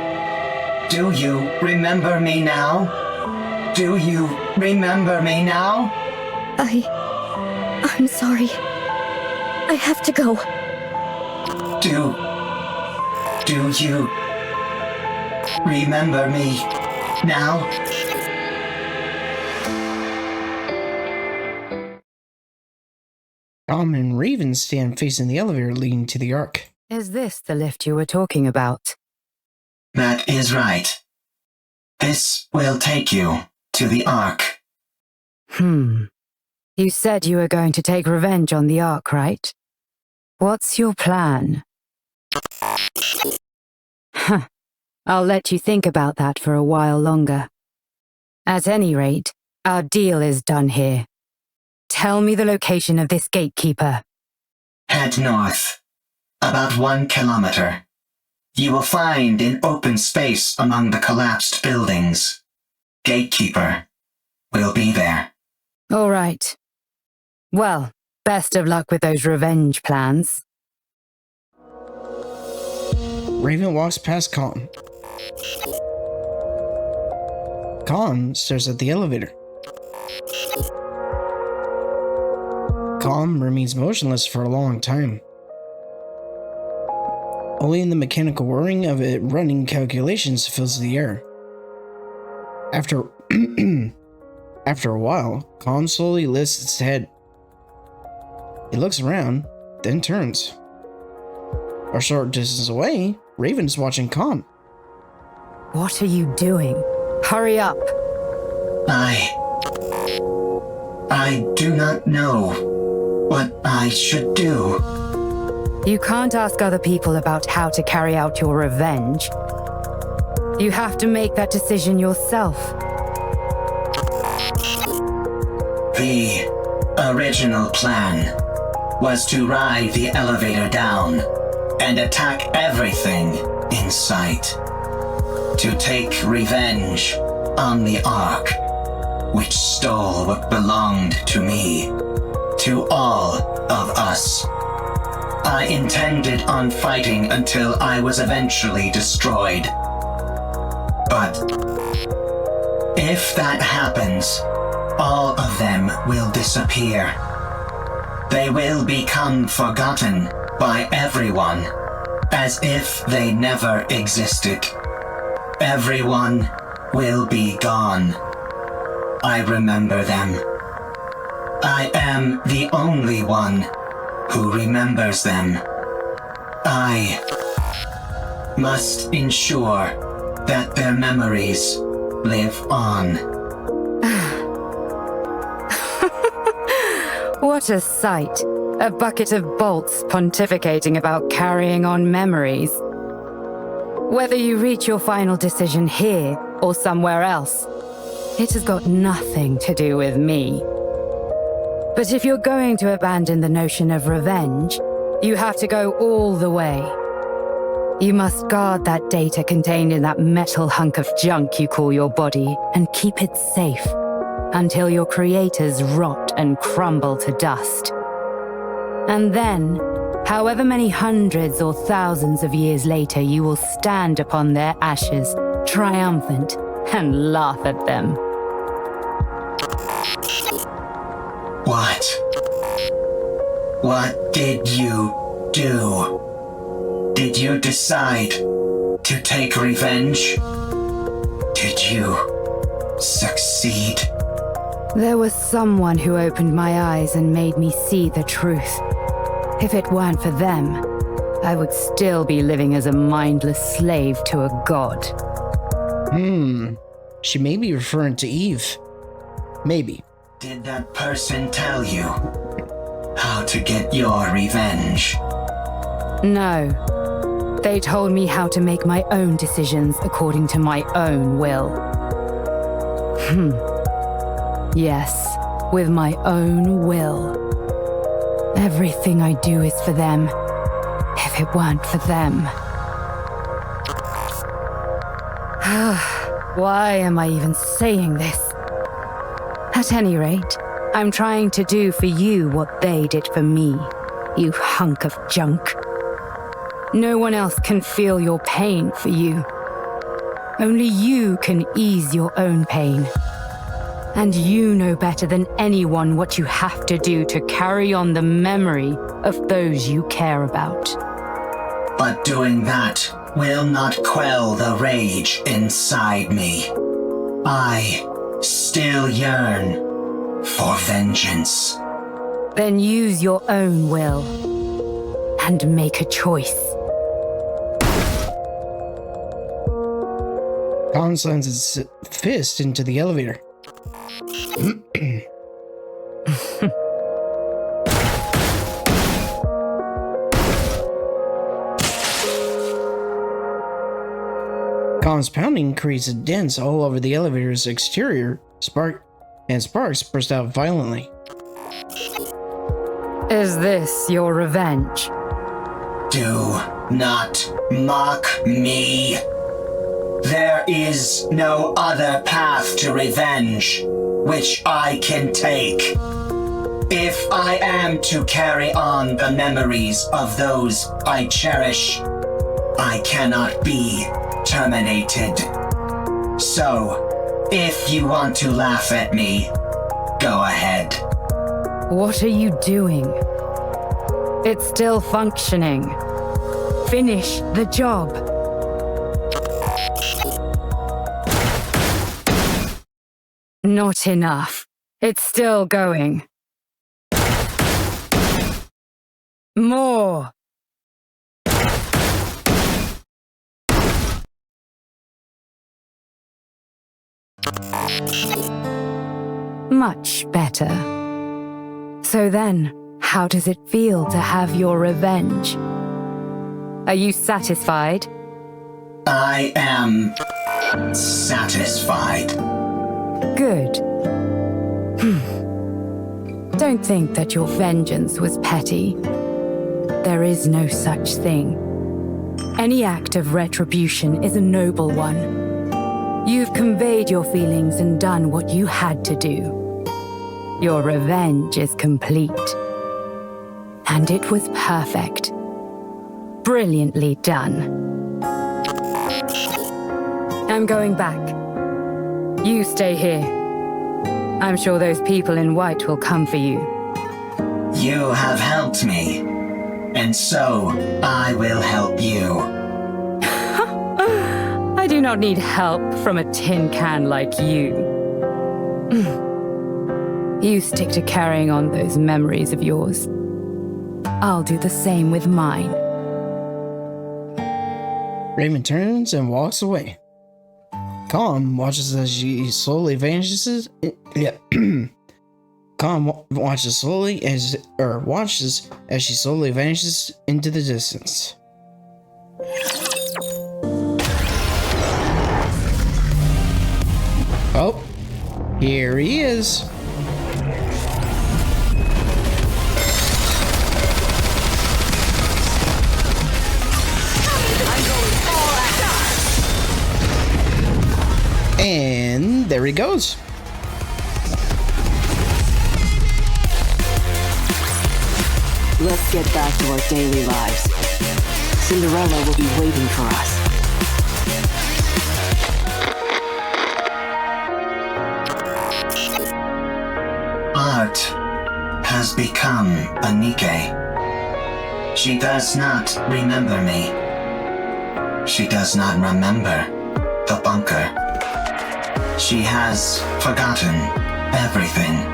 Do you remember me now? Do you remember me now?
I'm sorry. I have to go.
Do you remember me now?
Calm and Raven stand facing the elevator leading to the Ark.
Is this the lift you were talking about?
That is right. This will take you to the Ark.
You said you were going to take revenge on the Ark, right? What's your plan? I'll let you think about that for a while longer. At any rate, our deal is done here. Tell me the location of this gatekeeper.
Head north. About 1 kilometer. You will find an open space among the collapsed buildings. Gatekeeper will be there.
All right. Well, best of luck with those revenge plans.
Raven walks past Calm. Calm stares at the elevator. Calm remains motionless for a long time. Only the mechanical whirring of it running calculations fills the air. After a while, Calm slowly lifts its head. It looks around, then turns. A short distance away, Raven is watching Calm.
What are you doing? Hurry up!
I do not know what I should do.
You can't ask other people about how to carry out your revenge. You have to make that decision yourself.
The original plan was to ride the elevator down and attack everything in sight. To take revenge on the Ark, which stole what belonged to me, to all of us. I intended on fighting until I was eventually destroyed. But if that happens, all of them will disappear. They will become forgotten by everyone, as if they never existed. Everyone will be gone. I remember them. I am the only one who remembers them. I must ensure that their memories live on.
What a sight. A bucket of bolts pontificating about carrying on memories. Whether you reach your final decision here or somewhere else, it has got nothing to do with me. But if you're going to abandon the notion of revenge, you have to go all the way. You must guard that data contained in that metal hunk of junk you call your body and keep it safe until your creators rot and crumble to dust. And then, however many hundreds or thousands of years later, you will stand upon their ashes, triumphant, and laugh at them.
What did you do? Did you decide to take revenge? Did you succeed?
There was someone who opened my eyes and made me see the truth. If it weren't for them, I would still be living as a mindless slave to a god.
She may be referring to Eve. Maybe.
Did that person tell you how to get your revenge?
No. They told me how to make my own decisions according to my own will. Yes, with my own will. Everything I do is for them. If it weren't for them... Why am I even saying this? At any rate, I'm trying to do for you what they did for me, you hunk of junk. No one else can feel your pain for you. Only you can ease your own pain. And you know better than anyone what you have to do to carry on the memory of those you care about.
But doing that will not quell the rage inside me. I still yearn for vengeance.
Then use your own will and make a choice.
Khan slams his fist into the elevator. Khan's pounding creates a dent all over the elevator's exterior. Sparks burst out violently.
Is this your revenge?
Do not mock me. There is no other path to revenge which I can take. If I am to carry on the memories of those I cherish, I cannot be terminated. So, if you want to laugh at me, go ahead.
What are you doing? It's still functioning. Finish the job. Not enough. It's still going. More. Much better. So then, how does it feel to have your revenge? Are you satisfied?
I am satisfied.
Good. Don't Don't think that your vengeance was petty. There is no such thing. Any act of retribution is a noble one. You've conveyed your feelings and done what you had to do. Your revenge is complete. And it was perfect. Brilliantly done. I'm going back. You stay here. I'm sure those people in white will come for you.
You have helped me, and so I will help you.
I do not need help from a tin can like you. You stick to carrying on those memories of yours. I'll do the same with mine.
Raymond turns and walks away. Calm watches as she slowly vanishes. Calm watches as she slowly vanishes into the distance. Oh, here he is. And there he goes.
Let's get back to our daily lives. Cinderella will be waiting for us.
Art has become a Nikke. She does not remember me. She does not remember the bunker. She has forgotten everything.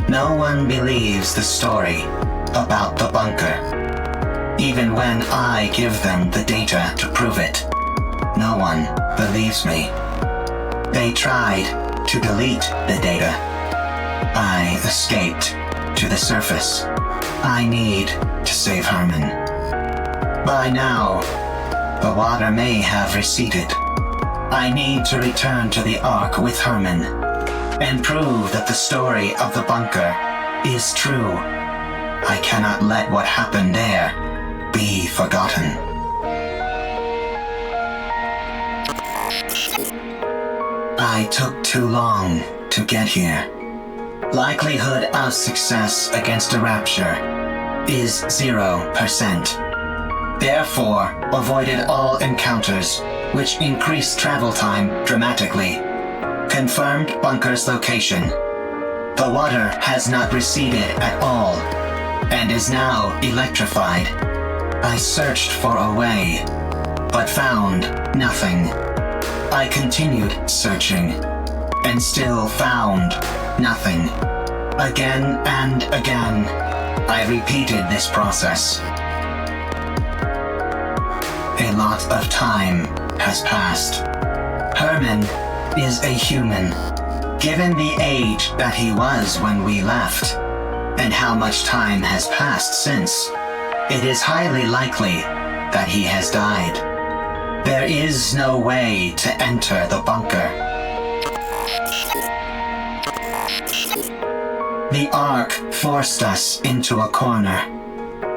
No one believes the story about the bunker. Even when I give them the data to prove it, no one believes me. They tried to delete the data. I escaped to the surface. I need to save Hermin. By now, the water may have receded. I need to return to the Ark with Hermin and prove that the story of the bunker is true. I cannot let what happened there be forgotten. I took too long to get here. Likelihood of success against a rapture is 0%. Therefore, avoided all encounters, which increased travel time dramatically. Confirmed bunker's location. The water has not receded at all, and is now electrified. I searched for a way, but found nothing. I continued searching, and still found nothing. Again and again, I repeated this process. A lot of time has passed. Hermin is a human. Given the age that he was when we left, and how much time has passed since, it is highly likely that he has died. There is no way to enter the bunker. The Ark forced us into a corner.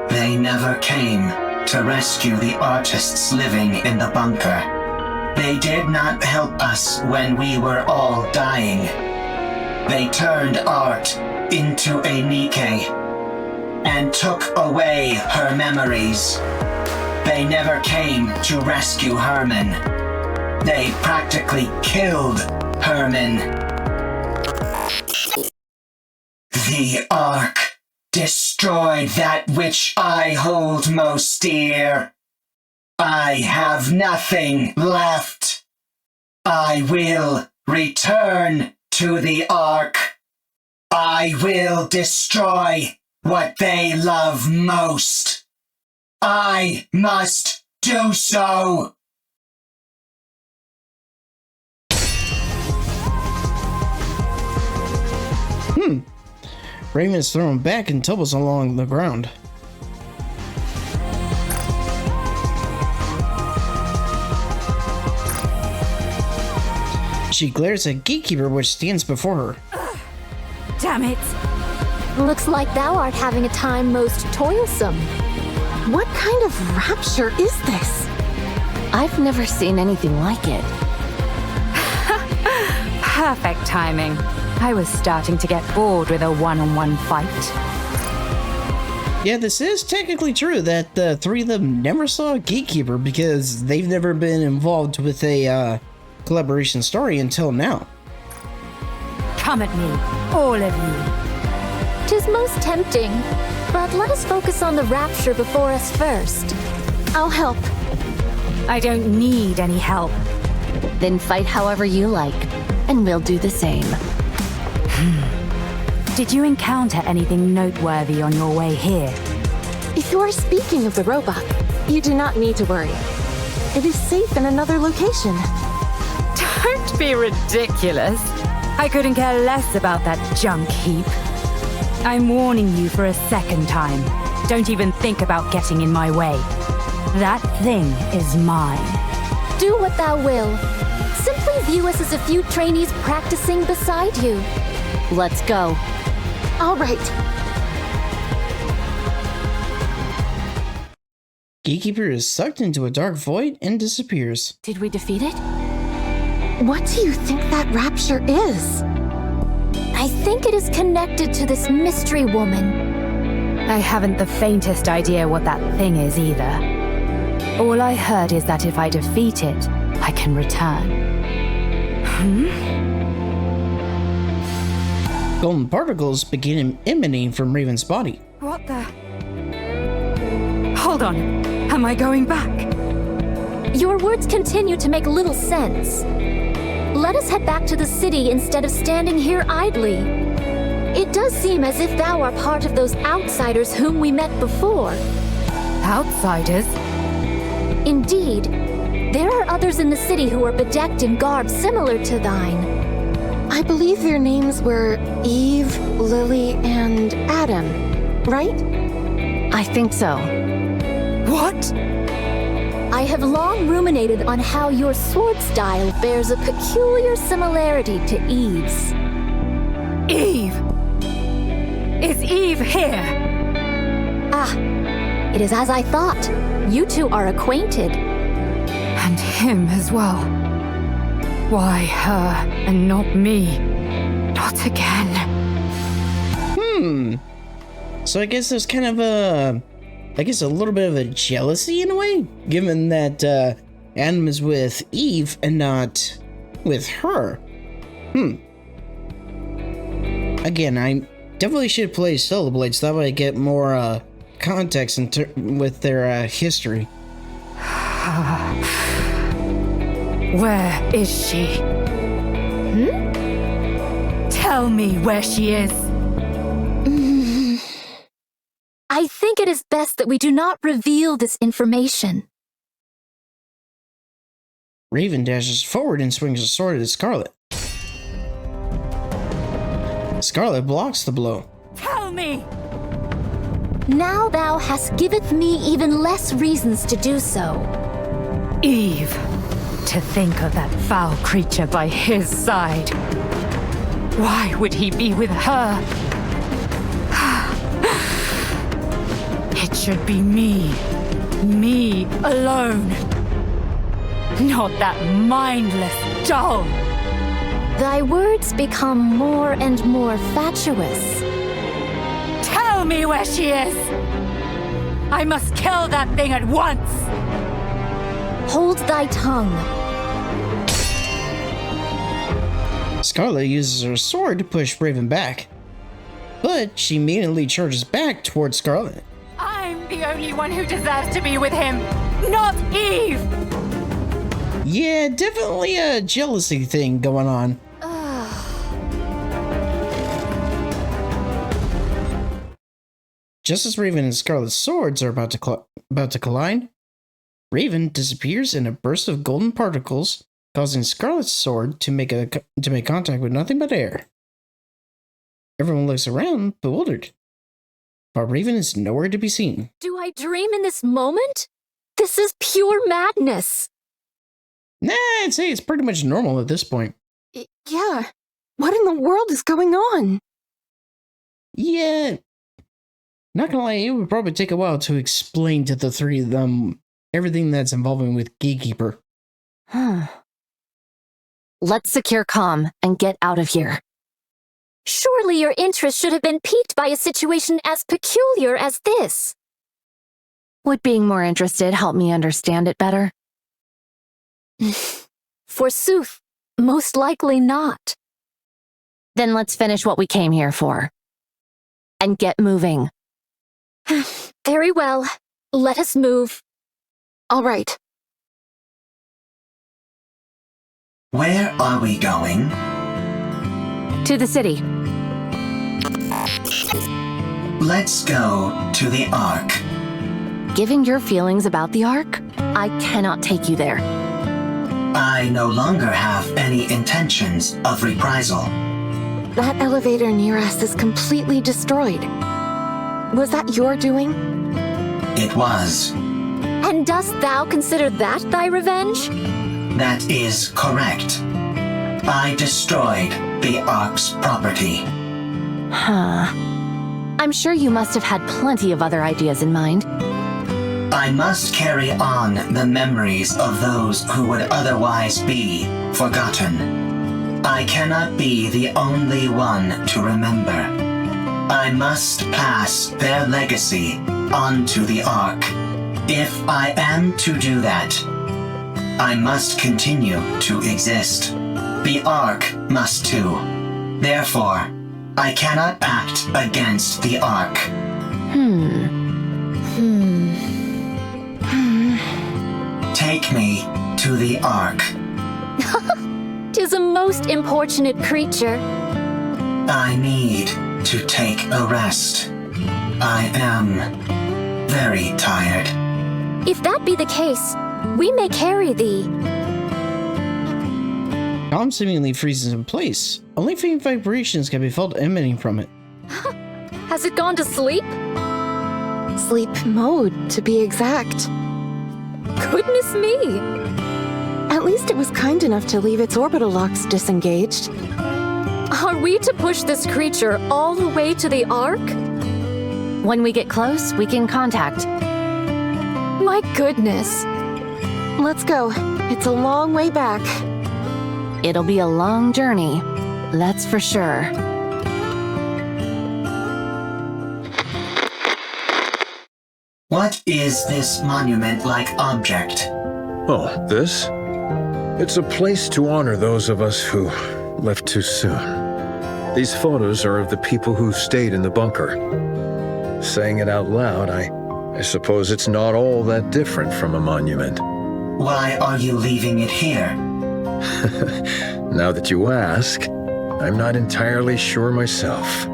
They never came to rescue the artists living in the bunker. They did not help us when we were all dying. They turned art into a Nikke and took away her memories. They never came to rescue Hermin. They practically killed Hermin. The Ark destroyed that which I hold most dear. I have nothing left. I will return to the Ark. I will destroy what they love most. I must do so.
Raymond's thrown back and tumbles along the ground. She glares at Gatekeeper, which stands before her.
Damn it!
Looks like thou art having a time most toilsome.
What kind of rapture is this?
I've never seen anything like it.
Perfect timing. I was starting to get bored with a one-on-one fight.
Yeah, this is technically true that the three of them never saw a gatekeeper because they've never been involved with a collaboration story until now.
Come at me, all of you.
'Tis most tempting, but let us focus on the rapture before us first.
I'll help.
I don't need any help.
Then fight however you like, and we'll do the same.
Did you encounter anything noteworthy on your way here?
If you are speaking of the robot, you do not need to worry. It is safe in another location.
Don't be ridiculous. I couldn't care less about that junk heap. I'm warning you for a second time. Don't even think about getting in my way. That thing is mine.
Do what thou will. Simply view us as a few trainees practicing beside you.
Let's go.
All right.
Gatekeeper is sucked into a dark void and disappears.
Did we defeat it?
What do you think that rapture is?
I think it is connected to this mystery woman.
I haven't the faintest idea what that thing is either. All I heard is that if I defeat it, I can return.
Golden particles begin emanating from Raven's body.
What the? Hold on. Am I going back?
Your words continue to make little sense. Let us head back to the city instead of standing here idly. It does seem as if thou art part of those outsiders whom we met before.
Outsiders?
Indeed. There are others in the city who are bedecked in garb similar to thine.
I believe their names were Eve, Lily, and Adam, right?
I think so.
What?
I have long ruminated on how your sword style bears a peculiar similarity to Eve's.
Eve! Is Eve here?
Ah, it is as I thought. You two are acquainted.
And him as well. Why her and not me? Not again.
So I guess there's kind of a little bit of a jealousy in a way, given that Adam is with Eve and not with her. Again, I definitely should play Stellar Blade so that way I get more context with their history.
Where is she? Tell me where she is.
I think it is best that we do not reveal this information.
Raven dashes forward and swings a sword at Scarlet. Scarlet blocks the blow.
Tell me!
Now thou hast giveth me even less reasons to do so.
Eve. To think of that foul creature by his side. Why would he be with her? It should be me. Me alone. Not that mindless doll.
Thy words become more and more fatuous.
Tell me where she is! I must kill that thing at once!
Hold thy tongue.
Scarlet uses her sword to push Raven back, but she immediately charges back towards Scarlet.
I'm the only one who deserves to be with him, not Eve!
Yeah, definitely a jealousy thing going on. Just as Raven and Scarlet's swords are about to collide, Raven disappears in a burst of golden particles, causing Scarlet's sword to make contact with nothing but air. Everyone looks around, bewildered, but Raven is nowhere to be seen.
Do I dream in this moment? This is pure madness.
Nah, I'd say it's pretty much normal at this point.
Yeah. What in the world is going on?
Yeah. Not gonna lie, it would probably take a while to explain to the three of them everything that's involving with Gatekeeper.
Let's secure comm and get out of here.
Surely your interest should have been piqued by a situation as peculiar as this.
Would being more interested help me understand it better?
Forsooth, most likely not.
Then let's finish what we came here for. And get moving.
Very well. Let us move.
All right.
Where are we going?
To the city.
Let's go to the Ark.
Giving your feelings about the Ark? I cannot take you there.
I no longer have any intentions of reprisal.
That elevator near us is completely destroyed. Was that your doing?
It was.
And dost thou consider that thy revenge?
That is correct. I destroyed the Ark's property.
I'm sure you must have had plenty of other ideas in mind.
I must carry on the memories of those who would otherwise be forgotten. I cannot be the only one to remember. I must pass their legacy onto the Ark. If I am to do that, I must continue to exist. The Ark must too. Therefore, I cannot act against the Ark. Take me to the Ark.
'Tis a most importunate creature.
I need to take a rest. I am very tired.
If that be the case, we may carry thee.
Calm seemingly freezes in place. Only faint vibrations can be felt emanating from it.
Has it gone to sleep?
Sleep mode, to be exact.
Goodness me!
At least it was kind enough to leave its orbital locks disengaged.
Are we to push this creature all the way to the Ark?
When we get close, we can contact.
My goodness.
Let's go. It's a long way back.
It'll be a long journey, that's for sure.
What is this monument-like object?
Oh, this? It's a place to honor those of us who left too soon. These photos are of the people who stayed in the bunker. Saying it out loud, I suppose it's not all that different from a monument.
Why are you leaving it here?
Now that you ask, I'm not entirely sure myself.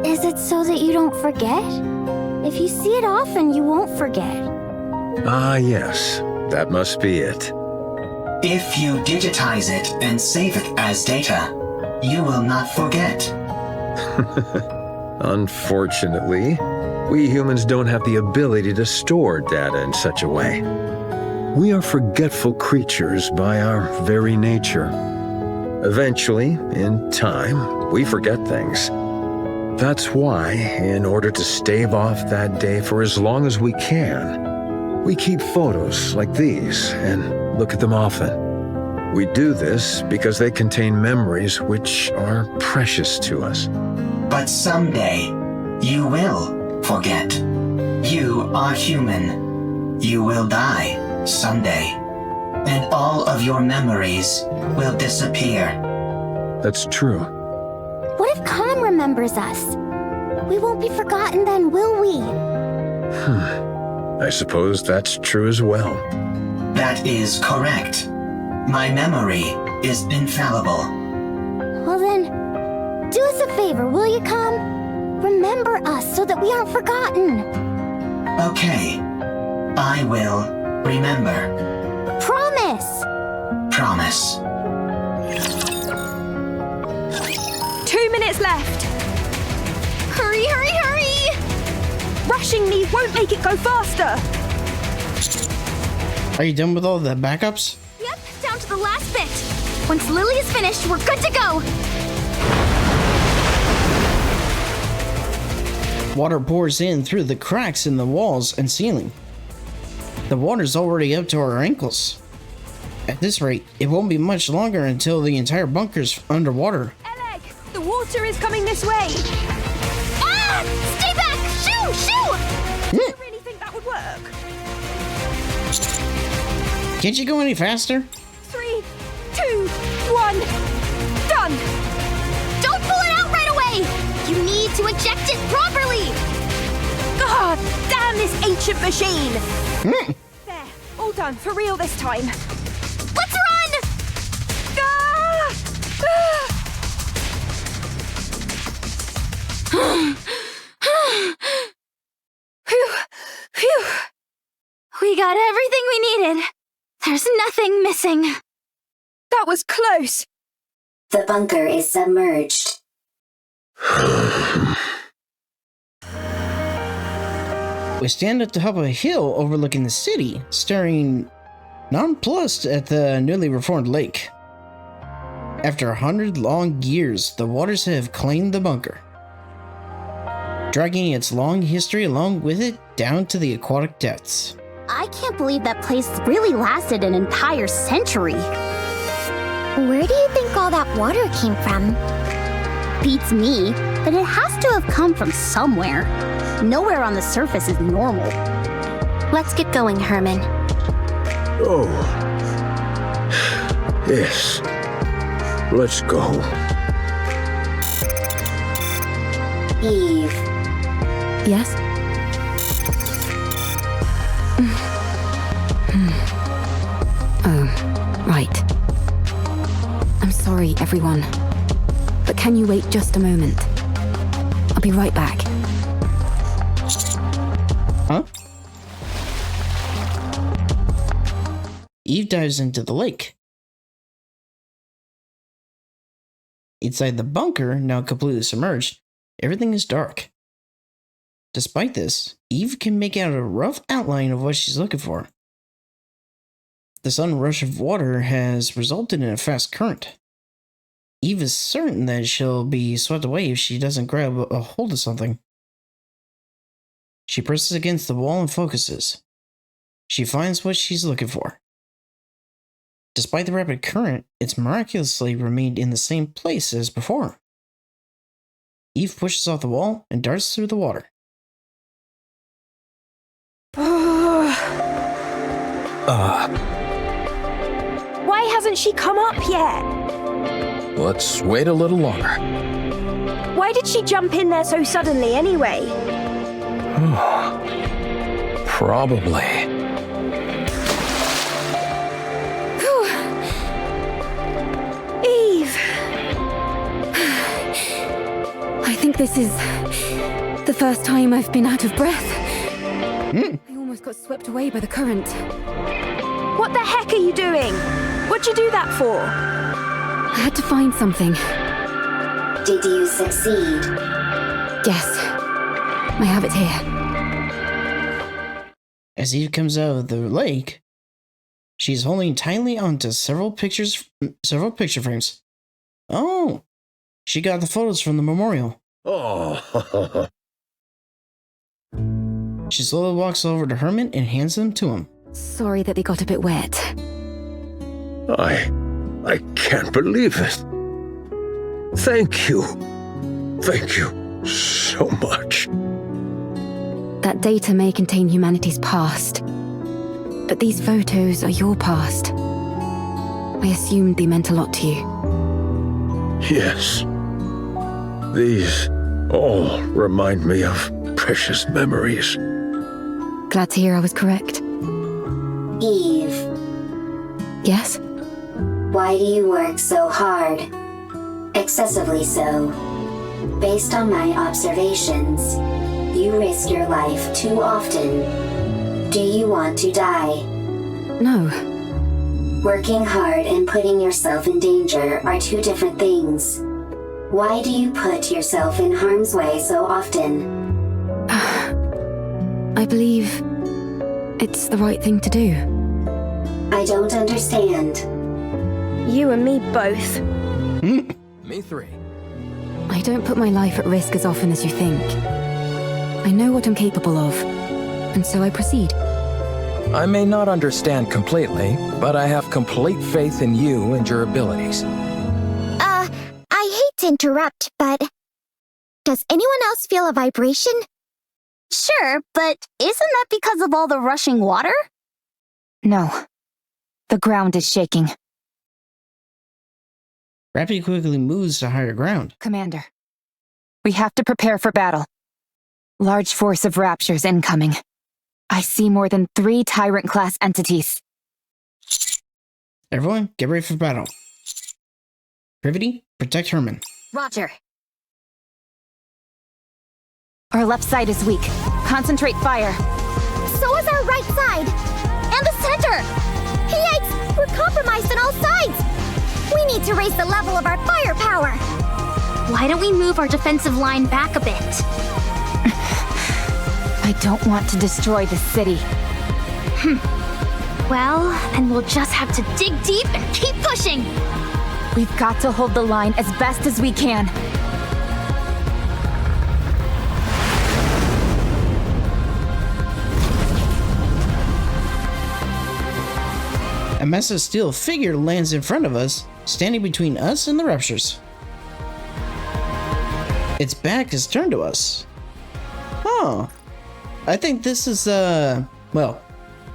Is it so that you don't forget? If you see it often, you won't forget.
Ah, yes. That must be it.
If you digitize it and save it as data, you will not forget.
Unfortunately, we humans don't have the ability to store data in such a way. We are forgetful creatures by our very nature. Eventually, in time, we forget things. That's why, in order to stave off that day for as long as we can, we keep photos like these and look at them often. We do this because they contain memories which are precious to us.
But someday, you will forget. You are human. You will die someday. And all of your memories will disappear.
That's true.
What if Khan remembers us? We won't be forgotten then, will we?
I suppose that's true as well.
That is correct. My memory is infallible.
Well then, do us a favor, will you, Khan? Remember us so that we aren't forgotten.
Okay. I will remember.
Promise!
Promise.
2 minutes left. Hurry, hurry, hurry! Rushing me won't make it go faster.
Are you done with all the backups?
Yep, down to the last bit. Once Lily is finished, we're good to go.
Water pours in through the cracks in the walls and ceiling. The water's already up to our ankles. At this rate, it won't be much longer until the entire bunker's underwater.
Elleg, the water is coming this way.
Ah! Stay back! Shoo! Shoo!
Do you really think that would work?
Can't you go any faster?
3, 2, 1, done!
Don't pull it out right away! You need to eject it properly!
God damn this ancient machine! There, all done, for real this time.
Let's run!
Ah!
Phew! Phew! We got everything we needed. There's nothing missing.
That was close.
The bunker is submerged.
We stand at the top of a hill overlooking the city, staring nonplussed at the newly reformed lake. After 100 long years, the waters have claimed the bunker, dragging its long history along with it down to the aquatic depths.
I can't believe that place really lasted an entire century. Where do you think all that water came from? Beats me, but it has to have come from somewhere. Nowhere on the surface is normal.
Let's get going, Hermin.
Oh. Yes. Let's go.
Eve.
Yes? Oh, right. I'm sorry, everyone. But can you wait just a moment? I'll be right back.
Huh? Eve dives into the lake. Inside the bunker, now completely submerged, everything is dark. Despite this, Eve can make out a rough outline of what she's looking for. The sudden rush of water has resulted in a fast current. Eve is certain that she'll be swept away if she doesn't grab a hold of something. She presses against the wall and focuses. She finds what she's looking for. Despite the rapid current, it's miraculously remained in the same place as before. Eve pushes off the wall and darts through the water.
Why hasn't she come up yet?
Let's wait a little longer.
Why did she jump in there so suddenly anyway?
Probably.
Eve!
I think this is the first time I've been out of breath. I almost got swept away by the current.
What the heck are you doing? What'd you do that for?
I had to find something.
Did you succeed?
Yes. I have it here.
As Eve comes out of the lake, she's holding tightly onto several picture frames. Oh, she got the photos from the memorial.
Oh.
She slowly walks over to Hermin and hands them to him.
Sorry that they got a bit wet.
I can't believe it. Thank you. Thank you so much.
That data may contain humanity's past, but these photos are your past. I assumed they meant a lot to you.
Yes. These all remind me of precious memories.
Glad to hear I was correct.
Eve.
Yes?
Why do you work so hard? Excessively so. Based on my observations, you risk your life too often. Do you want to die?
No.
Working hard and putting yourself in danger are two different things. Why do you put yourself in harm's way so often?
I believe it's the right thing to do.
I don't understand.
You and me both.
Me three.
I don't put my life at risk as often as you think. I know what I'm capable of, and so I proceed.
I may not understand completely, but I have complete faith in you and your abilities.
I hate to interrupt, but does anyone else feel a vibration?
Sure, but isn't that because of all the rushing water?
No. The ground is shaking.
Rapid quickly moves to higher ground.
Commander, we have to prepare for battle. Large force of raptures incoming. I see more than 3 Tyrant-class entities.
Everyone, get ready for battle. Privity, protect Hermin.
Roger. Our left side is weak. Concentrate fire.
So is our right side! And the center! Yikes! We're compromised on all sides! We need to raise the level of our firepower!
Why don't we move our defensive line back a bit?
I don't want to destroy the city.
Well, then we'll just have to dig deep and keep pushing!
We've got to hold the line as best as we can.
A massive steel figure lands in front of us, standing between us and the raptures. Its back is turned to us. Oh. I think this is, well,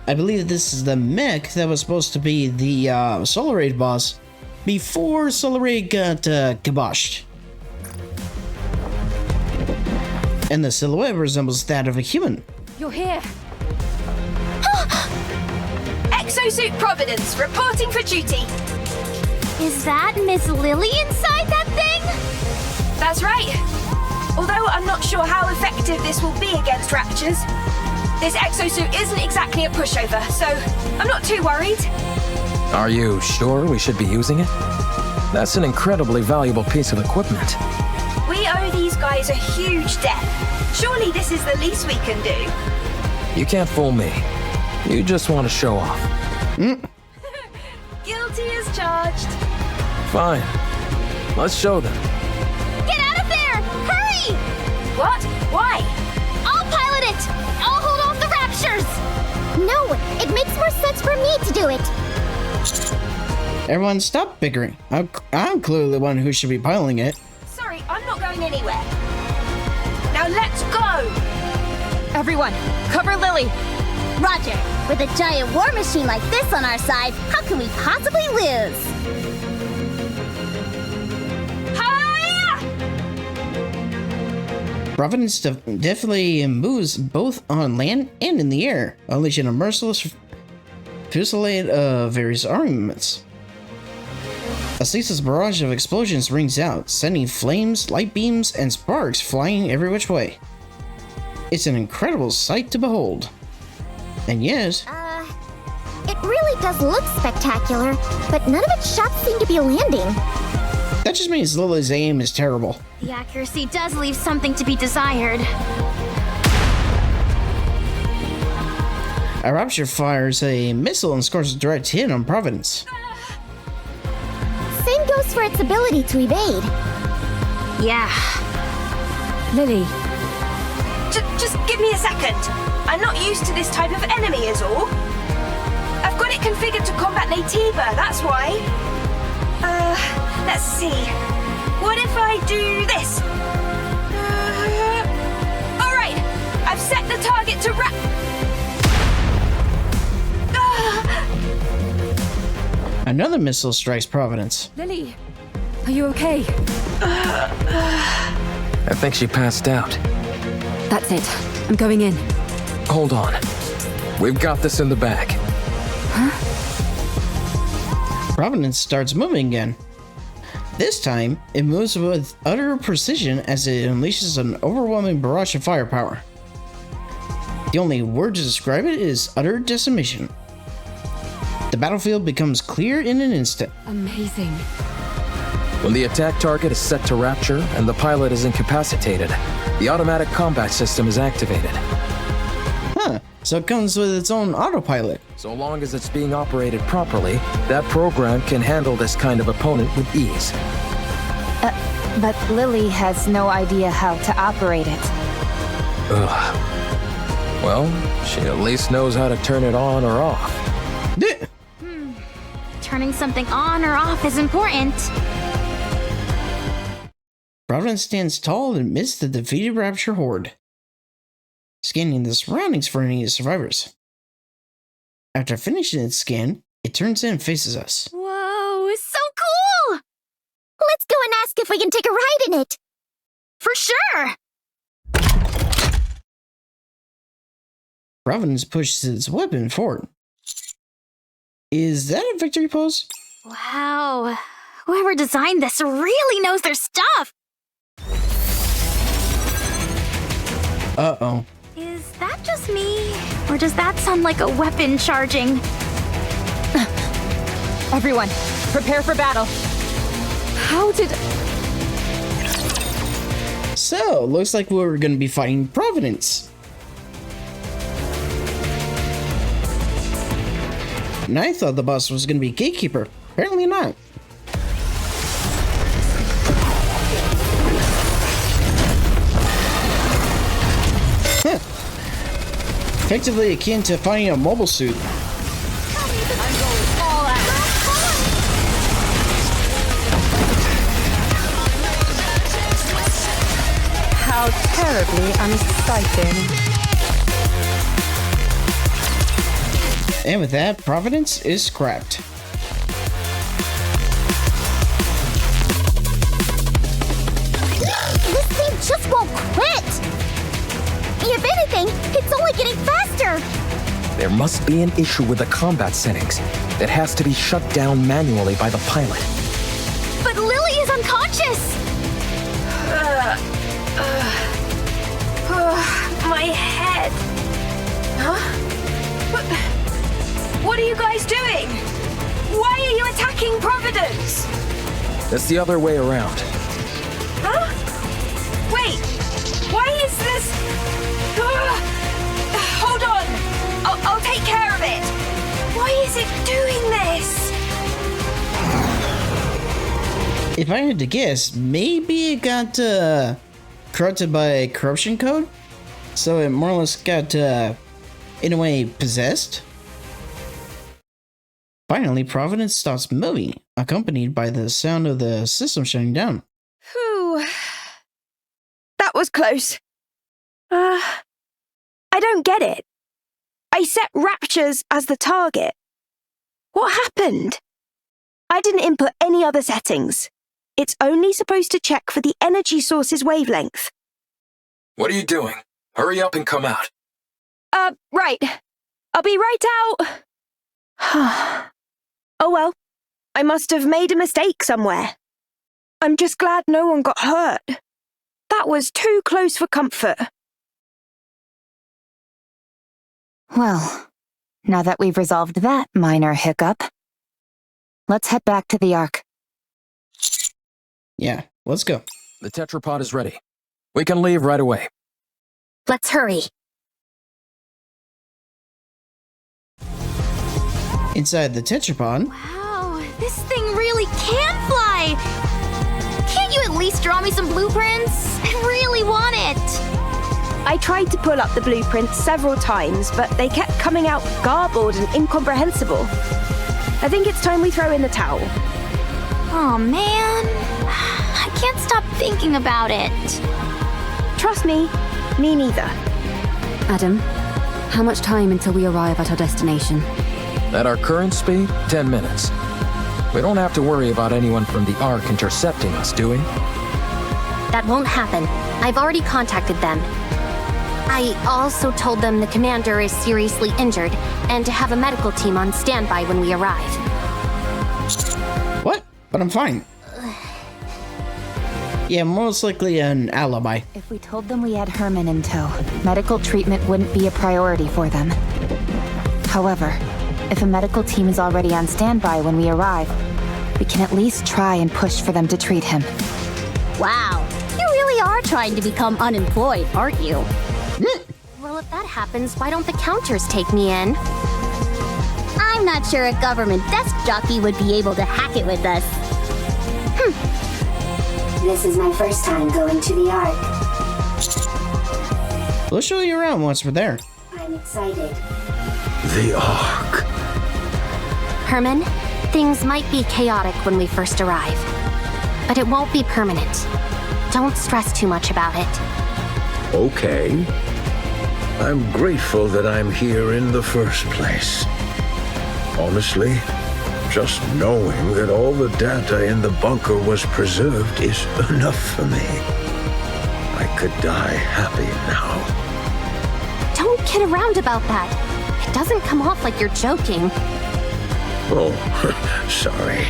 I believe this is the mech that was supposed to be the, Solar Raid boss before Solar Raid got, kiboshed. And the silhouette resembles that of a human.
You're here.
Exosuit Providence, reporting for duty.
Is that Miss Lily inside that thing?
That's right. Although I'm not sure how effective this will be against raptures. This exosuit isn't exactly a pushover, so I'm not too worried.
Are you sure we should be using it? That's an incredibly valuable piece of equipment.
We owe these guys a huge debt. Surely this is the least we can do.
You can't fool me. You just want to show off.
Guilty as charged.
Fine. Let's show them.
Get out of there! Hurry!
What? Why?
I'll pilot it! I'll hold off the raptures!
No, it makes more sense for me to do it.
Everyone stop bickering. I'm clearly the one who should be piloting it.
Sorry, I'm not going anywhere. Now let's go!
Everyone, cover Lily!
Roger. With a giant war machine like this on our side, how can we possibly lose?
Providence definitely moves both on land and in the air, unleashing a merciless fusillade of various armaments. A ceaseless barrage of explosions rings out, sending flames, light beams, and sparks flying every which way. It's an incredible sight to behold. And yes,
it really does look spectacular, but none of its shots seem to be landing.
That just means Lily's aim is terrible.
The accuracy does leave something to be desired.
A rapture fires a missile and scores a direct hit on Providence.
Same goes for its ability to evade.
Yeah.
Lily.
Just give me a second. I'm not used to this type of enemy is all. I've got it configured to combat Naytiba, that's why. Let's see. What if I do this? Alright, I've set the target to
Another missile strikes Providence.
Lily, are you okay?
I think she passed out.
That's it. I'm going in.
Hold on. We've got this in the bag.
Huh?
Providence starts moving again. This time, it moves with utter precision as it unleashes an overwhelming barrage of firepower. The only word to describe it is utter decimation. The battlefield becomes clear in an instant.
Amazing.
When the attack target is set to rapture and the pilot is incapacitated, the automatic combat system is activated.
Huh, so it comes with its own autopilot.
So long as it's being operated properly, that program can handle this kind of opponent with ease.
But Lily has no idea how to operate it.
Ugh. Well, she at least knows how to turn it on or off.
Turning something on or off is important.
Providence stands tall amidst the defeated Rapture horde, scanning the surroundings for any survivors. After finishing its scan, it turns in and faces us.
Whoa, so cool! Let's go and ask if we can take a ride in it. For sure!
Providence pushes its weapon forward. Is that a victory pose?
Wow. Whoever designed this really knows their stuff.
Uh-oh.
Is that just me? Or does that sound like a weapon charging?
Everyone, prepare for battle. How did...
So, looks like we're gonna be fighting Providence. And I thought the boss was gonna be Gatekeeper. Apparently not. Huh. Effectively akin to finding a mobile suit.
How terribly unexciting.
And with that, Providence is scrapped.
This thing just won't quit! If anything, it's only getting faster!
There must be an issue with the combat settings that has to be shut down manually by the pilot.
But Lily is unconscious! My head. Huh? What are you guys doing? Why are you attacking Providence?
That's the other way around.
Huh? Wait, why is this... hold on, I'll take care of it. Why is it doing this?
If I had to guess, maybe it got corrupted by corruption code? So it more or less got, in a way, possessed? Finally, Providence stops moving, accompanied by the sound of the system shutting down.
Whew. That was close. I don't get it. I set Raptures as the target. What happened? I didn't input any other settings. It's only supposed to check for the energy source's wavelength.
What are you doing? Hurry up and come out.
Right. I'll be right out. Oh well, I must have made a mistake somewhere. I'm just glad no one got hurt. That was too close for comfort.
Well, now that we've resolved that minor hiccup, let's head back to the Ark.
Yeah, let's go.
The tetrapod is ready. We can leave right away.
Let's hurry.
Inside the tetrapod.
Wow, this thing really can fly! Can't you at least draw me some blueprints? I really want it!
I tried to pull up the blueprints several times, but they kept coming out garbled and incomprehensible. I think it's time we throw in the towel.
Oh man, I can't stop thinking about it.
Trust me neither.
Adam, how much time until we arrive at our destination?
At our current speed, 10 minutes. We don't have to worry about anyone from the Ark intercepting us, do we?
That won't happen. I've already contacted them. I also told them the commander is seriously injured and to have a medical team on standby when we arrive.
What? But I'm fine. Yeah, most likely an alibi.
If we told them we had Hermin in tow, medical treatment wouldn't be a priority for them. However, if a medical team is already on standby when we arrive, we can at least try and push for them to treat him.
Wow, you really are trying to become unemployed, aren't you?
Well, if that happens, why don't the counters take me in?
I'm not sure a government desk jockey would be able to hack it with us.
This is my first time going to the Ark.
We'll show you around once we're there.
I'm excited.
The Ark.
Hermin, things might be chaotic when we first arrive, but it won't be permanent. Don't stress too much about it.
Okay. I'm grateful that I'm here in the first place. Honestly, just knowing that all the data in the bunker was preserved is enough for me. I could die happy now.
Don't kid around about that. It doesn't come off like you're joking.
Oh, sorry.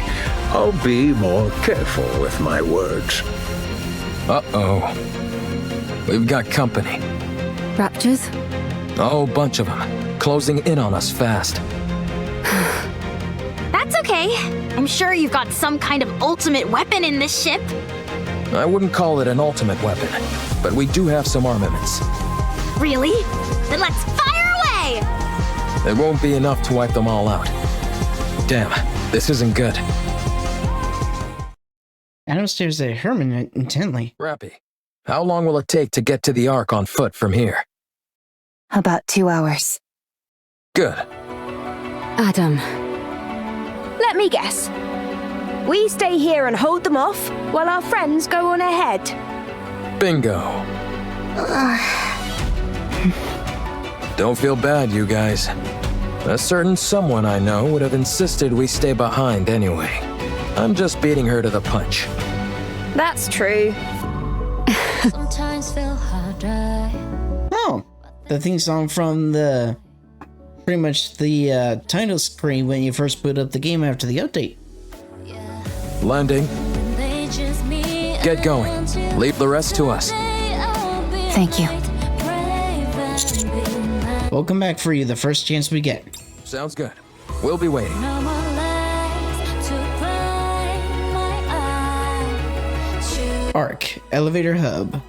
I'll be more careful with my words.
Uh-oh. We've got company.
Raptures?
A whole bunch of them. Closing in on us fast.
That's okay. I'm sure you've got some kind of ultimate weapon in this ship.
I wouldn't call it an ultimate weapon, but we do have some armaments.
Really? Then let's fire away!
It won't be enough to wipe them all out. Damn, this isn't good.
Adam stares at Hermin intently.
Rappy, how long will it take to get to the Ark on foot from here?
About 2 hours.
Good.
Adam.
Let me guess. We stay here and hold them off while our friends go on ahead.
Bingo. Don't feel bad, you guys. A certain someone I know would have insisted we stay behind anyway. I'm just beating her to the punch.
That's true.
Oh, the theme song from the pretty much the title screen when you first boot up the game after the update.
Landing. Get going. Leave the rest to us.
Thank you.
We'll come back for you the first chance we get.
Sounds good. We'll be waiting.
Ark, elevator hub.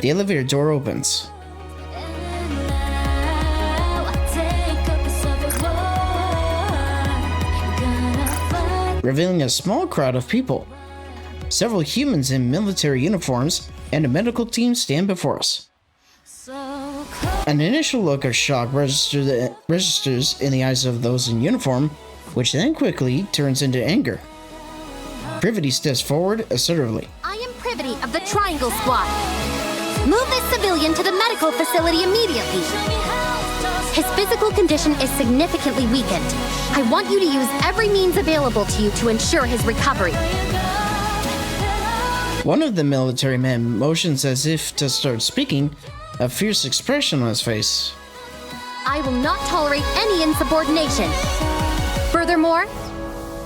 The elevator door opens. Revealing a small crowd of people. Several humans in military uniforms and a medical team stand before us. An initial look of shock registers in the eyes of those in uniform, which then quickly turns into anger. Privity steps forward assertively.
I am Privity of the Triangle Squad. Move this civilian to the medical facility immediately. His physical condition is significantly weakened. I want you to use every means available to you to ensure his recovery.
One of the military men motions as if to start speaking, a fierce expression on his face.
I will not tolerate any insubordination. Furthermore,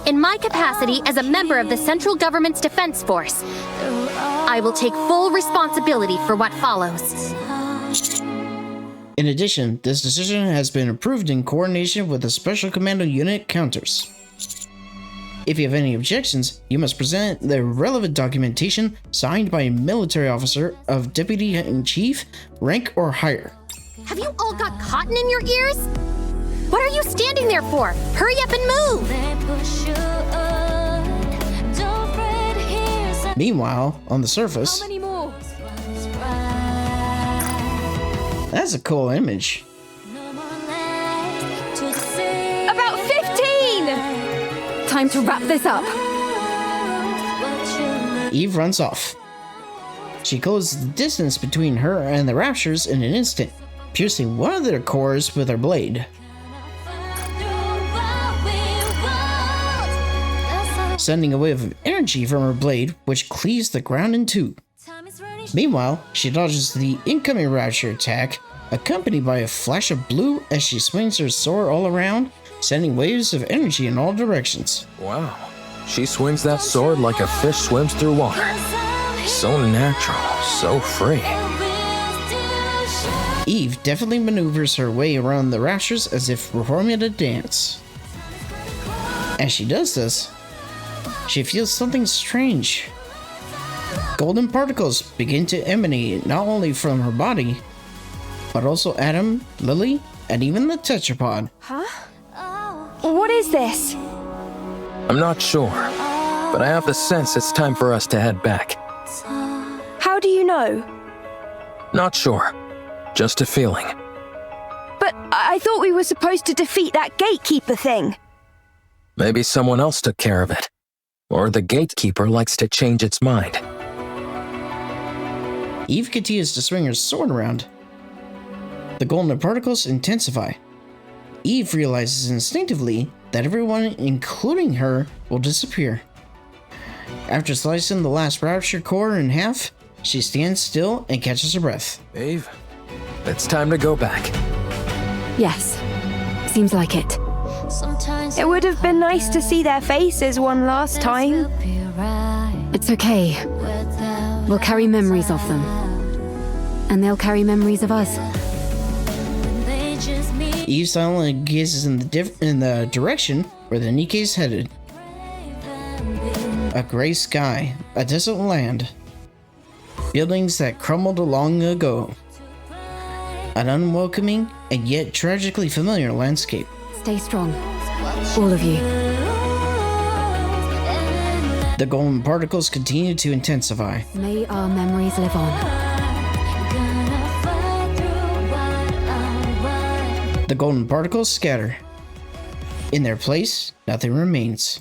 in my capacity as a member of the Central Government's Defense Force, I will take full responsibility for what follows.
In addition, this decision has been approved in coordination with the Special Commando Unit counters. If you have any objections, you must present the relevant documentation signed by a military officer of Deputy in Chief, rank or higher.
Have you all got cotton in your ears? What are you standing there for? Hurry up and move!
Meanwhile, on the surface,
How many more?
that's a cool image.
About 15!
Time to wrap this up.
Eve runs off. She closes the distance between her and the Raptures in an instant, piercing one of their cores with her blade. Sending a wave of energy from her blade, which cleaves the ground in two. Meanwhile, she dodges the incoming Rapture attack, accompanied by a flash of blue as she swings her sword all around, sending waves of energy in all directions.
Wow. She swings that sword like a fish swims through water. So natural, so free.
Eve definitely maneuvers her way around the Raptures as if performing a dance. As she does this, she feels something strange. Golden particles begin to emanate not only from her body, but also Adam, Lily, and even the tetrapod.
Huh? What is this?
I'm not sure, but I have the sense it's time for us to head back.
How do you know?
Not sure, Just a feeling.
But I thought we were supposed to defeat that gatekeeper thing.
Maybe someone else took care of it. Or the gatekeeper likes to change its mind.
Eve continues to swing her sword around. The golden particles intensify. Eve realizes instinctively that everyone, including her, will disappear. After slicing the last rapture core in half, she stands still and catches her breath.
Eve, it's time to go back.
Yes, seems like it.
It would have been nice to see their faces one last time.
It's okay. We'll carry memories of them. And they'll carry memories of us.
Eve silently gazes in the direction where the NIKKEs headed. A gray sky, a desolate land. Buildings that crumbled long ago. An unwelcoming and yet tragically familiar landscape.
Stay strong, all of you.
The golden particles continue to intensify.
May our memories live on.
The golden particles scatter. In their place, nothing remains.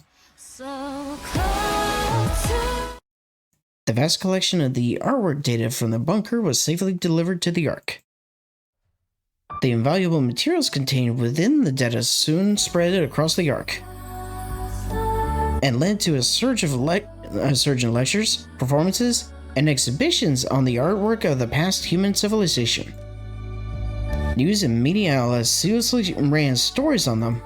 The vast collection of the artwork data from the bunker was safely delivered to the Ark. The invaluable materials contained within the data soon spread across the Ark, and led to a surge in lectures, performances, and exhibitions on the artwork of the past human civilization. News and media outlets seriously ran stories on them.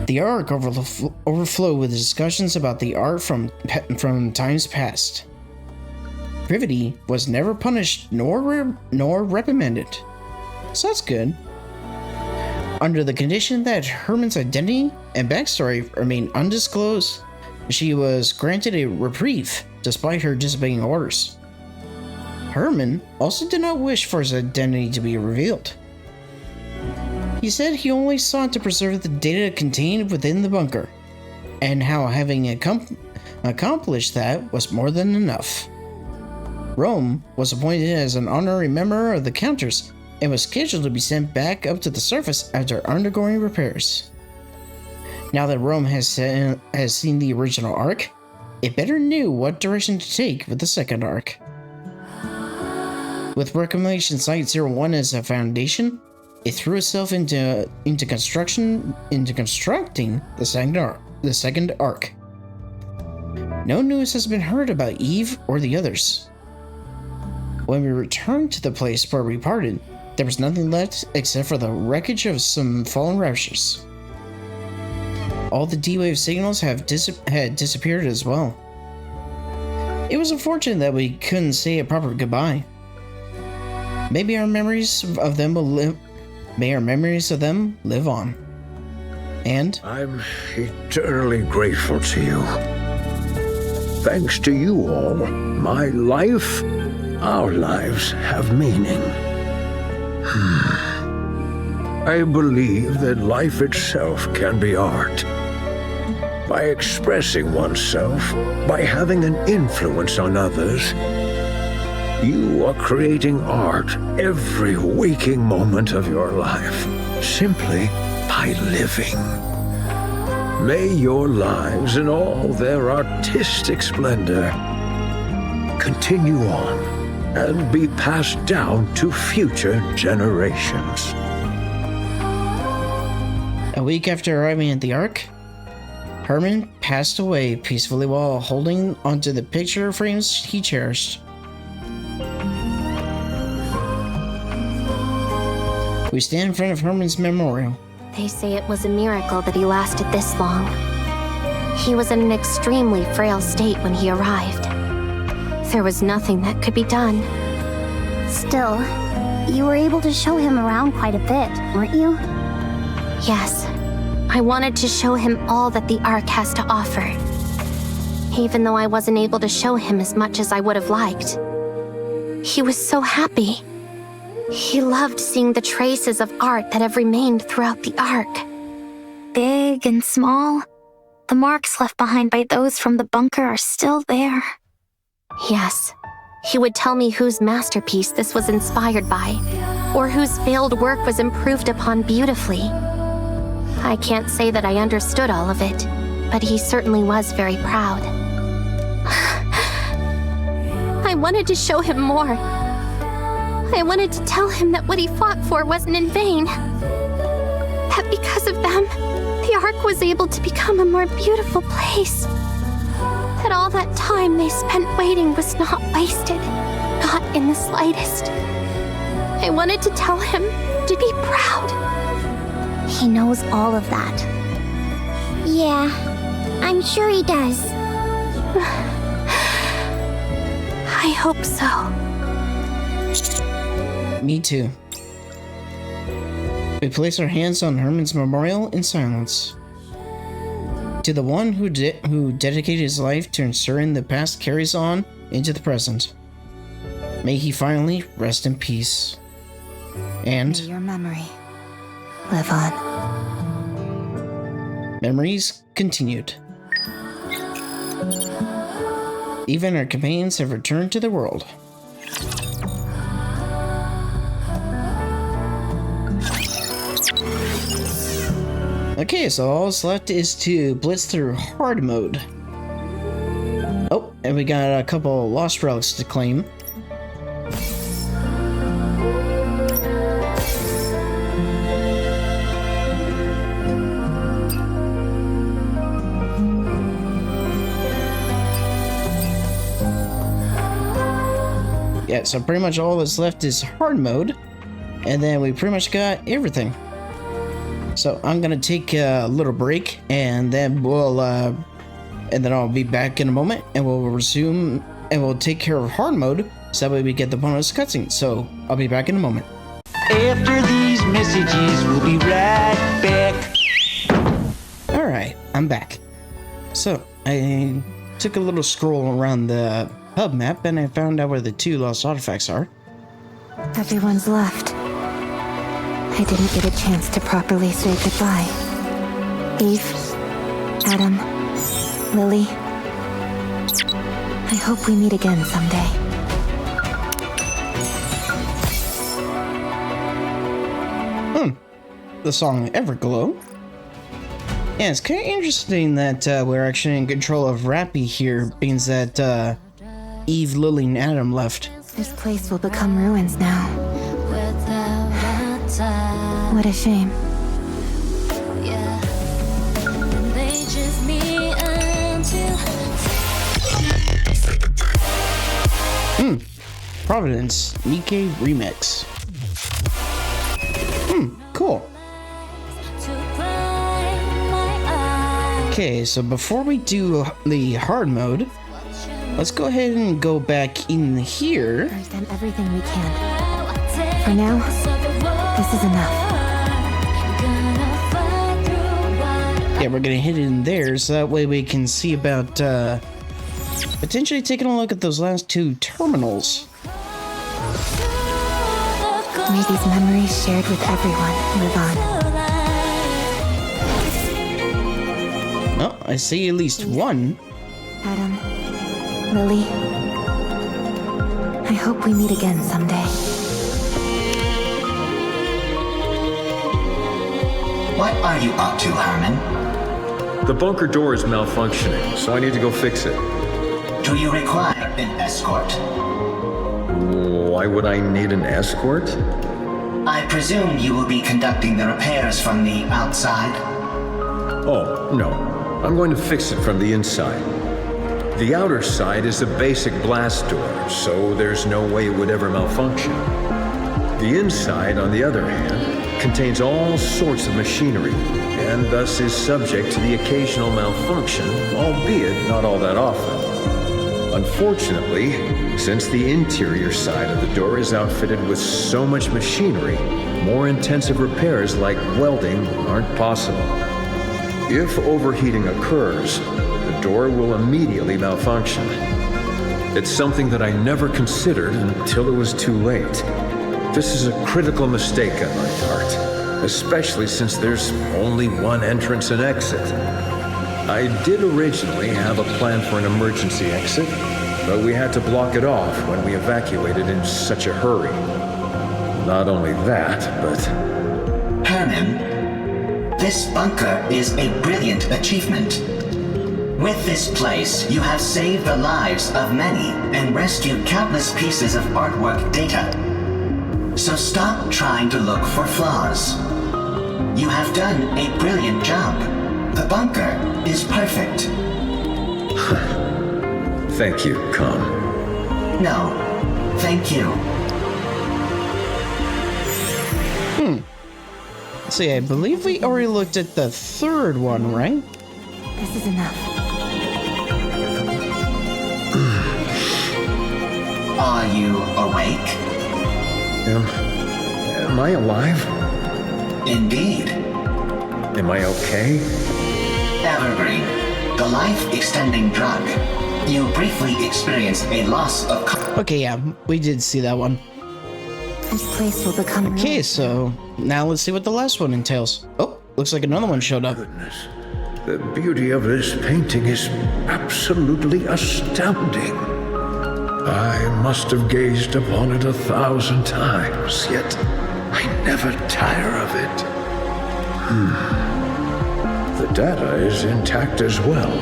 The Ark overflowed with discussions about the art from times past. Privity was never punished nor reprimanded, so that's good. Under the condition that Hermin's identity and backstory remained undisclosed, she was granted a reprieve despite her disobeying orders. Hermin also did not wish for his identity to be revealed. He said he only sought to preserve the data contained within the bunker, and how having accomplished that was more than enough. Rome was appointed as an honorary member of the Counters and was scheduled to be sent back up to the surface after undergoing repairs. Now that Rome has seen the original Ark, it better knew what direction to take with the second Ark. With Reclamation Site 01 as a foundation, it threw itself into constructing the second Ark. No news has been heard about Eve or the others. When we returned to the place where we parted, there was nothing left except for the wreckage of some fallen raptures. All the D-Wave signals had disappeared as well. It was unfortunate that we couldn't say a proper goodbye. Maybe our memories of them will live. May our memories of them live on. And
I'm eternally grateful to you. Thanks to you all, my life, our lives have meaning. I believe that life itself can be art. By expressing oneself, by having an influence on others, you are creating art every waking moment of your life, simply by living. May your lives in all their artistic splendor continue on and be passed down to future generations.
A week after arriving at the Ark, Hermin passed away peacefully while holding onto the picture frames he cherished. We stand in front of Hermin's memorial.
They say it was a miracle that he lasted this long. He was in an extremely frail state when he arrived. There was nothing that could be done.
Still, you were able to show him around quite a bit, weren't you?
Yes. I wanted to show him all that the Ark has to offer. Even though I wasn't able to show him as much as I would have liked. He was so happy. He loved seeing the traces of art that have remained throughout the Ark.
Big and small, the marks left behind by those from the bunker are still there.
Yes, he would tell me whose masterpiece this was inspired by, or whose failed work was improved upon beautifully. I can't say that I understood all of it, but he certainly was very proud. I wanted to show him more. I wanted to tell him that what he fought for wasn't in vain. That because of them, the Ark was able to become a more beautiful place. That all that time they spent waiting was not wasted, not in the slightest. I wanted to tell him to be proud.
He knows all of that. Yeah, I'm sure he does.
I hope so.
Me too. We place our hands on Hermin's memorial in silence. To the one who dedicated his life to ensuring the past carries on into the present. May he finally rest in peace. And
may your memory live on.
Memories continued. Even our companions have returned to the world. Okay, so all that's left is to blitz through hard mode. Oh, and we got a couple lost relics to claim. Yeah, so pretty much all that's left is hard mode, and then we pretty much got everything. So I'm gonna take a little break, and then I'll be back in a moment, and we'll resume, and we'll take care of hard mode, so that way we get the bonus cutscene. So I'll be back in a moment.
After these messages, we'll be right back.
Alright, I'm back. So I took a little scroll around the hub map, and I found out where the 2 lost artifacts are.
Everyone's left. I didn't get a chance to properly say goodbye. Eve, Adam, Lily. I hope we meet again someday.
The song Everglow. Yeah, it's kind of interesting that we're actually in control of Rappy here, being that Eve, Lily, and Adam left.
This place will become ruins now. What a shame.
Providence NIKKE remix. Cool. Okay, so before we do the hard mode, let's go ahead and go back in here.
We've done everything we can. For now, this is enough.
Yeah, we're gonna hit it in there, so that way we can see about potentially taking a look at those last 2 terminals.
May these memories shared with everyone live on.
Oh, I see at least one.
Adam, Lily, I hope we meet again someday.
What are you up to, Hermin?
The bunker door is malfunctioning, so I need to go fix it.
Do you require an escort?
Why would I need an escort?
I presume you will be conducting the repairs from the outside?
Oh, no. I'm going to fix it from the inside. The outer side is a basic blast door, so there's no way it would ever malfunction. The inside, on the other hand, contains all sorts of machinery, and thus is subject to the occasional malfunction, albeit not all that often. Unfortunately, since the interior side of the door is outfitted with so much machinery, more intensive repairs like welding aren't possible. If overheating occurs, the door will immediately malfunction. It's something that I never considered until it was too late. This is a critical mistake on my part, especially since there's only one entrance and exit. I did originally have a plan for an emergency exit, but we had to block it off when we evacuated in such a hurry. Not only that, but...
Hermin, this bunker is a brilliant achievement. With this place, you have saved the lives of many and rescued countless pieces of artwork data. So stop trying to look for flaws. You have done a brilliant job. The bunker is perfect.
Thank you, Con.
No, thank you.
See, I believe we already looked at the third one, right?
This is enough.
Are you awake?
Am I alive?
Indeed.
Am I okay?
Evergreen, the life-extending drug. You briefly experienced a loss of...
Okay, yeah, we did see that one.
This place will become...
Okay, so now let's see what the last one entails. Oh, looks like another one showed up.
Goodness. The beauty of this painting is absolutely astounding. I must have gazed upon it 1,000 times, yet I never tire of it. The data is intact as well.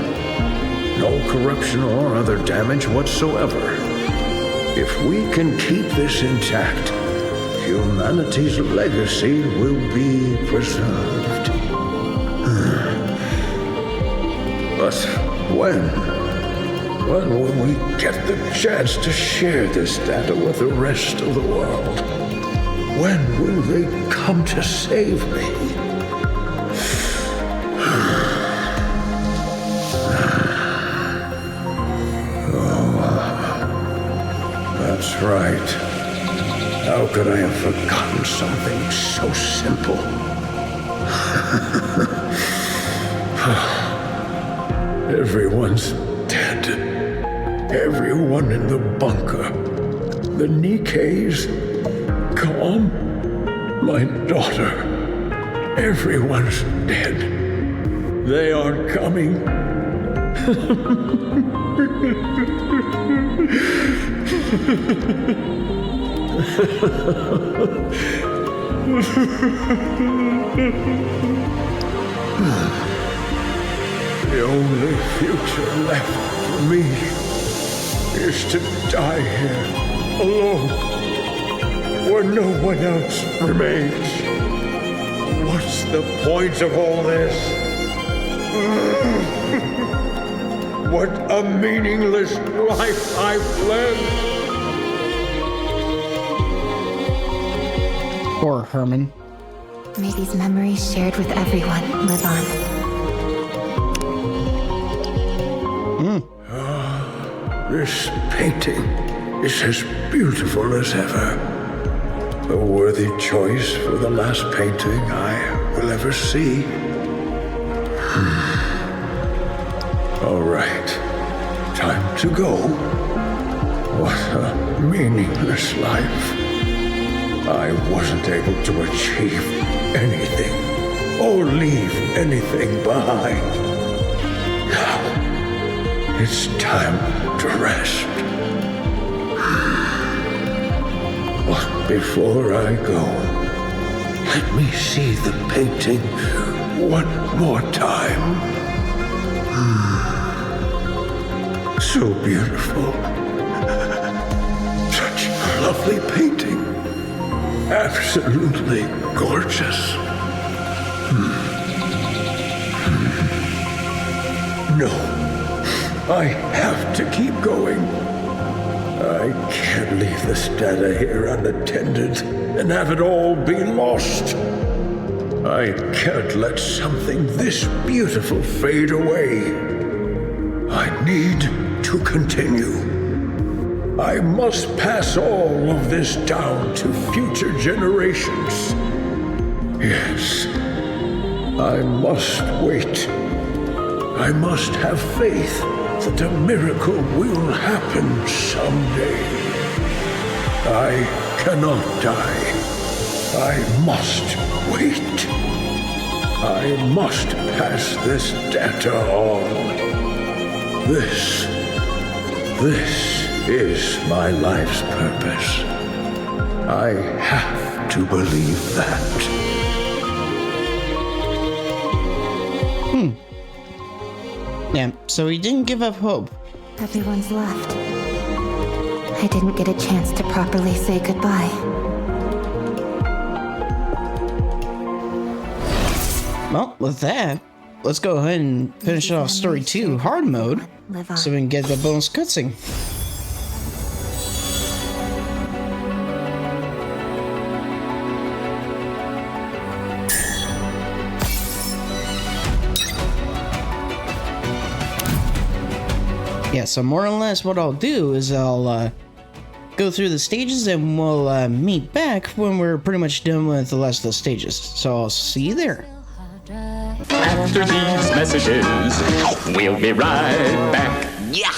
No corruption or other damage whatsoever. If we can keep this intact, humanity's legacy will be preserved. But when will we get the chance to share this data with the rest of the world? When will they come to save me? That's right. How could I have forgotten something so simple? Everyone's dead. Everyone in the bunker. The NIKKEs. Gone. My daughter. Everyone's dead. They aren't coming. The only future left for me is to die here, alone, where no one else remains. What's the point of all this? What a meaningless life I've led.
Poor Hermin.
May these memories shared with everyone live on.
This painting is as beautiful as ever. A worthy choice for the last painting I will ever see. All right, time to go. What a meaningless life. I wasn't able to achieve anything or leave anything behind. Now, it's time to rest. But before I go, let me see the painting one more time. So beautiful. Such a lovely painting. Absolutely gorgeous. No. I have to keep going. I can't leave this data here unattended and have it all be lost. I can't let something this beautiful fade away. I need to continue. I must pass all of this down to future generations. Yes, I must wait. I must have faith that a miracle will happen someday. I cannot die. I must wait. I must pass this data on. This This is my life's purpose. I have to believe that.
Yeah, so he didn't give up hope.
Everyone's left. I didn't get a chance to properly say goodbye.
Well, with that, let's go ahead and finish off Story 2 Hard Mode, so we can get the bonus cutscene. Yeah, so more or less what I'll do is I'll go through the stages and we'll meet back when we're pretty much done with the rest of the stages. So I'll see you there.
After these messages, we'll be right back. Yeah!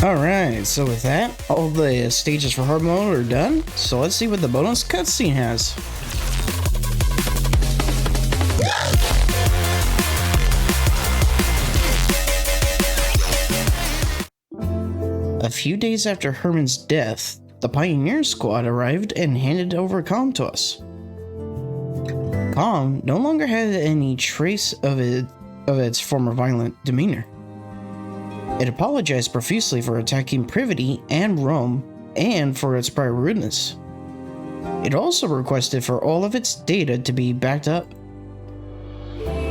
Alright, so with that, all the stages for hard mode are done. So let's see what the bonus cutscene has. A few days after Hermin's death, the Pioneer Squad arrived and handed over Calm to us. Calm no longer had any trace of its former violent demeanor. It apologized profusely for attacking Privity and Rome and for its prior rudeness. It also requested for all of its data to be backed up.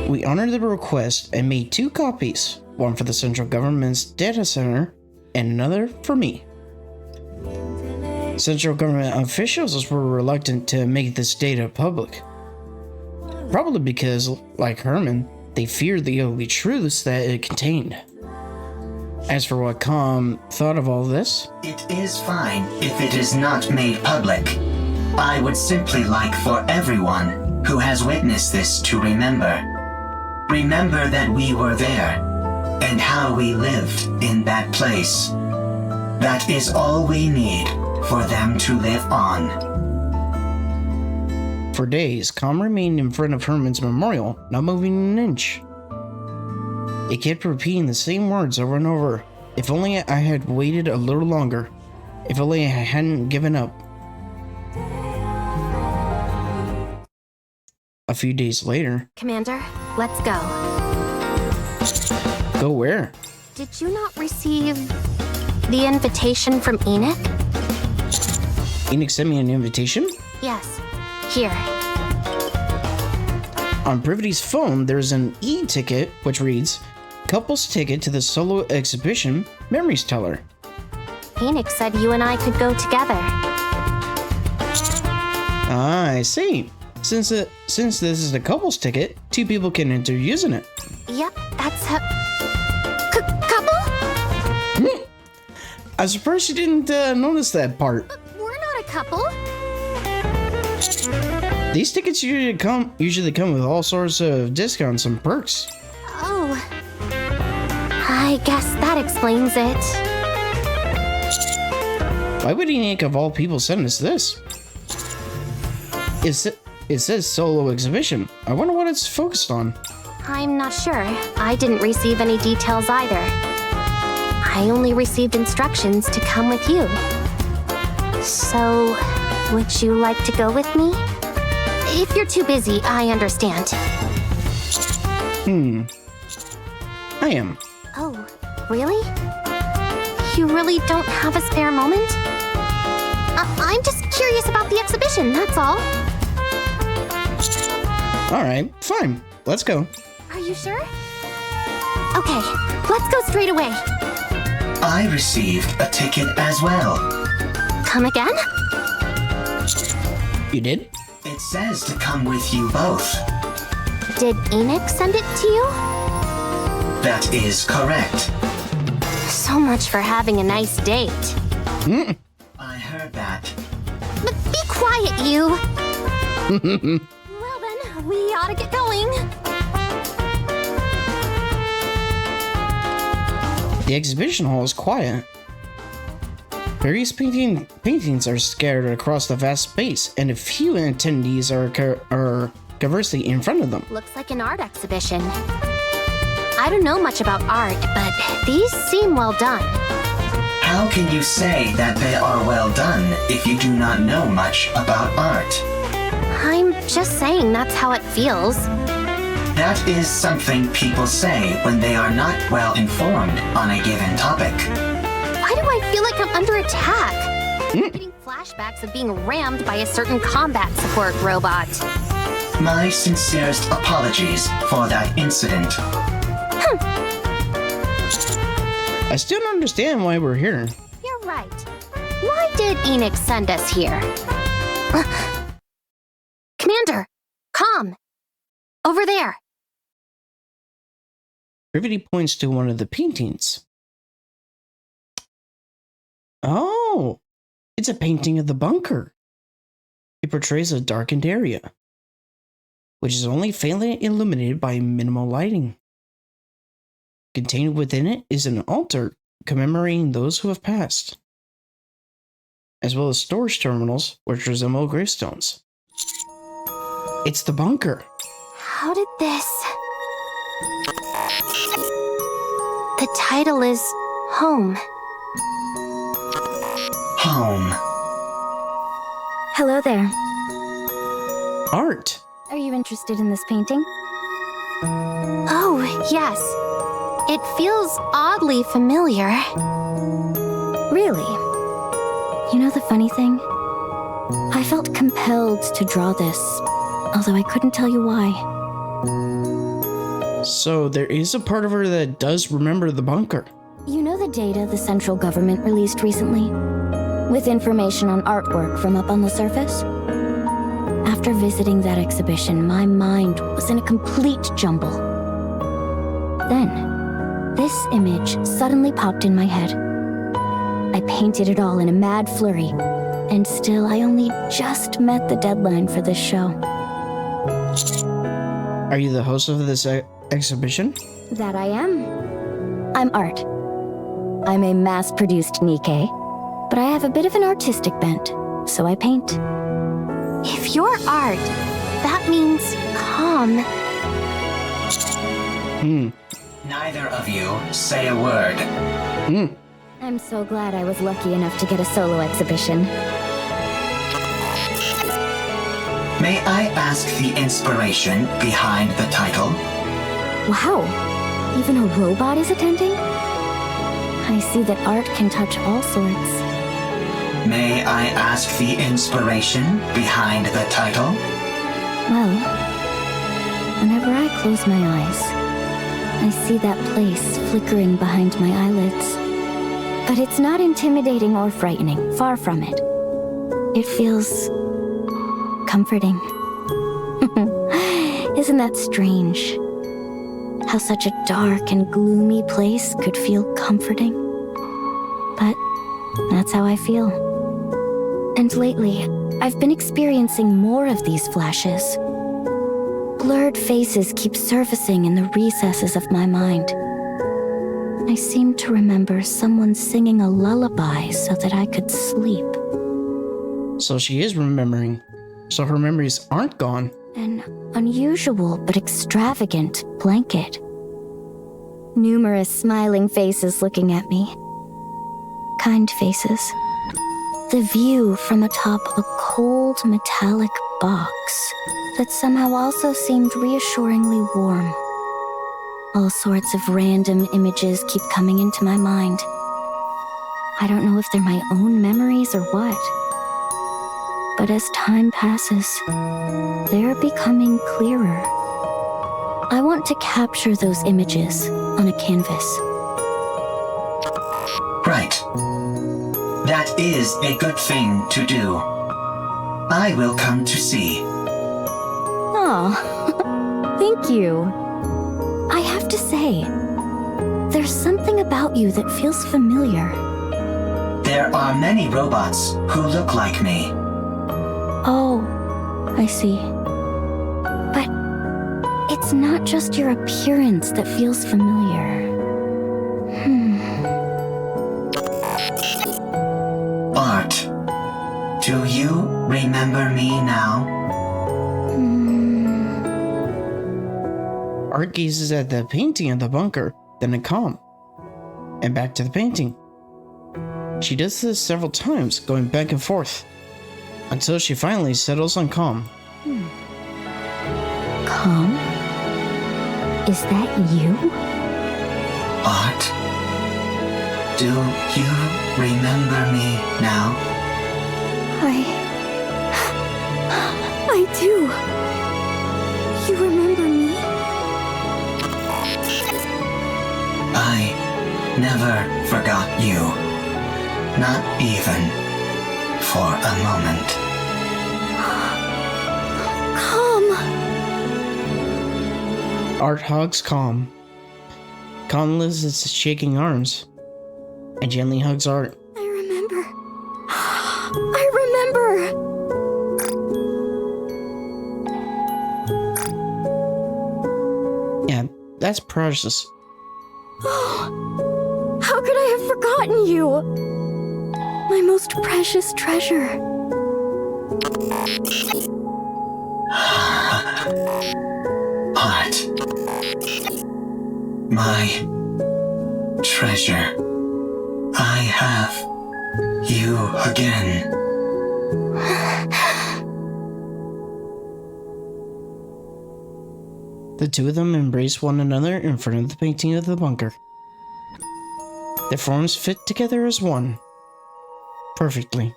We honored the request and made 2 copies, one for the central government's data center and another for me. Central government officials were reluctant to make this data public. Probably because, like Hermin, they feared the ugly truths that it contained. As for what Calm thought of all this,
it is fine if it is not made public. I would simply like for everyone who has witnessed this to remember. Remember that we were there, and how we lived in that place. That is all we need for them to live on.
For days, Calm remained in front of Hermin's memorial, not moving an inch. It kept repeating the same words over and over. If only I had waited a little longer. If only I hadn't given up. A few days later...
Commander, let's go.
Go where?
Did you not receive the invitation from Enoch?
Enoch sent me an invitation?
Yes. Here.
On Privity's phone, there's an e-ticket which reads, Couple's ticket to the solo exhibition, Memories Teller.
Enoch said you and I could go together.
Ah, I see. Since this is the couple's ticket, 2 people can enter using it.
Yep, that's a... couple?
I'm surprised you didn't notice that part.
We're not a couple.
These tickets usually come with all sorts of discounts and perks.
Oh. I guess that explains it.
Why would Enoch of all people send us this? It says solo exhibition. I wonder what it's focused on.
I'm not sure. I didn't receive any details either. I only received instructions to come with you. So, would you like to go with me? If you're too busy, I understand.
I am.
Oh, really? You really don't have a spare moment? I'm just curious about the exhibition, that's all.
Alright, fine. Let's go.
Are you sure? Okay, let's go straight away.
I received a ticket as well.
Come again?
You did?
It says to come with you both.
Did Enoch send it to you?
That is correct.
So much for having a nice date.
I heard that.
But be quiet, you! Well then, we ought to get going.
The exhibition hall is quiet. Various paintings are scattered across the vast space, and a few attendees are conversely in front of them.
Looks like an art exhibition. I don't know much about art, but these seem well done.
How can you say that they are well done if you do not know much about art?
I'm just saying that's how it feels.
That is something people say when they are not well informed on a given topic.
Why do I feel like I'm under attack? I'm getting flashbacks of being rammed by a certain combat support robot.
My sincerest apologies for that incident.
I still don't understand why we're here.
You're right. Why did Enix send us here? Commander, calm. Over there.
Privity points to one of the paintings. Oh, it's a painting of the bunker. It portrays a darkened area, which is only faintly illuminated by minimal lighting. Contained within it is an altar commemorating those who have passed, as well as storage terminals which resemble gravestones. It's the bunker.
How did this... The title is Home.
Home.
Hello there.
Art.
Are you interested in this painting?
Oh, yes. It feels oddly familiar.
Really? You know the funny thing? I felt compelled to draw this, although I couldn't tell you why.
So there is a part of her that does remember the bunker.
You know the data the central government released recently? With information on artwork from up on the surface? After visiting that exhibition, my mind was in a complete jumble. Then, this image suddenly popped in my head. I painted it all in a mad flurry, and still I only just met the deadline for this show.
Are you the host of this exhibition?
That I am. I'm Art. I'm a mass-produced NIKKE, but I have a bit of an artistic bent, so I paint.
If you're art, that means calm.
Neither of you say a word.
I'm so glad I was lucky enough to get a solo exhibition.
May I ask the inspiration behind the title?
Wow, even a robot is attending? I see that art can touch all sorts.
May I ask the inspiration behind the title?
Well, whenever I close my eyes, I see that place flickering behind my eyelids. But it's not intimidating or frightening, far from it. It feels... comforting. Isn't that strange? How such a dark and gloomy place could feel comforting. But that's how I feel. And lately, I've been experiencing more of these flashes. Blurred faces keep surfacing in the recesses of my mind. I seem to remember someone singing a lullaby so that I could sleep.
So she is remembering. So her memories aren't gone.
An unusual but extravagant blanket. Numerous smiling faces looking at me. Kind faces. The view from atop a cold metallic box that somehow also seemed reassuringly warm. All sorts of random images keep coming into my mind. I don't know if they're my own memories or what. But as time passes, they're becoming clearer. I want to capture those images on a canvas.
Right. That is a good thing to do. I will come to see.
Aw, thank you. I have to say, there's something about you that feels familiar.
There are many robots who look like me.
Oh, I see. But it's not just your appearance that feels familiar.
Art, do you remember me now?
Art gazes at the painting of the bunker, then a calm. And back to the painting. She does this several times, going back and forth, until she finally settles on calm.
Calm? Is that you?
Art? Do you remember me now?
I do. You remember me?
I never forgot you. Not even for a moment.
Calm.
Art hugs Calm. Calm lifts its shaking arms and gently hugs Art.
I remember.
Yeah, that's precious.
Oh, how could I have forgotten you? My most precious treasure.
Art. My treasure. I have you again.
The two of them embrace one another in front of the painting of the bunker. Their forms fit together as one. Perfectly.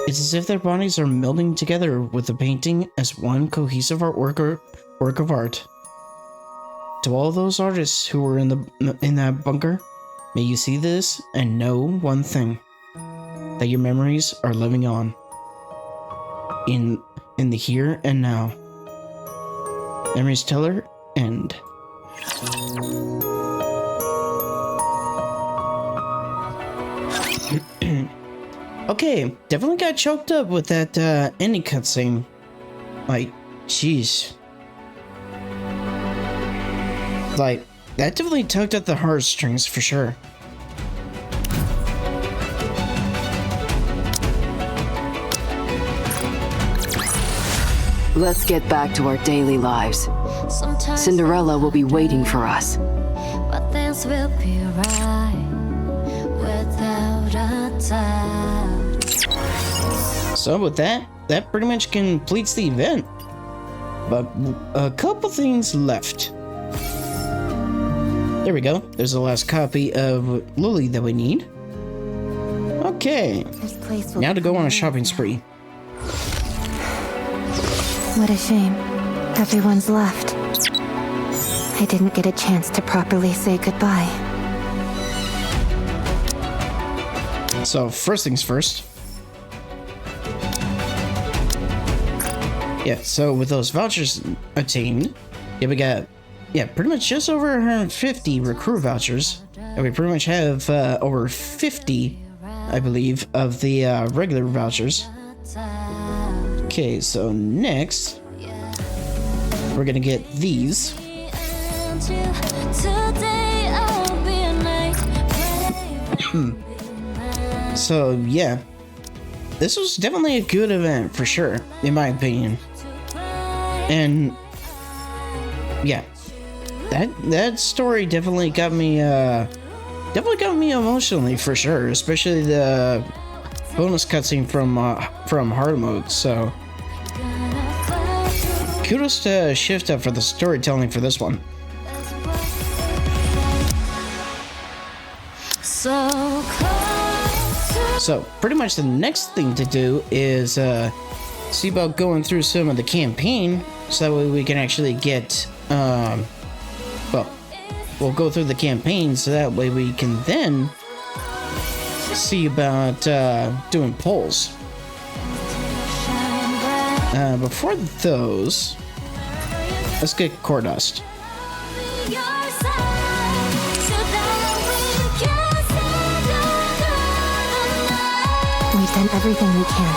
It's as if their bodies are melding together with the painting as one cohesive work of art. To all those artists who were in that bunker, may you see this and know one thing: that your memories are living on in the here and now. Memories Teller, end. Okay, definitely got choked up with that ending cutscene. Like, jeez. Like, that definitely tugged at the heartstrings for sure.
Let's get back to our daily lives. Cinderella will be waiting for us.
But things will be right without a doubt.
So with that pretty much completes the event. But a couple things left. There we go. There's the last copy of Lily that we need. Okay. Now to go on a shopping spree.
What a shame. Everyone's left. I didn't get a chance to properly say goodbye.
So first things first. Yeah, so with those vouchers attained, yeah, we got, pretty much just over 150 recruit vouchers. And we pretty much have over 50, I believe, of the regular vouchers. Okay, so next, we're gonna get these. So yeah, this was definitely a good event for sure, in my opinion. And yeah, that story definitely got me emotionally for sure, especially the bonus cutscene from hard mode. So kudos to Shift Up for the storytelling for this one. So pretty much the next thing to do is see about going through some of the campaign, so that way we can actually get we'll go through the campaign, so that way we can then see about doing polls. Before those, let's get core dust.
We've done everything we can.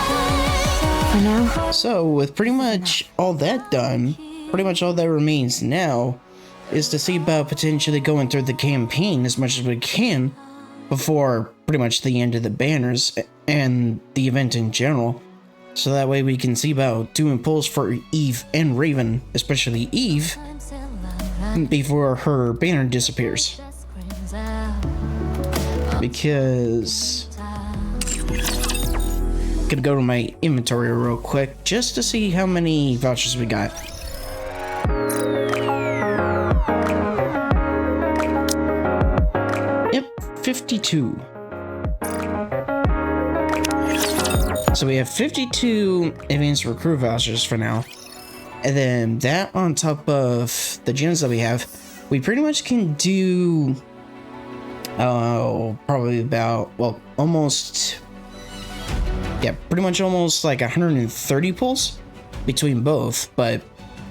For now.
So with pretty much all that done, pretty much all that remains now is to see about potentially going through the campaign as much as we can before pretty much the end of the banners and the event in general. So that way we can see about doing polls for Eve and Raven, especially Eve, before her banner disappears. because I'm gonna go to my inventory real quick just to see how many vouchers we got. Yep, 52. So we have 52 advanced recruit vouchers for now. And then that on top of the gems that we have, we pretty much can do probably about, well, almost, yeah, pretty much almost like 130 pulls between both. But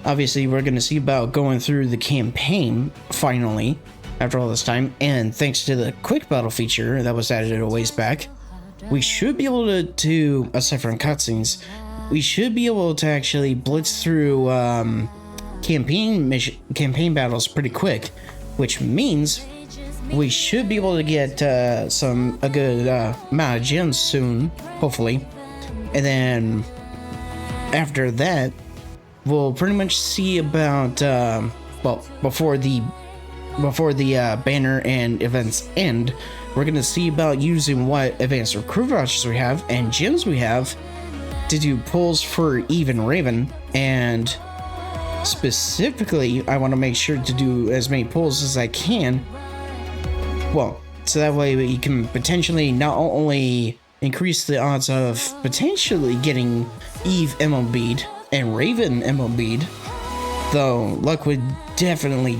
obviously we're going to see about going through the campaign finally after all this time, and thanks to the quick battle feature that was added a ways back, we should be able to do, aside from cutscenes, we should be able to actually blitz through campaign battles pretty quick, which means we should be able to get a good amount of gems soon, hopefully. And then after that, we'll pretty much see about well, before the banner and events end, we're gonna see about using what advanced recruit vouchers we have and gems we have to do pulls for Eve and Raven. And specifically, I want to make sure to do as many pulls as I can. Well, so that way we can potentially not only increase the odds of potentially getting Eve MLB'd and Raven MLB'd, though luck would definitely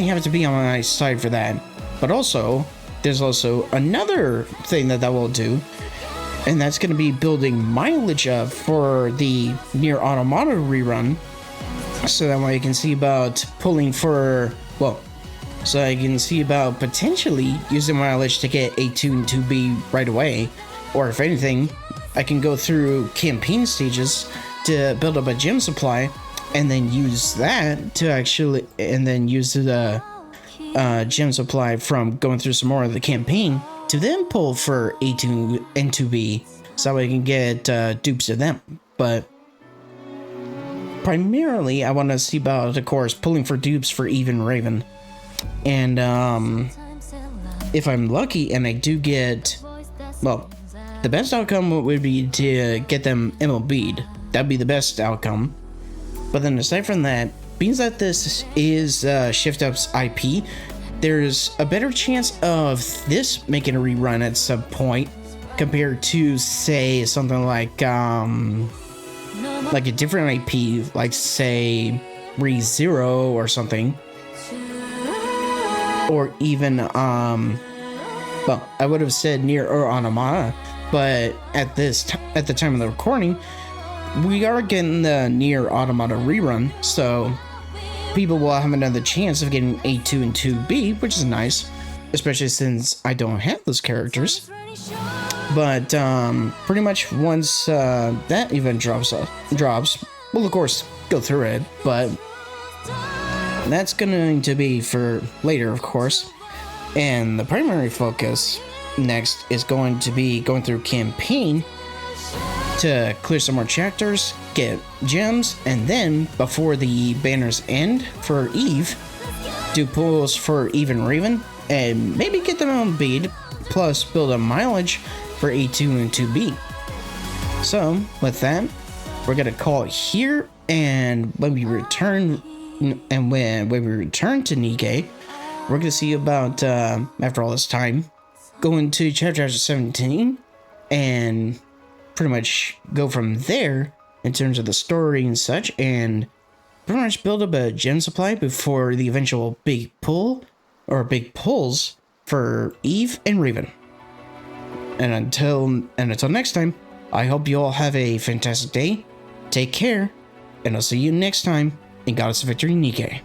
have to be on my side for that. But also, there's also another thing that will do, and that's going to be building mileage up for the Nier Automata rerun, so that way I can see about pulling for, well, so I can see about potentially using mileage to get A2 and 2B right away, or if anything, I can go through campaign stages to build up a gem supply, and then use that to actually, and then use the gem supply from going through some more of the campaign to then pull for A2 and 2B, so that way I can get dupes of them. But primarily, I want to see about, of course, pulling for dupes for Eve and Raven. And if I'm lucky and I do get, well, the best outcome would be to get them MLB'd. That'd be the best outcome. But then aside from that, being that this is Shift Up's IP, there's a better chance of this making a rerun at some point compared to, say, something like a different IP, like say ReZero or something, or even well, I would have said Nier or Automata, but at the time of the recording, we are getting the Nier Automata rerun, so people will have another chance of getting A2 and 2B, which is nice, especially since I don't have those characters. But pretty much once that event drops, we'll of course go through it, but that's going to be for later, of course. And the primary focus next is going to be going through campaign to clear some more chapters, get gems, and then before the banners end for Eve, do pulls for Eve and Raven, and maybe get them on bead, plus build a mileage for A2 and 2B. So with that, we're gonna call it here, and when we return to NIKKE, we're gonna see about after all this time, going to chapter 17 and pretty much go from there in terms of the story and such, and pretty much build up a gem supply before the eventual big pull or big pulls for Eve and Raven. And until next time, I hope you all have a fantastic day. Take care, and I'll see you next time in Goddess of Victory NIKKE.